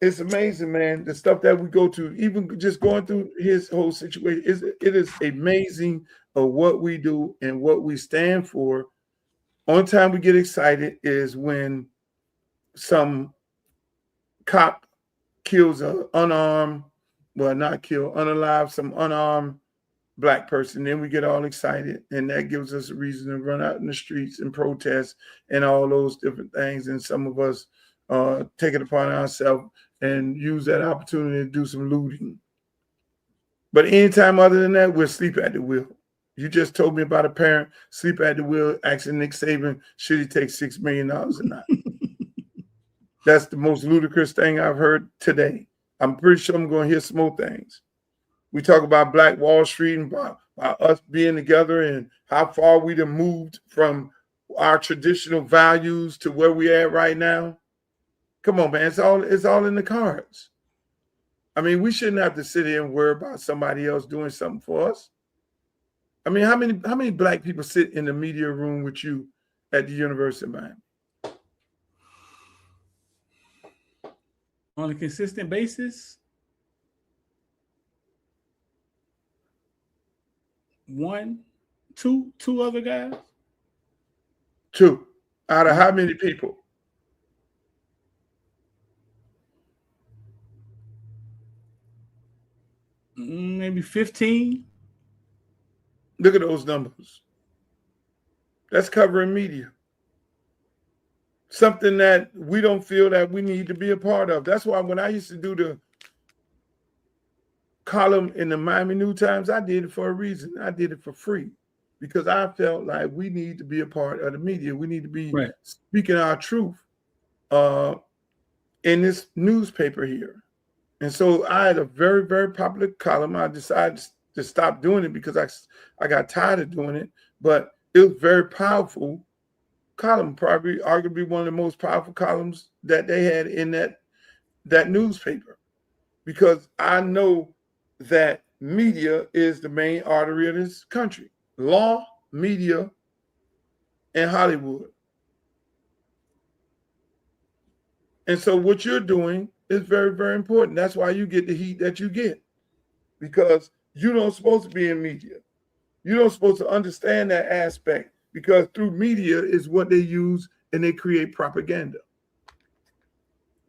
It's amazing, man. The stuff that we go to, even just going through his whole situation, it is amazing of what we do and what we stand for. Only time we get excited is when some cop kills an unarmed, well, not kill, unalive, some unarmed Black person. Then we get all excited, and that gives us a reason to run out in the streets and protest and all those different things. And some of us take it upon ourselves and use that opportunity to do some looting. But anytime other than that, we're asleep at the wheel. You just told me about a parent sleep at the wheel asking Nick Saban, should he take $6 million or not? That's the most ludicrous thing I've heard today. I'm pretty sure I'm going to hear some more things. We talk about Black Wall Street and about us being together and how far we have moved from our traditional values to where we're at right now. Come on, man. It's all in the cards. I mean, we shouldn't have to sit here and worry about somebody else doing something for us. I mean, how many Black people sit in the media room with you at the University of Miami? On a consistent basis, two other guys. 2 out of how many people? Maybe 15. Look at those numbers. That's covering media. Something that we don't feel that we need to be a part of. That's why when I used to do the column in the Miami New Times, I did it for a reason. I did it for free because I felt like we need to be a part of the media. We need to be speaking our truth in this newspaper here. And so I had a very, very popular column. I decided to stop doing it because I got tired of doing it, but it was very powerful column, probably arguably one of the most powerful columns that they had in that newspaper, because I know that media is the main artery of this country. Law, media, and Hollywood. And so what you're doing is very, very important. That's why you get the heat that you get, because you don't supposed to be in media. You don't supposed to understand that aspect, because through media is what they use and they create propaganda.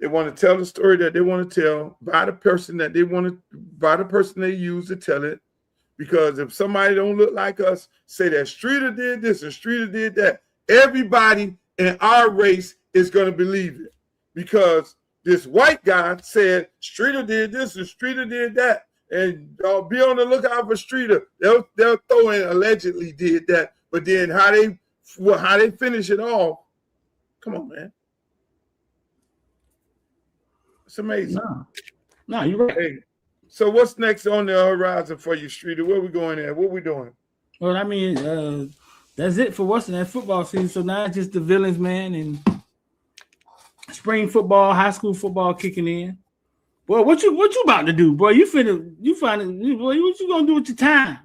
They want to tell the story that they want to tell by the person that they want to, by the person they use to tell it. Because if somebody don't look like us, say that Streeter did this and Streeter did that, everybody in our race is going to believe it. Because this white guy said Streeter did this and Streeter did that. And be on the lookout for Streeter. They'll throw in allegedly did that. But then how they finish it off, come on, man. It's amazing. No, you're right. Hey, so what's next on the horizon for you, Streeter? Where we going at? What we doing? Well, I mean, that's it for what's in that football season. So now it's just the villains, man, and spring football, high school football kicking in. Boy, what you about to do, boy? Boy, what you gonna do with your time?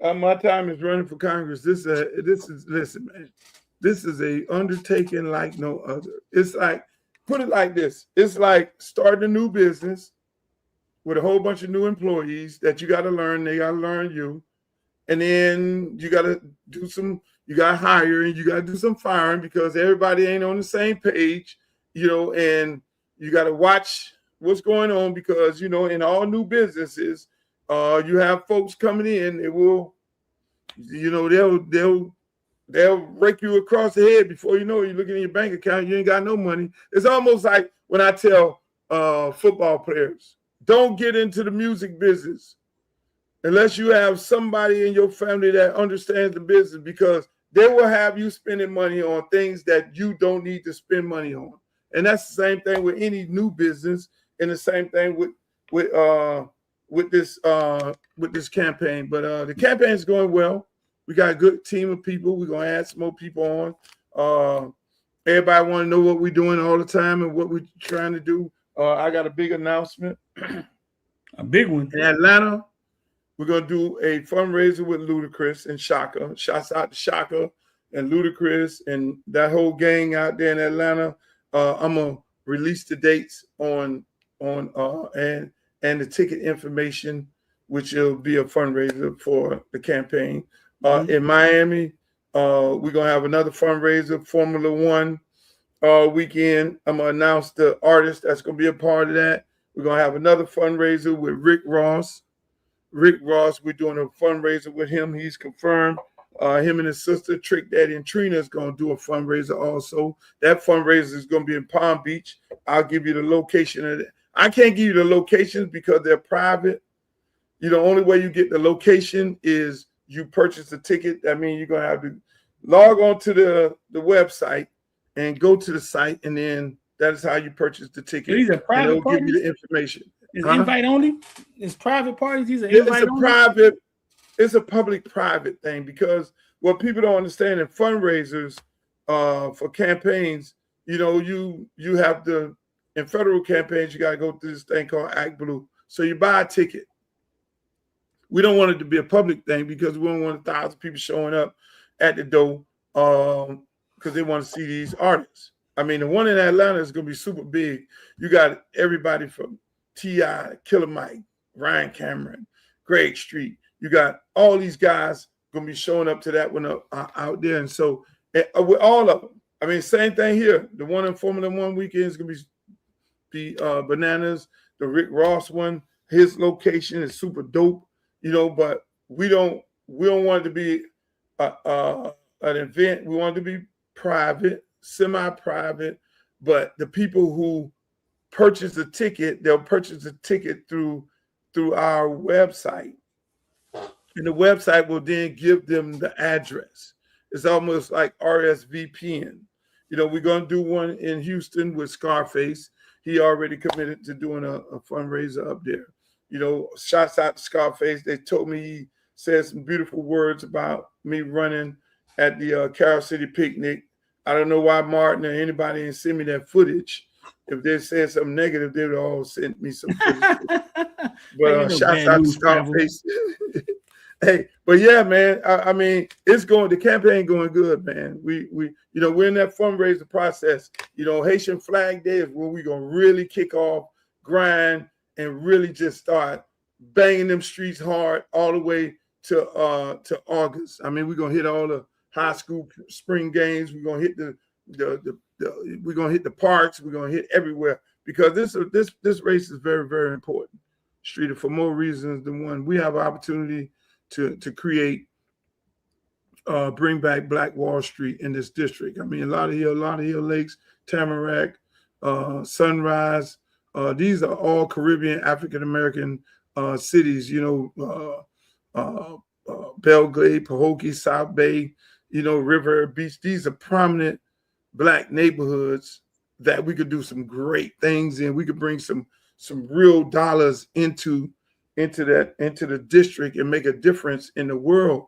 My time is running for Congress. Listen, man. This is a undertaking like no other. It's like, put it like this. It's like starting a new business with a whole bunch of new employees that you got to learn. They got to learn you. And then you got to you got to hire and you got to do some firing because everybody ain't on the same page, and you got to watch what's going on because, in all new businesses, you have folks coming in, they will, they'll rake you across the head before you know it. You look in your bank account, you ain't got no money. It's almost like when I tell football players, don't get into the music business unless you have somebody in your family that understands the business, because they will have you spending money on things that you don't need to spend money on. And that's the same thing with any new business, and the same thing with this campaign. But the campaign is going well. We got a good team of people. We're gonna add some more people on. Everybody want to know what we're doing all the time and what we're trying to do. I got a big announcement. A big one. In Atlanta, we're gonna do a fundraiser with Ludacris and Shaka. Shouts out to Shaka and Ludacris and that whole gang out there in Atlanta. I'm gonna release the dates on on and the ticket information, which will be a fundraiser for the campaign. In Miami, we're gonna have another fundraiser, Formula One weekend. I'm gonna announce the artist that's gonna be a part of that. We're gonna have another fundraiser with Rick Ross. We're doing a fundraiser with him. He's confirmed. Him and his sister, Trick Daddy and Trina, is going to do a fundraiser also. That fundraiser is going to be in Palm Beach. I'll give you the location of it. I can't give you the locations because they're private. The only way you get the location is you purchase the ticket. That means you're going to have to log on to the website and go to the site, and then that is how you purchase the ticket. These are private and it'll parties? give you the information. Is invite only? It's private parties. These are It's invite a only? private. It's a public-private thing, because what people don't understand in fundraisers for campaigns, you have to, in federal campaigns, you got to go through this thing called Act Blue. So you buy a ticket. We don't want it to be a public thing because we don't want 1,000 people showing up at the door because they want to see these artists. I mean, the one in Atlanta is going to be super big. You got everybody from T.I., Killer Mike, Ryan Cameron, Greg Street. You got all these guys going to be showing up to that one out there. And so with all of them, I mean, same thing here. The one in Formula One weekend is going to be bananas. The Rick Ross one, his location is super dope, but we don't want it to be an event. We want it to be private, semi-private, but the people who purchase the ticket, they'll purchase the ticket through our website. And the website will then give them the address. It's almost like RSVPing. We're going to do one in Houston with Scarface. He already committed to doing a fundraiser up there. Shouts out to Scarface. They told me he said some beautiful words about me running at the Carol City picnic. I don't know why Martin or anybody didn't send me that footage. If they said something negative, they would all send me some footage. But shouts out to Scarface. Hey, but yeah, man. I mean, the campaign going good, man. We're in that fundraiser process. Haitian Flag Day is where we're gonna really kick off, grind, and really just start banging them streets hard all the way to August. I mean, we're gonna hit all the high school spring games. We're gonna hit we're gonna hit the parks. We're gonna hit everywhere, because this race is very, very important, Streeter, for more reasons than one. We have an opportunity to create, bring back Black Wall Street in this district. I mean, a lot of Hill Lakes, Tamarack, Sunrise. These are all Caribbean, African-American cities, Belgrade, Pahokee, South Bay, River Beach. These are prominent Black neighborhoods that we could do some great things in. We could bring some real dollars into the district and make a difference in the world,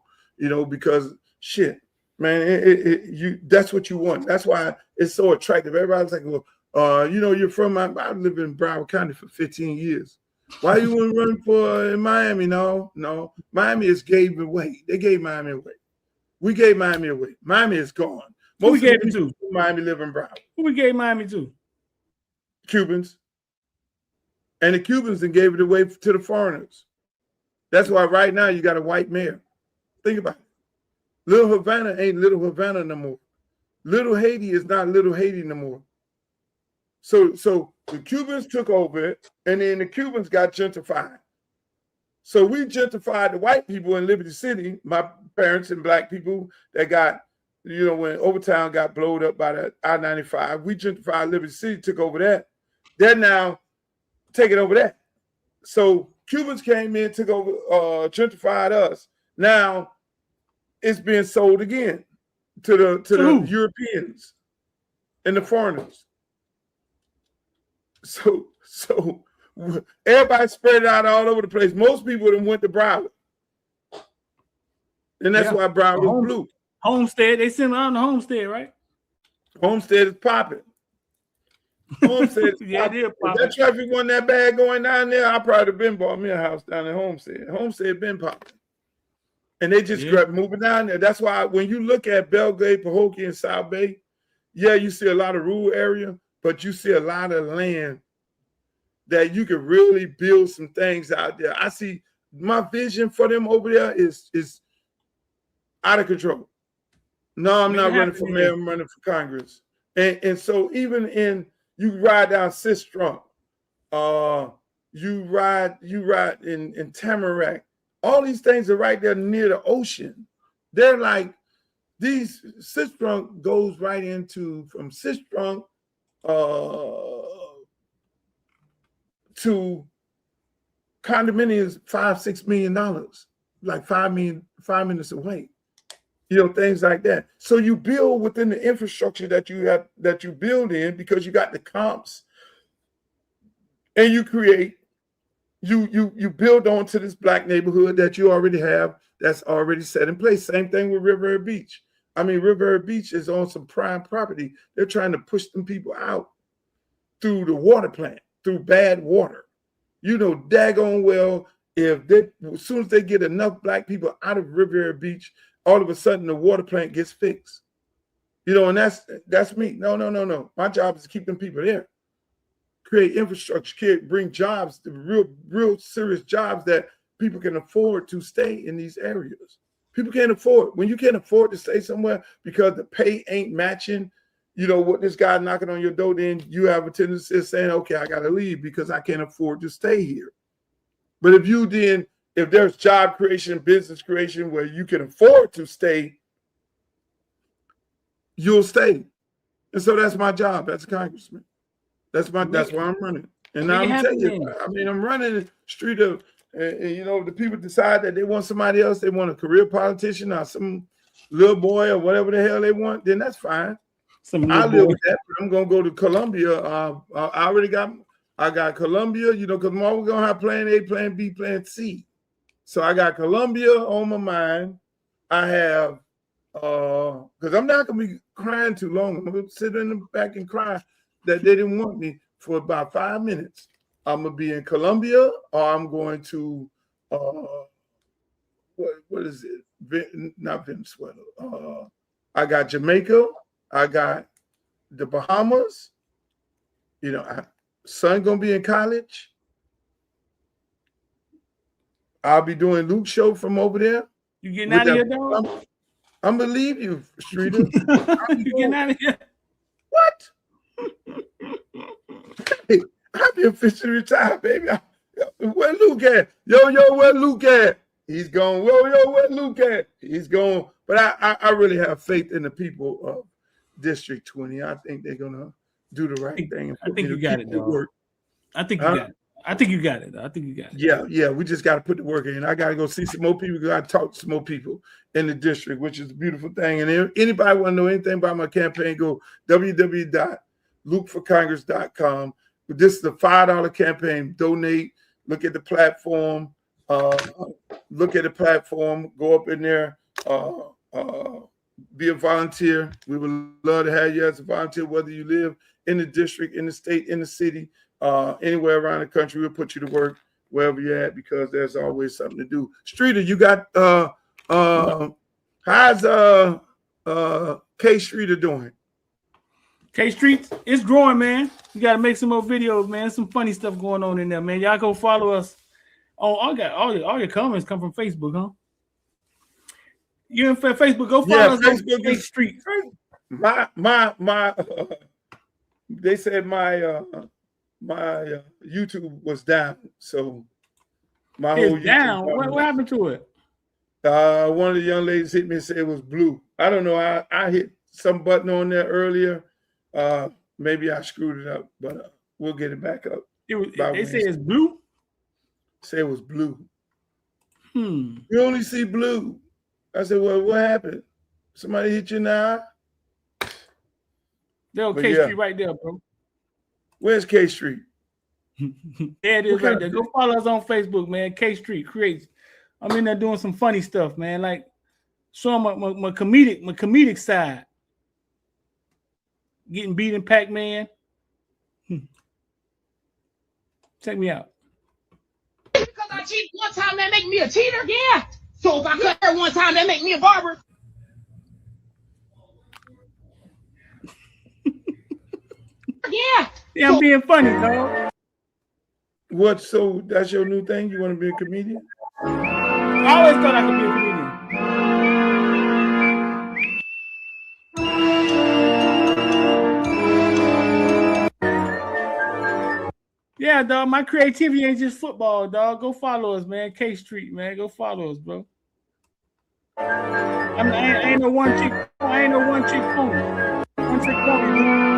because shit, man, that's what you want. That's why it's so attractive. Everybody's like, well, you're from I lived in Broward County for 15 years. Why you want to run for in Miami? No. Miami is gave away. They gave Miami away. We gave Miami away. Miami is gone. Who we gave it to? Miami live in Broward. Who we gave Miami to? Cubans. And the Cubans then gave it away to the foreigners. That's why right now you got a white mayor. Think about it. Little Havana ain't Little Havana no more. Little Haiti is not Little Haiti no more. So the Cubans took over it, and then the Cubans got gentrified. So we gentrified the white people in Liberty City, my parents and Black people that got, when Overtown got blowed up by the I-95, we gentrified Liberty City, took over that. They're now taking over that. So Cubans came in, took over, gentrified us. Now it's being sold again to the Europeans and the foreigners. So everybody spread out all over the place. Most people done went to Broward. And that's why Broward was blue. Homestead, they sent around the Homestead, right? Homestead is popping. Homestead is popping. If that traffic wasn't that bad going down there, I probably have been bought me a house down in Homestead. Homestead been popping. And they just kept moving down there. That's why when you look at Belgrade, Pahokee, and South Bay, you see a lot of rural area, but you see a lot of land that you can really build some things out there. I see my vision for them over there is out of control. No, I'm not running for mayor. I'm running for Congress. And so even you ride down Sistrunk, you ride in Tamarack. All these things are right there near the ocean. They're like these. Sistrunk goes right into from Sistrunk to condominiums, $5-6 million, like 5 minutes away. Things like that. So you build within the infrastructure that you build in, because you got the comps, and you create, you build onto this black neighborhood that you already have, that's already set in place. Same thing with Riviera Beach. I mean, Riviera Beach is on some prime property. They're trying to push them people out through the water plant, through bad water. Daggone well, as soon as they get enough black people out of Riviera Beach, all of a sudden the water plant gets fixed. And that's me. No. My job is to keep them people there. Create infrastructure, bring jobs, the real serious jobs that people can afford to stay in these areas. People can't afford. When you can't afford to stay somewhere because the pay ain't matching, what this guy knocking on your door, then you have a tendency of saying, okay, I got to leave because I can't afford to stay here. But if there's job creation, business creation where you can afford to stay, you'll stay. And so that's my job as a congressman. That's why I'm running. And I'm telling you, I'm running the street of, the people decide that they want somebody else, they want a career politician or some little boy or whatever the hell they want, then that's fine. I live with that, but I'm gonna go to Columbia. I got Columbia, because I'm always gonna have plan A, plan B, plan C. So I got Columbia on my mind. I have because I'm not gonna be crying too long. I'm gonna sit in the back and cry that they didn't want me for about 5 minutes. I'm gonna be in Columbia, or I'm going to what is it? Not Venezuela. I got Jamaica. I got the Bahamas. Son gonna be in college. I'll be doing Luke's show from over there. You getting out of here, dog? I'm gonna leave you, Streeter. You getting out of here? What? Hey, I've been officially retired, baby. Where Luke at? Yo, where Luke at? He's gone. Yo, where Luke at? He's gone. But I really have faith in the people of District 20. I think they're gonna do the right thing. I think you got it, dog. I think you got it. I think you got it. Yeah. We just got to put the work in. I got to go see some more people. Got to talk to some more people in the district, which is a beautiful thing. And if anybody want to know anything about my campaign, go www.lukeforcongress.com. But this is a $5 campaign. Donate. Look at the platform. Go up in there. Be a volunteer. We would love to have you as a volunteer, whether you live in the district, in the state, in the city. Anywhere around the country, we'll put you to work wherever you're at, because there's always something to do. Streeter, you got how's K Streeter doing? K Street, it's growing, man. You gotta make some more videos, man. Some funny stuff going on in there, man. Y'all go follow us. Oh, all your comments come from Facebook, huh? You in Facebook? Go follow us on K Street. My they said my YouTube was down, so my whole YouTube down. What happened to it? One of the young ladies hit me and said it was blue. I don't know. I hit some button on there earlier. Maybe I screwed it up, but we'll get it back up. They say it's blue. Say it was blue. You only see blue. I said, well, what happened? Somebody hit you in the eye? There's K Street right there, bro. Where's K Street? There it is right there. Go follow us on Facebook, man. K Street creates. I'm in there doing some funny stuff, man. Like showing my comedic side. Getting beat in Pac-Man. Check me out. Because I cheated one time, that make me a cheater, yeah. So if I cut her one time, that make me a barber. Yeah. Yeah, I'm being funny, dog. what? So that's your new thing? You want to be a comedian? I always thought I could be a comedian. Yeah, dog. My creativity ain't just football, dog. Go follow us, man. K Street, man. Go follow us, bro. I ain't no one chick. I ain't no one chick pony. One trick pony.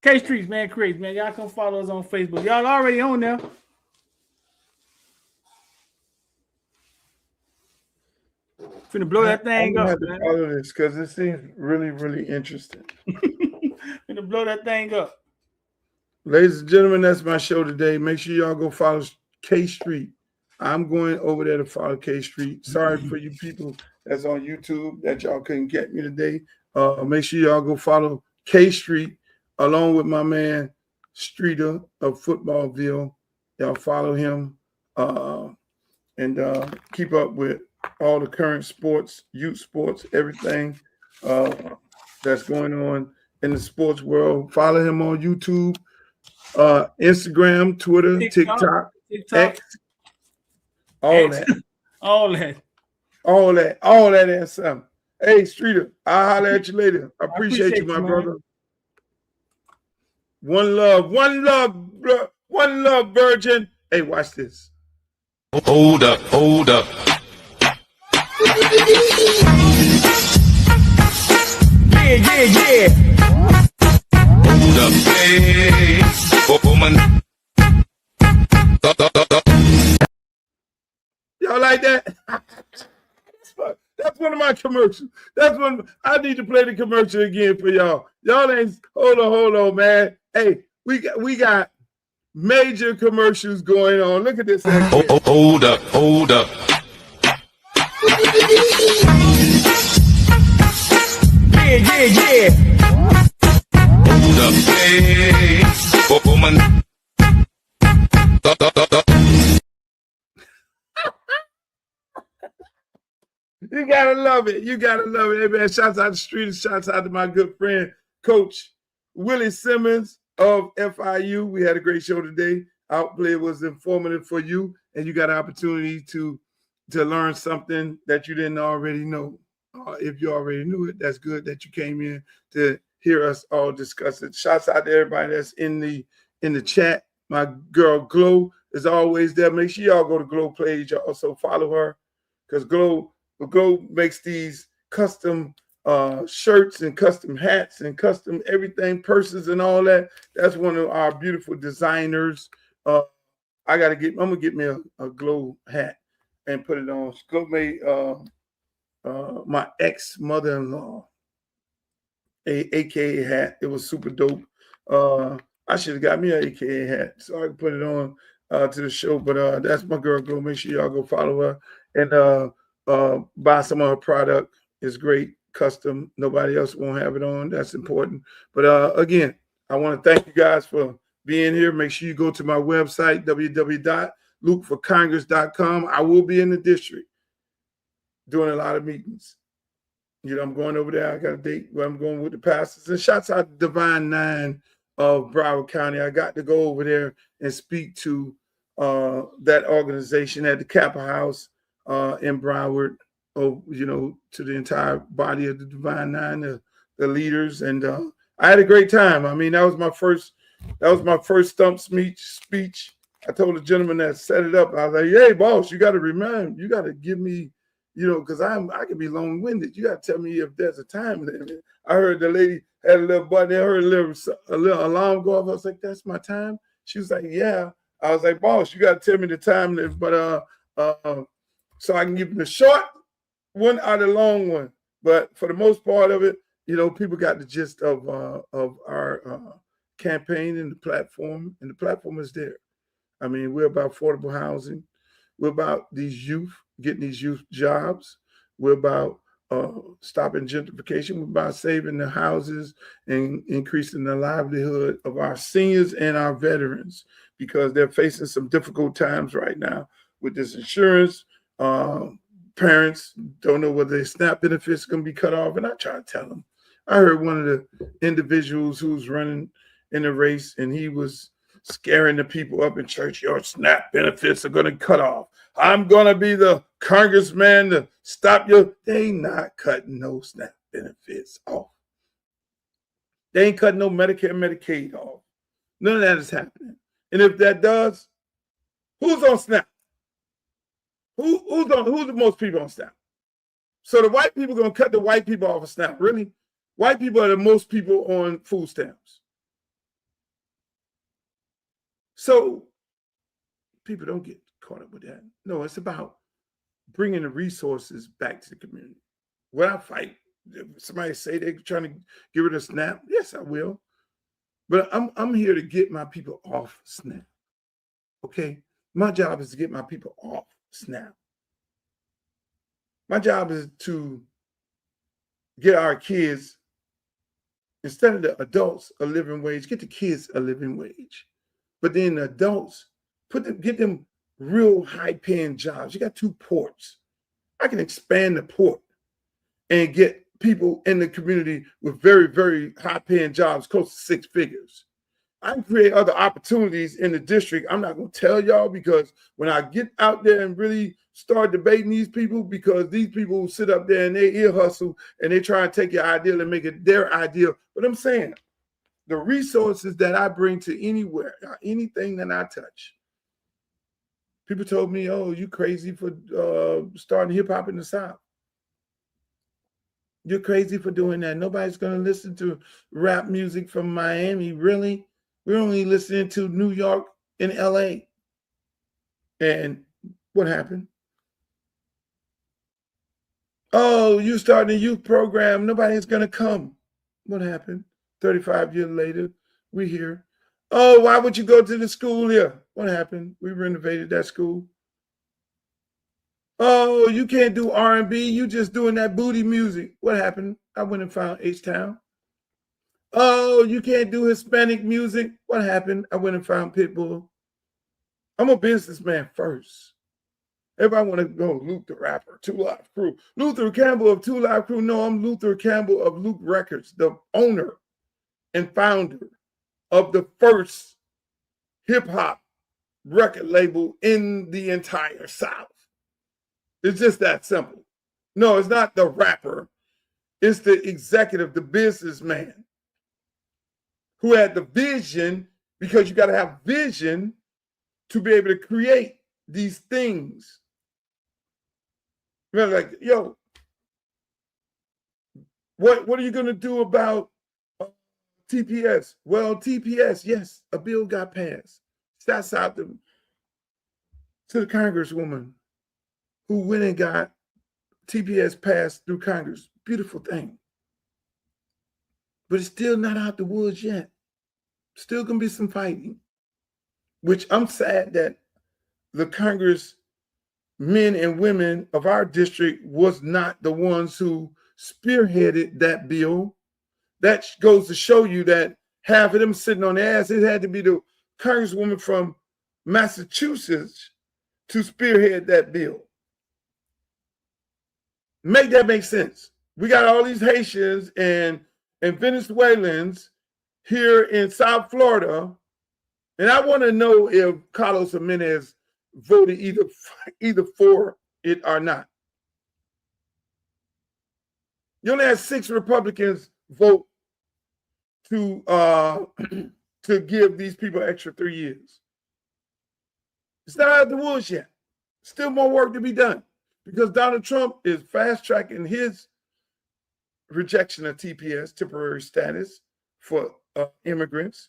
K Streets, man. Creates, man. Y'all come follow us on Facebook. Y'all already on there. Finna blow that thing up, man. Follow this because it seems really, really interesting. Finna blow that thing up. Ladies and gentlemen, that's my show today. Make sure y'all go follow K Street. I'm going over there to follow K Street. Sorry for you people that's on YouTube that y'all couldn't get me today. Make sure y'all go follow K Street along with my man Streeter of Footballville. Y'all follow him and keep up with all the current sports, youth sports, everything that's going on in the sports world. Follow him on YouTube, Instagram, Twitter, TikTok, X, all that. All that. All that and something. Hey, Streeter, I'll holler at you later. I appreciate you, my brother. One love, virgin. Hey, watch this. Hold up. Yeah. Hold up, hey, woman. Y'all like that? That's one of my commercials. That's one. I need to play the commercial again for y'all. Y'all ain't. Hold on, man. Hey, we got major commercials going on. Look at this. Hold up. Yeah. Hold up, hey, woman. You gotta love it. Hey, man, shouts out to Street. Shouts out to my good friend, Coach Willie Simmons of FIU. We had a great show today. Outplay was informative for you, and you got an opportunity to learn something that you didn't already know. If you already knew it, that's good that you came in to hear us all discuss it. Shouts out to everybody that's in the chat. My girl Glow is always there. Make sure y'all go to Glow page. Also follow her because Glow makes these custom shirts and custom hats and custom everything, purses and all that. That's one of our beautiful designers. I'm gonna get me a Glow hat and put it on. Glow made my ex-mother-in-law a AKA hat. It was super dope. I should have got me an AKA hat so I can put it on to the show. But that's my girl Glow. Make sure y'all go follow her and buy some of her product. It's great, custom. Nobody else won't have it on. That's important. But again, I want to thank you guys for being here. Make sure you go to my website, www.lukeforcongress.com. I will be in the district doing a lot of meetings. I'm going over there. I got a date where I'm going with the pastors. And shouts out to Divine Nine of Broward County. I got to go over there and speak to that organization at the Kappa House in Broward, to the entire body of the Divine Nine, the leaders. And I had a great time. I mean, that was my first stump speech. I told the gentleman that set it up, I was like, hey, boss, you got to give me, because I can be long-winded. You got to tell me if there's a time limit. I heard the lady had a little button. I heard a little alarm go off. I was like, that's my time? She was like, yeah. I was like, boss, you got to tell me the time limit. But so I can give them the short one or the long one. But for the most part of it, people got the gist of our campaign and the platform is there. I mean, we're about affordable housing. We're about these youth, getting these youth jobs. We're about stopping gentrification. We're about saving the houses and increasing the livelihood of our seniors and our veterans because they're facing some difficult times right now with this insurance. Parents don't know whether their SNAP benefits are going to be cut off. And I try to tell them. I heard one of the individuals who's running in the race, and he was scaring the people up in church. Your SNAP benefits are going to cut off. I'm going to be the congressman to stop you. They not cutting no SNAP benefits off. They ain't cutting no Medicare, Medicaid off. None of that is happening. And if that does, who's on SNAP? Who's the most people on SNAP? So the white people are going to cut the white people off of SNAP. Really? White people are the most people on food stamps. So people don't get caught up with that. No, it's about bringing the resources back to the community. Will I fight? If somebody say they're trying to get rid of SNAP, yes, I will. But I'm here to get my people off SNAP. Okay? My job is to get my people off SNAP. My job is to get our kids, instead of the adults a living wage, get the kids a living wage. But then the adults, get them real high-paying jobs. You got 2 ports. I can expand the port and get people in the community with very, very high-paying jobs, close to 6 figures. I can create other opportunities in the district. I'm not going to tell y'all, because when I get out there and really start debating these people, because these people sit up there and they ear hustle and they try and take your ideal and make it their ideal. But I'm saying the resources that I bring to anywhere, anything that I touch. People told me, oh, you crazy for starting hip hop in the South. You're crazy for doing that. Nobody's going to listen to rap music from Miami. Really? We're only listening to New York and LA. And what happened? Oh, you starting a youth program. Nobody's going to come. What happened? 35 years later, we're here. Oh, why would you go to the school here? What happened? We renovated that school. Oh, you can't do R&B. You just doing that booty music. What happened? I went and found H-Town. Oh, you can't do Hispanic music. What happened? I went and found Pitbull. I'm a businessman first. Everybody want to go Luke the Rapper, 2 Live Crew. Luther Campbell of 2 Live Crew. No, I'm Luther Campbell of Luke Records, the owner and founder of the first hip-hop record label in the entire South. It's just that simple. No, it's not the rapper. It's the executive, the businessman who had the vision, because you got to have vision to be able to create these things. You're like, yo, what are you going to do about TPS? Well, TPS, yes, a bill got passed. Shouts out to the Congresswoman who went and got TPS passed through Congress. Beautiful thing. But it's still not out the woods yet. Still going to be some fighting, which I'm sad that the Congress men and women of our district was not the ones who spearheaded that bill. That goes to show you that half of them sitting on their ass. It had to be the Congresswoman from Massachusetts to spearhead that bill. Make that make sense. We got all these Haitians and Venezuelans here in South Florida, and I want to know if Carlos Jimenez voted either for it or not. You only had 6 Republicans vote to give these people extra 3 years. It's not out of the woods yet. Still more work to be done, because Donald Trump is fast-tracking his rejection of TPS, temporary status, for immigrants,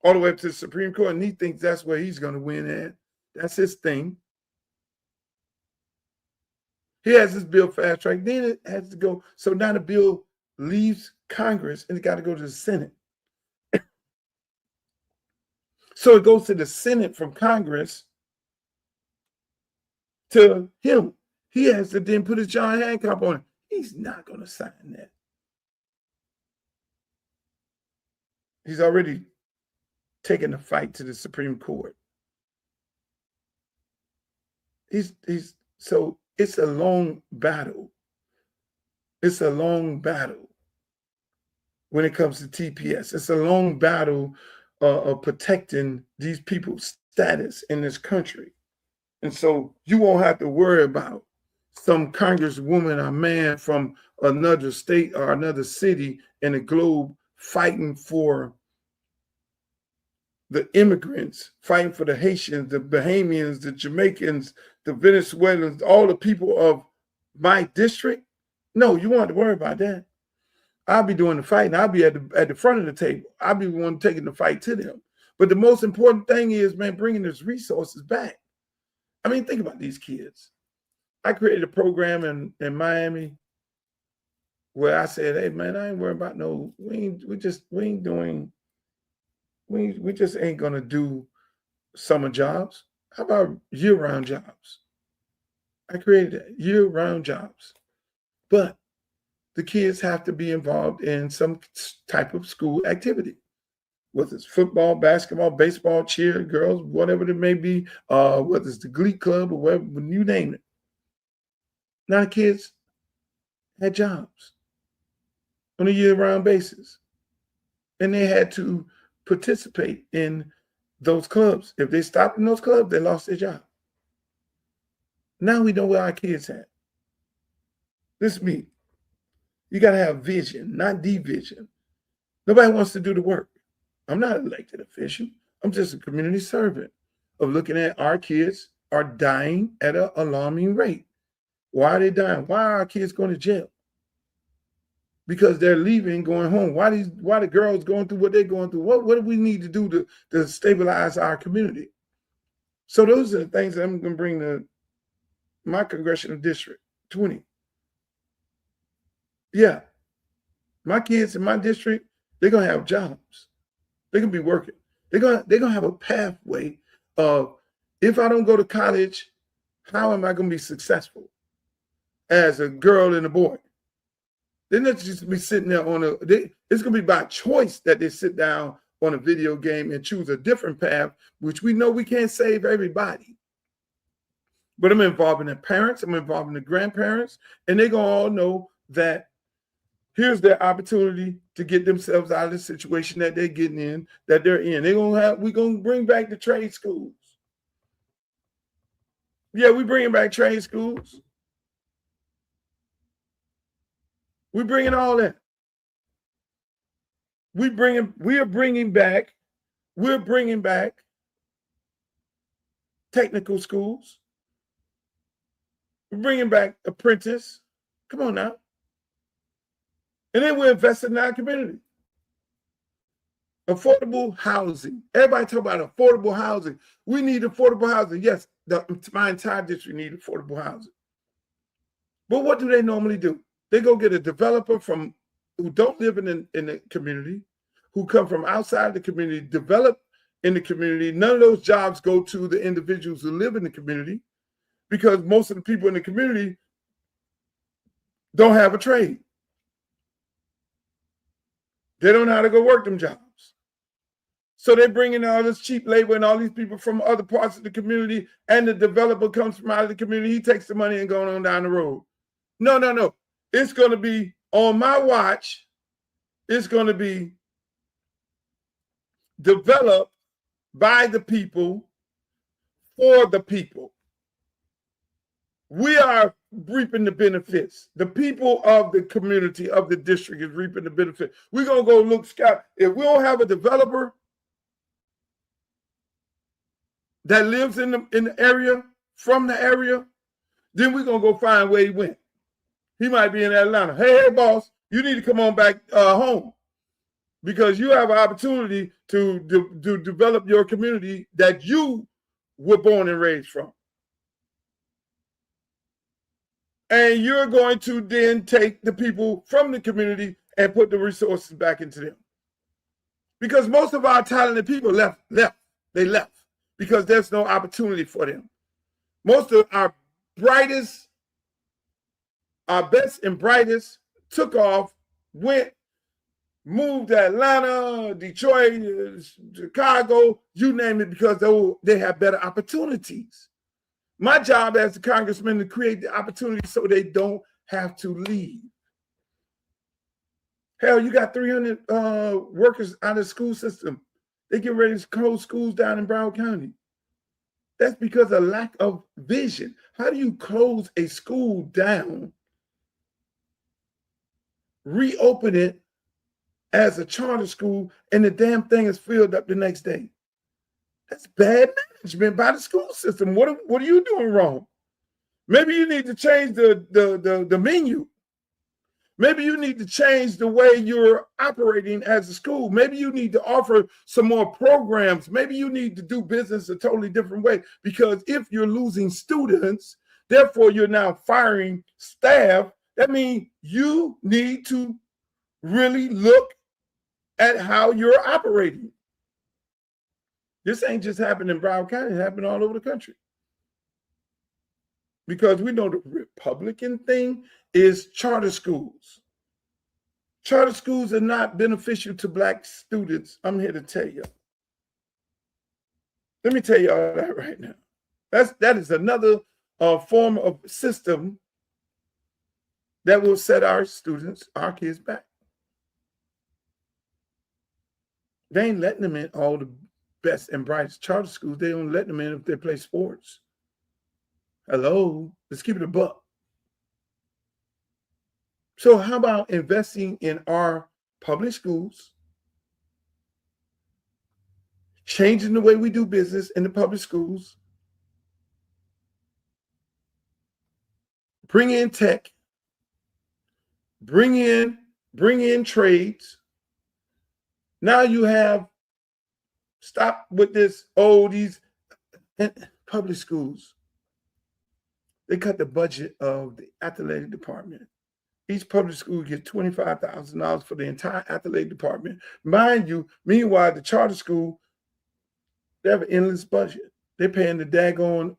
all the way up to the Supreme Court, and he thinks that's where he's going to win at. That's his thing. He has his bill fast-tracked. Then it has to go. So now the bill leaves Congress, and it got to go to the Senate. So it goes to the Senate from Congress to him. He has to then put his John Hancock on it. He's not going to sign that. He's already taken the fight to the Supreme Court. So it's a long battle. It's a long battle. when it comes to TPS. It's a long battle of protecting these people's status in this country. And so you won't have to worry about some congresswoman or man from another state or another city in the globe fighting for the immigrants, fighting for the Haitians, the Bahamians, the Jamaicans, the Venezuelans, all the people of my district. No, you won't have to worry about that. I'll be doing the fighting. I'll be at the front of the table. I'll be the one taking the fight to them. But the most important thing is, man, bringing those resources back. I mean, think about these kids. I created a program in Miami where I said, hey, man, I ain't worried about no, we just ain't gonna do summer jobs. How about year-round jobs? I created that, year-round jobs. But the kids have to be involved in some type of school activity, whether it's football, basketball, baseball, cheer, girls, whatever it may be, whether it's the Glee Club or whatever, you name it. Now the kids had jobs on a year-round basis, and they had to participate in those clubs. If they stopped in those clubs, they lost their job. Now we know where our kids at. This is me. You got to have vision, not division. Nobody wants to do the work. I'm not an elected official. I'm just a community servant of looking at our kids are dying at an alarming rate. Why are they dying? Why are our kids going to jail? Because they're leaving, going home. Why the girls going through what they're going through? What do we need to do to stabilize our community? So those are the things that I'm going to bring to my congressional district, 20. Yeah, my kids in my district, they're going to have jobs. They're going to be working. They're going to have a pathway of, if I don't go to college, how am I going to be successful as a girl and a boy? They're not just be sitting there it's going to be by choice that they sit down on a video game and choose a different path, which we know we can't save everybody. But I'm involving the parents, I'm involving the grandparents, and they're going to all know that here's their opportunity to get themselves out of the situation that they're getting in, that they're in. We're going to bring back the trade schools. Yeah, we're bringing back trade schools. We're bringing all that. We're bringing back technical schools. We're bringing back apprentice. Come on now. And then we're investing in our community. Affordable housing. Everybody talk about affordable housing. We need affordable housing. Yes, my entire district needs affordable housing. But what do they normally do? They go get a developer who don't live in the community, who come from outside the community, develop in the community. None of those jobs go to the individuals who live in the community because most of the people in the community don't have a trade. They don't know how to go work them jobs. So they bring in all this cheap labor and all these people from other parts of the community, and the developer comes from out of the community. He takes the money and goes on down the road. No. It's going to be on my watch. It's going to be developed by the people for the people. We are reaping the benefits. The people of the community, of the district, is reaping the benefit. We're going to go look scout. If we don't have a developer that lives in the area, from the area, then we're going to go find where he went. He might be in Atlanta. Hey, boss, you need to come on back home because you have an opportunity to develop your community that you were born and raised from. And you're going to then take the people from the community and put the resources back into them. Because most of our talented people left. They left because there's no opportunity for them. Most of our brightest, our best and brightest took off, moved to Atlanta, Detroit, Chicago, you name it, because they have better opportunities. My job as a congressman is to create the opportunity so they don't have to leave. Hell, you got 300 workers out of the school system. They get ready to close schools down in Broward County. That's because of lack of vision. How do you close a school down, reopen it as a charter school, and the damn thing is filled up the next day? That's bad management by the school system. What are you doing wrong? Maybe you need to change the menu. Maybe you need to change the way you're operating as a school. Maybe you need to offer some more programs. Maybe you need to do business a totally different way, because if you're losing students, therefore you're now firing staff, that means you need to really look at how you're operating. This ain't just happened in Broward County, it happened all over the country. Because we know the Republican thing is charter schools. Charter schools are not beneficial to Black students. I'm here to tell you. Let me tell you all that right now. That is another form of system that will set our students, our kids back. They ain't letting them in all the best and brightest charter schools. They don't let them in if they play sports. Hello, let's keep it a buck. So how about investing in our public schools, changing the way we do business in the public schools, bring in tech, bring in trades. Now you have, stop with this, these public schools. They cut the budget of the athletic department. Each public school gets $25,000 for the entire athletic department. Mind you, meanwhile, the charter school, they have an endless budget. They're paying the daggone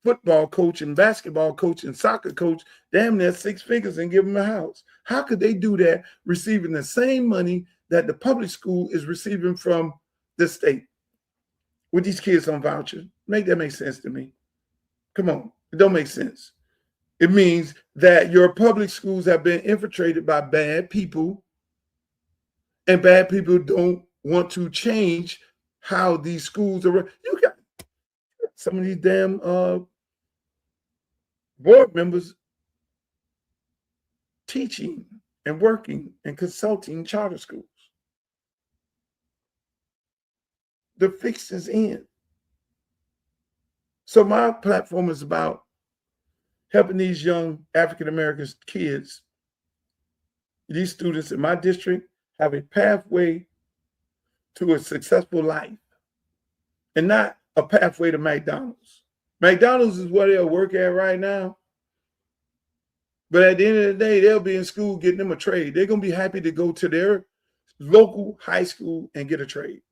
football coach and basketball coach and soccer coach damn near 6 figures and give them a house. How could they do that receiving the same money that the public school is receiving from the state with these kids on vouchers? Make that make sense to me. Come on, it don't make sense. It means that your public schools have been infiltrated by bad people, and bad people don't want to change how these schools are. You got some of these damn board members teaching and working and consulting charter schools. The fix is in. So my platform is about helping these young African-American kids, these students in my district, have a pathway to a successful life and not a pathway to McDonald's. McDonald's is where they'll work at right now. But at the end of the day, they'll be in school getting them a trade. They're going to be happy to go to their local high school and get a trade.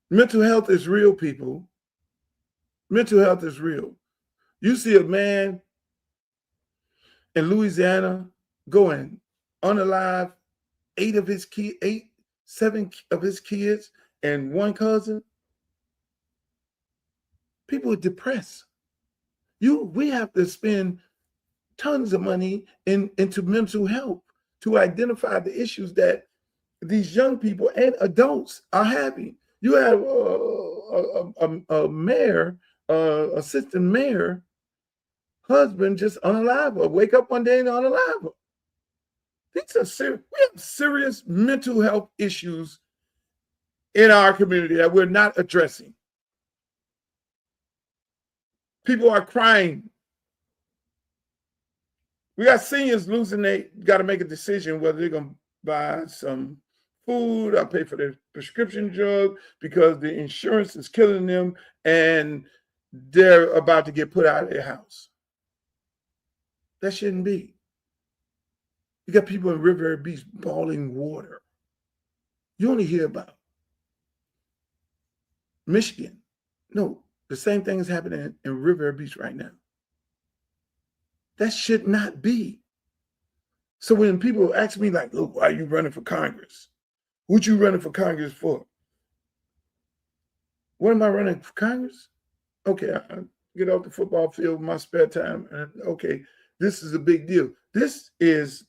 Mental health is real, people. Mental health is real. You see a man in Louisiana going unalive 7 of his kids and 1 cousin. People are depressed. We have to spend tons of money into mental health to identify the issues that these young people and adults are having. You have a mayor, assistant mayor, husband just unalive her. Wake up one day and unalive her. These are serious. We have serious mental health issues in our community that we're not addressing. People are crying. We got seniors losing. They got to make a decision whether they're going to buy some food or pay for their prescription drug because the insurance is killing them and they're about to get put out of their house. That shouldn't be. You got people in Riviera Beach boiling water. You only hear about Michigan. No, the same thing is happening in Riviera Beach right now. That should not be. So when people ask me like, look, why are you running for Congress? What you running for Congress for? What am I running for Congress? Okay, I get off the football field in my spare time. And okay, this is a big deal. This is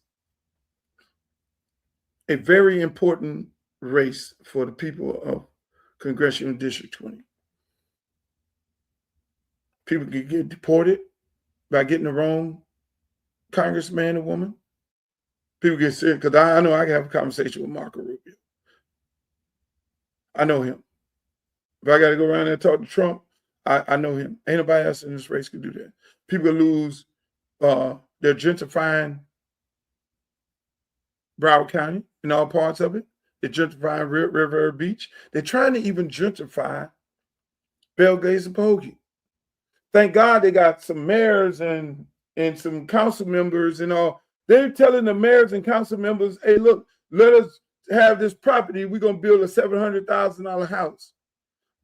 a very important race for the people of Congressional District 20. People could get deported by getting the wrong congressman or woman. People get sick, because I know I can have a conversation with Marco Rubio. I know him. If I got to go around there and talk to Trump, I know him. Ain't nobody else in this race can do that. People lose, they're gentrifying Broward County and all parts of it. They're gentrifying River Beach. They're trying to even gentrify Belgaze and Pahokee. Thank God they got some mayors and some council members and all. They're telling the mayors and council members, hey, look, let us have this property. We're going to build a $700,000 house.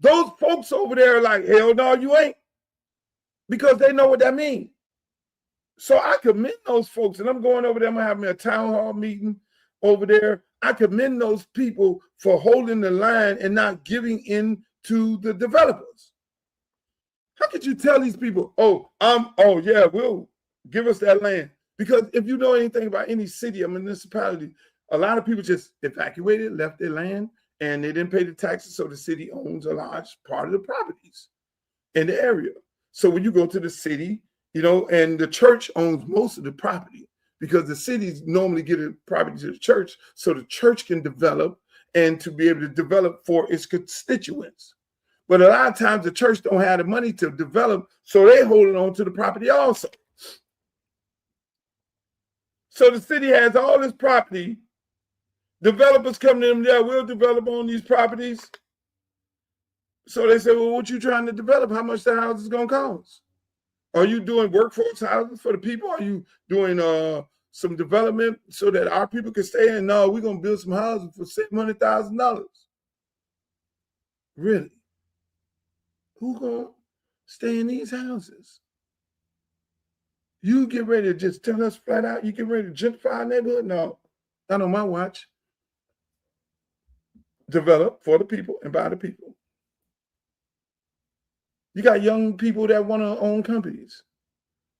Those folks over there are like, hell no, you ain't. Because they know what that means. So I commend those folks. And I'm going over there. I'm going to have me a town hall meeting over there. I commend those people for holding the line and not giving in to the developers. How could you tell these people, oh yeah, we'll give us that land? Because if you know anything about any city or municipality, a lot of people just evacuated, left their land, and they didn't pay the taxes, so the city owns a large part of the properties in the area. So when you go to the city, and the church owns most of the property, because the cities normally give the property to the church so the church can develop and to be able to develop for its constituents. But a lot of times the church don't have the money to develop, so they holding on to the property also. So the city has all this property. Developers come to them, yeah, we'll develop on these properties. So they say, well, what you trying to develop? How much the house is going to cost? Are you doing workforce houses for the people? Are you doing some development so that our people can stay in? No, we're going to build some houses for $700,000. Really? Who going to stay in these houses? You get ready to just tell us flat out, you get ready to gentrify our neighborhood? No, not on my watch. Develop for the people and by the people. You got young people that want to own companies.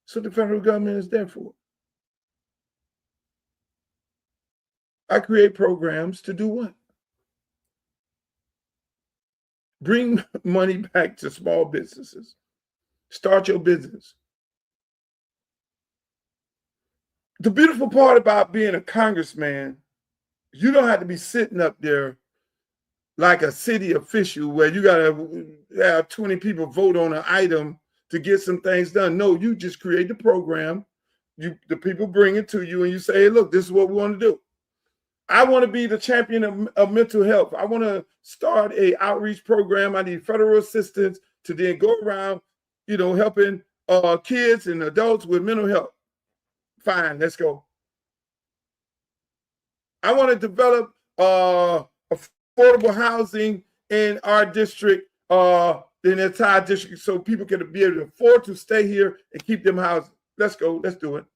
So the federal government is there for. I create programs to do what? Bring money back to small businesses. Start your business. The beautiful part about being a congressman, you don't have to be sitting up there like a city official where you got to have 20 people vote on an item to get some things done. No, you just create the program. The people bring it to you and you say, hey, look, this is what we want to do. I want to be the champion of mental health. I want to start a outreach program. I need federal assistance to then go around, helping kids and adults with mental health. Fine, let's go. I want to develop affordable housing in our district, in the entire district, so people can be able to afford to stay here and keep them houses. Let's go. Let's do it.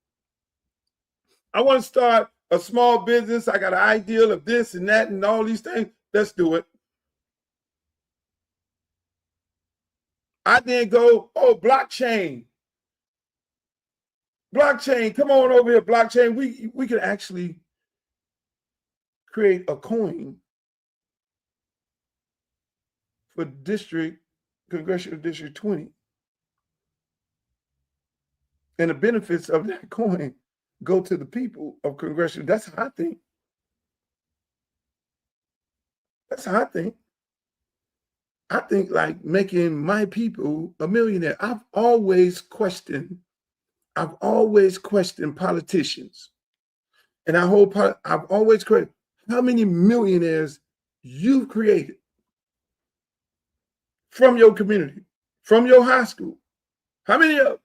I want to start a small business. I got an ideal of this and that and all these things. Let's do it. I then go, blockchain. Blockchain, come on over here, blockchain. We can actually create a coin for Congressional District 20. And the benefits of that coin go to the people of Congressional. That's how I think. That's how I think. I think like making my people a millionaire. I've always questioned politicians. And I've always questioned how many millionaires you've created from your community, from your high school. How many of them?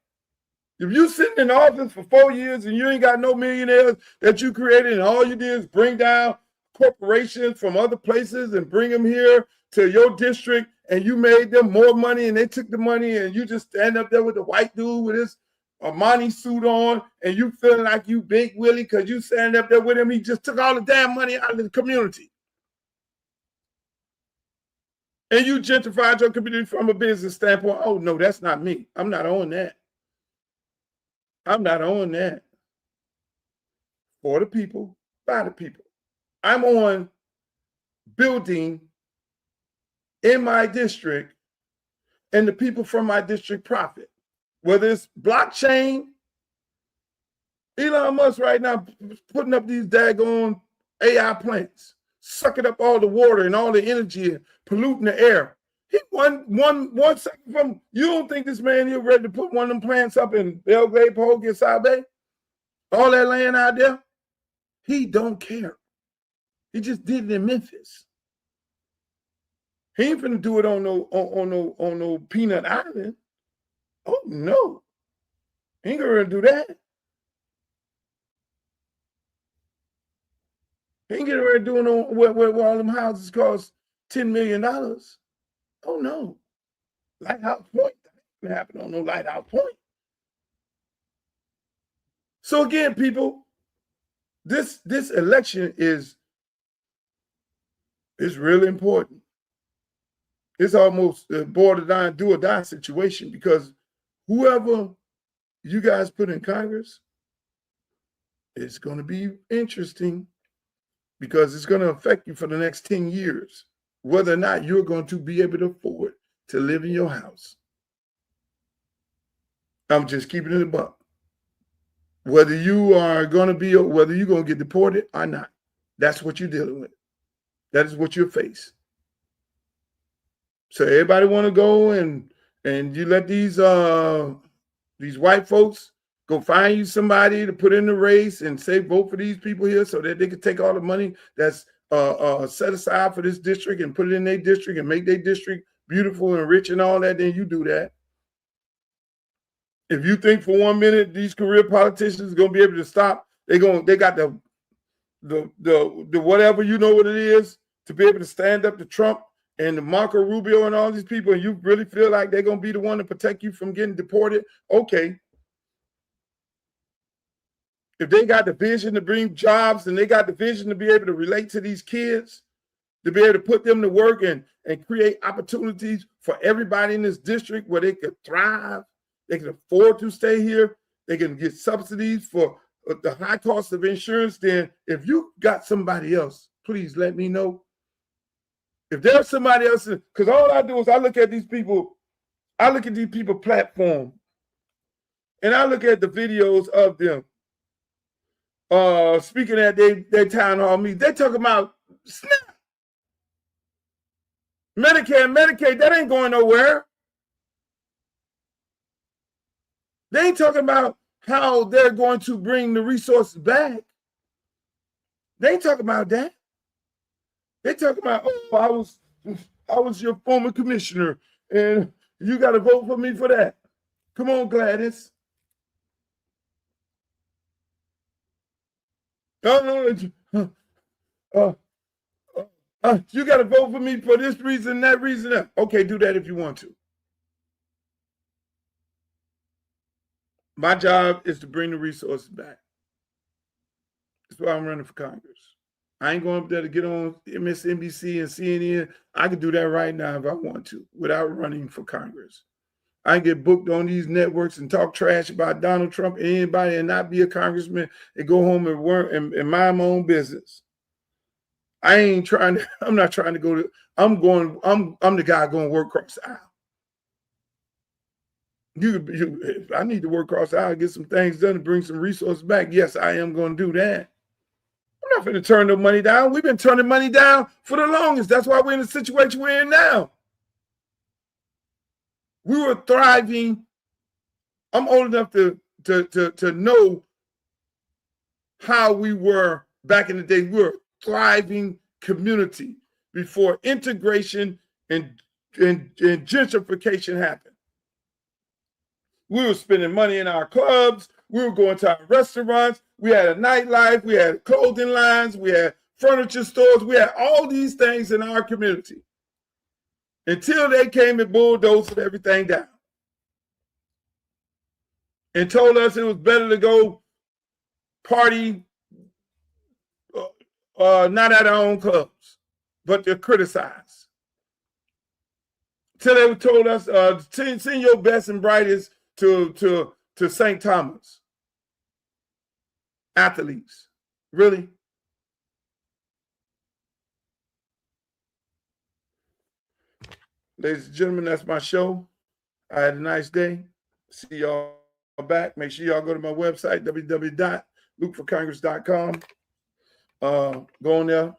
If you sitting in office for 4 years and you ain't got no millionaires that you created and all you did is bring down corporations from other places and bring them here to your district and you made them more money and they took the money and you just stand up there with the white dude with his Armani suit on and you feeling like you Big Willie because you stand up there with him. He just took all the damn money out of the community. And you gentrified your community from a business standpoint. Oh, no, that's not me. I'm not on that. I'm not on that. For the people, by the people. I'm on building in my district, and the people from my district profit. Whether it's blockchain, Elon Musk right now putting up these daggone AI plants, sucking up all the water and all the energy and polluting the air. He one second from, you don't think this man here ready to put one of them plants up in Belgrade, Poggy, South Bay? All that land out there? He don't care. He just did it in Memphis. He ain't finna do it on no Peanut Island. Oh no. He ain't gonna do that. He ain't getting ready to do it on where all them houses cost $10 million. Oh no. Lighthouse Point. That ain't gonna happen on no Lighthouse Point. So again, people, this election is really important. It's almost a borderline do or die situation, because whoever you guys put in Congress, it's going to be interesting, because it's going to affect you for the next 10 years, whether or not you're going to be able to afford to live in your house. I'm just keeping it a buck. Whether you are going to be, whether you're going to get deported or not, that's what you're dealing with. That is what you'll face. So everybody want to go and you let these white folks go find you somebody to put in the race and say vote for these people here, so that they can take all the money that's set aside for this district and put it in their district and make their district beautiful and rich and all that. Then you do that. If you think for 1 minute these career politicians are gonna be able to stop, they got the whatever, you know what it is, to be able to stand up to Trump and the Marco Rubio and all these people, and you really feel like they're gonna be the one to protect you from getting deported, okay. If they got the vision to bring jobs and they got the vision to be able to relate to these kids, to be able to put them to work and create opportunities for everybody in this district where they could thrive, they can afford to stay here, they can get subsidies for the high cost of insurance, then if you got somebody else, please let me know. If there's somebody else, because all I do is I look at these people platform, and I look at the videos of them speaking at their town hall meeting. They talking about SNAP, Medicare and Medicaid. That ain't going nowhere. They ain't talking about how they're going to bring the resources back. They ain't talking about that. They talking about, oh, I was your former commissioner, and you got to vote for me for that. Come on, Gladys. No, you got to vote for me for this reason, that reason. That. Okay, do that if you want to. My job is to bring the resources back. That's why I'm running for Congress. I ain't going up there to get on MSNBC and CNN. I can do that right now if I want to without running for Congress. I can get booked on these networks and talk trash about Donald Trump and anybody and not be a congressman and go home and work and mind my own business. I'm not trying to go to, I'm the guy going to work across the aisle. If I need to work across the aisle, get some things done and bring some resources back, yes, I am going to do that. I'm not going to turn the money down. We've been turning money down for the longest. That's why we're in the situation we're in now. We were thriving. I'm old enough to know how we were back in the day. We were a thriving community before integration and gentrification happened. We were spending money in our clubs. We were going to our restaurants. We had a nightlife. We had clothing lines. We had furniture stores. We had all these things in our community until they came and bulldozed everything down and told us it was better to go party not at our own clubs, but to criticize. Till they told us, send your best and brightest to St. Thomas. Athletes. Really? ladies and gentlemen, that's my show. I had a nice day. See y'all back. Make sure y'all go to my website, www.lukeforcongress.com. Go on there.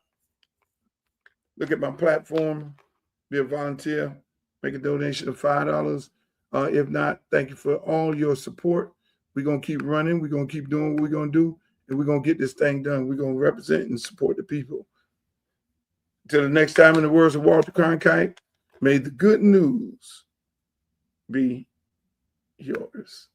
Look at my platform. Be a volunteer. Make a donation of $5. If not, thank you for all your support. We're going to keep running. We're going to keep doing what we're going to do. And we're going to get this thing done. We're going to represent and support the people. Until the next time, in the words of Walter Cronkite, may the good news be yours.